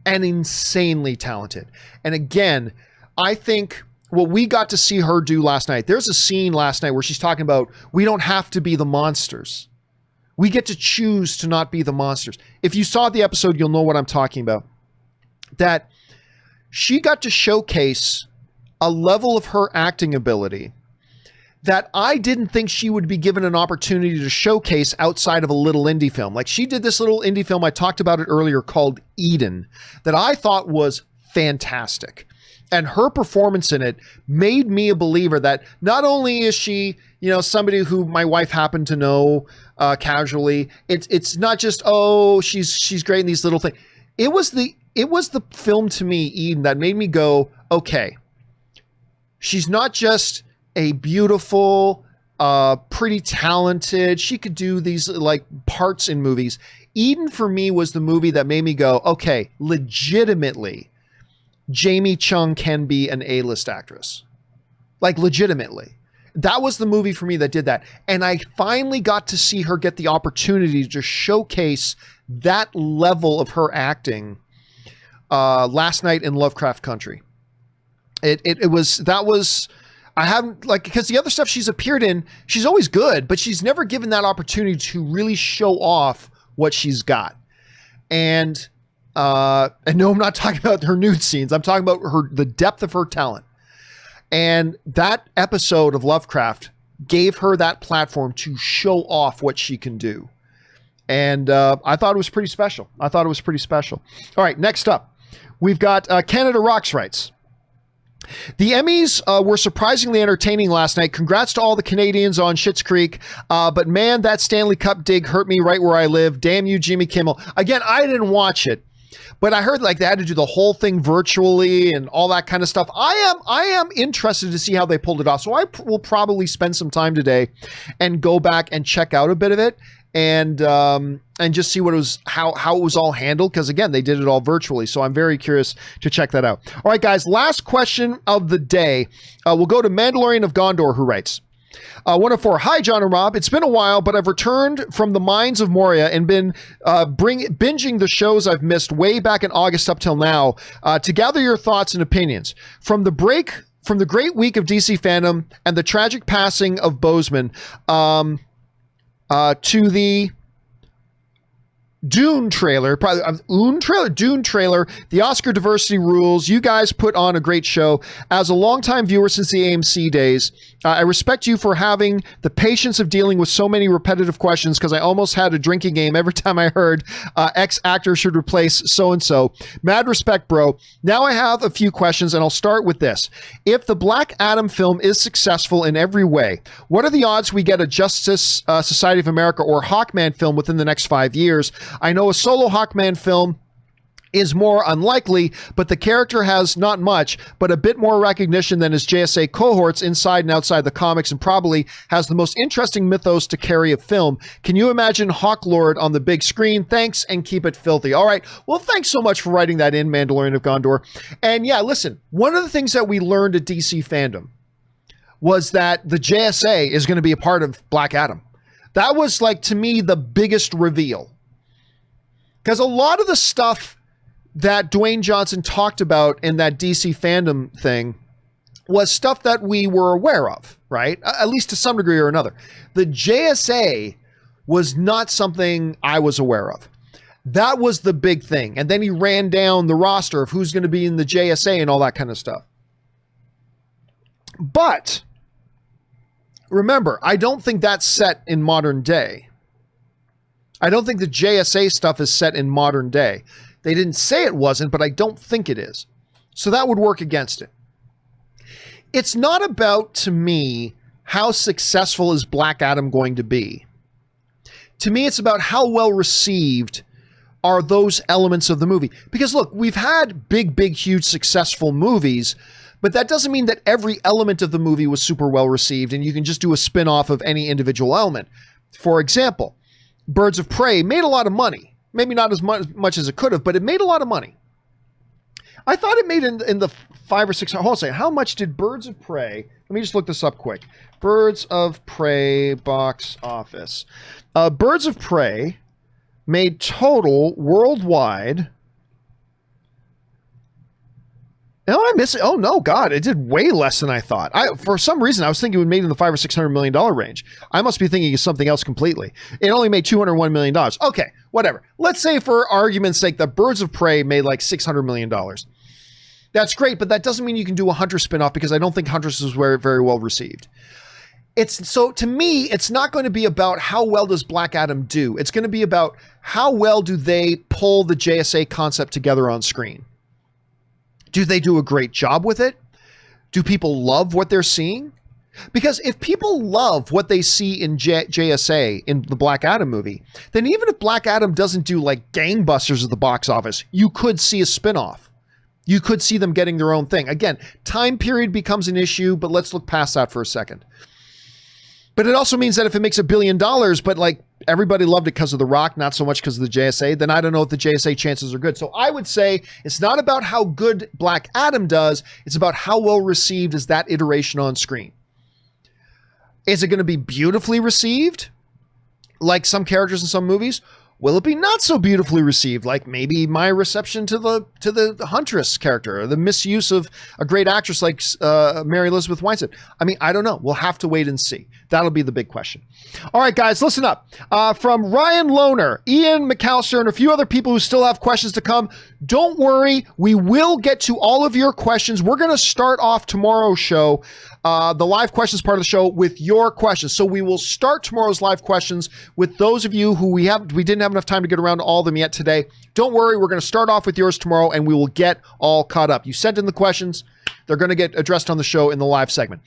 and insanely talented. And again, I think what we got to see her do last night, there's a scene last night where she's talking about, we don't have to be the monsters. We get to choose to not be the monsters. If you saw the episode, you'll know what I'm talking about. That she got to showcase a level of her acting ability that I didn't think she would be given an opportunity to showcase outside of a little indie film. Like she did this little indie film, I talked about it earlier, called Eden, that I thought was fantastic. And her performance in it made me a believer that not only is she, you know, somebody who my wife happened to know casually, it's not just, oh, she's great in these little things. It was the film to me, Eden, that made me go, okay, she's not just a beautiful, pretty talented, she could do these like parts in movies. Eden for me was the movie that made me go, okay, legitimately, Jamie Chung can be an A-list actress. Like legitimately. That was the movie for me that did that. And I finally got to see her get the opportunity to showcase that level of her acting last night in Lovecraft Country. I haven't, like, because the other stuff she's appeared in, she's always good, but she's never given that opportunity to really show off what she's got. And no, I'm not talking about her nude scenes. I'm talking about the depth of her talent. And that episode of Lovecraft gave her that platform to show off what she can do. And I thought it was pretty special. All right, next up, we've got Canada Rocks writes, the Emmys were surprisingly entertaining last night. Congrats to all the Canadians on Schitt's Creek. But man, that Stanley Cup dig hurt me right where I live. Damn you, Jimmy Kimmel. Again, I didn't watch it, but I heard like they had to do the whole thing virtually and all that kind of stuff. I am interested to see how they pulled it off. So I will probably spend some time today and go back and check out a bit of it and just see what it was, how it was all handled. Because again, they did it all virtually. So I'm very curious to check that out. All right, guys, last question of the day. We'll go to Mandalorian of Gondor, who writes, 104. Hi, John and Rob. It's been a while, but I've returned from the Mines of Moria and been binging the shows I've missed way back in August up till now to gather your thoughts and opinions. From the great week of DC fandom and the tragic passing of Boseman to the Dune trailer, Dune trailer, the Oscar diversity rules. You guys put on a great show. As a longtime viewer since the AMC days, I respect you for having the patience of dealing with so many repetitive questions, because I almost had a drinking game every time I heard X actor should replace so-and-so. Mad respect, bro. Now I have a few questions, and I'll start with this. If the Black Adam film is successful in every way, what are the odds we get a Justice Society of America or Hawkman film within the next 5 years? I know a solo Hawkman film is more unlikely, but the character has not much, but a bit more recognition than his JSA cohorts inside and outside the comics, and probably has the most interesting mythos to carry a film. Can you imagine Hawklord on the big screen? Thanks, and keep it filthy. All right. Well, thanks so much for writing that in, Mandalorian of Gondor. And yeah, listen, one of the things that we learned at DC Fandom was that the JSA is going to be a part of Black Adam. That was, like, to me, the biggest reveal. Because a lot of the stuff that Dwayne Johnson talked about in that DC fandom thing was stuff that we were aware of, right? At least to some degree or another. The JSA was not something I was aware of. That was the big thing. And then he ran down the roster of who's going to be in the JSA and all that kind of stuff. But remember, I don't think that's set in modern day. I don't think the JSA stuff is set in modern day. They didn't say it wasn't, but I don't think it is. So that would work against it. It's not about, to me, how successful is Black Adam going to be. To me, it's about how well received are those elements of the movie. Because look, we've had big, huge, successful movies, but that doesn't mean that every element of the movie was super well received and you can just do a spin-off of any individual element. For example, Birds of Prey made a lot of money. Maybe not as much as it could have, but it made a lot of money. I thought it made in the 5 or 6. Hold on a second. How much did Birds of Prey? Let me just look this up quick. Birds of Prey box office. Birds of Prey made total worldwide. Oh, I miss it. Oh no, God! It did way less than I thought. For some reason, I was thinking it would made in the $500 or $600 million range. I must be thinking of something else completely. It only made $201 million. Okay, whatever. Let's say, for argument's sake, that Birds of Prey made like $600 million. That's great, but that doesn't mean you can do a Huntress spinoff, because I don't think Huntress was very well received. So to me, it's not going to be about how well does Black Adam do. It's going to be about how well do they pull the JSA concept together on screen. Do they do a great job with it? Do people love what they're seeing? Because if people love what they see in JSA, in the Black Adam movie, then even if Black Adam doesn't do like gangbusters at the box office, you could see a spinoff. You could see them getting their own thing. Again, time period becomes an issue, but let's look past that for a second. But it also means that if it makes $1 billion, but like everybody loved it because of The Rock, not so much because of the JSA, then I don't know if the JSA chances are good. So I would say it's not about how good Black Adam does. It's about how well received is that iteration on screen. Is it going to be beautifully received, like some characters in some movies? Will it be not so beautifully received, like maybe my reception to the Huntress character, or the misuse of a great actress like Mary Elizabeth Winstead? I mean, I don't know. We'll have to wait and see. That'll be the big question. All right, guys, listen up. From Ryan Lohner, Ian McAllister, and a few other people who still have questions to come, don't worry. We will get to all of your questions. We're going to start off tomorrow's show, the live questions part of the show, with your questions. So we will start tomorrow's live questions with those of you who we didn't have enough time to get around to all of them yet today. Don't worry, we're going to start off with yours tomorrow, and we will get all caught up. You sent in the questions. They're going to get addressed on the show in the live segment.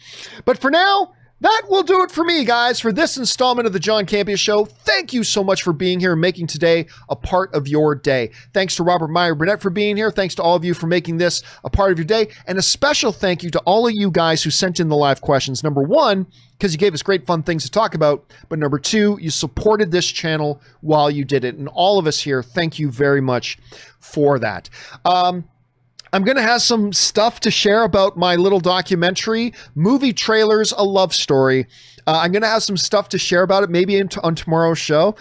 But for now, that will do it for me, guys, for this installment of the John Campea Show. Thank you so much for being here and making today a part of your day. Thanks to Robert Meyer Burnett for being here. Thanks to all of you for making this a part of your day. And a special thank you to all of you guys who sent in the live questions. Number one, because you gave us great fun things to talk about. But number two, you supported this channel while you did it. And all of us here, thank you very much for that. I'm going to have some stuff to share about my little documentary, Movie Trailers, A Love Story. I'm going to have some stuff to share about it, maybe on tomorrow's show.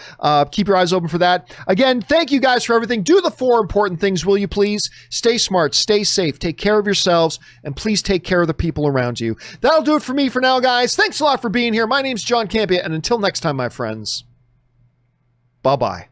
Keep your eyes open for that. Again, thank you guys for everything. Do the 4 important things, will you please? Stay smart, stay safe, take care of yourselves, and please take care of the people around you. That'll do it for me for now, guys. Thanks a lot for being here. My name's John Campea, and until next time, my friends, bye-bye.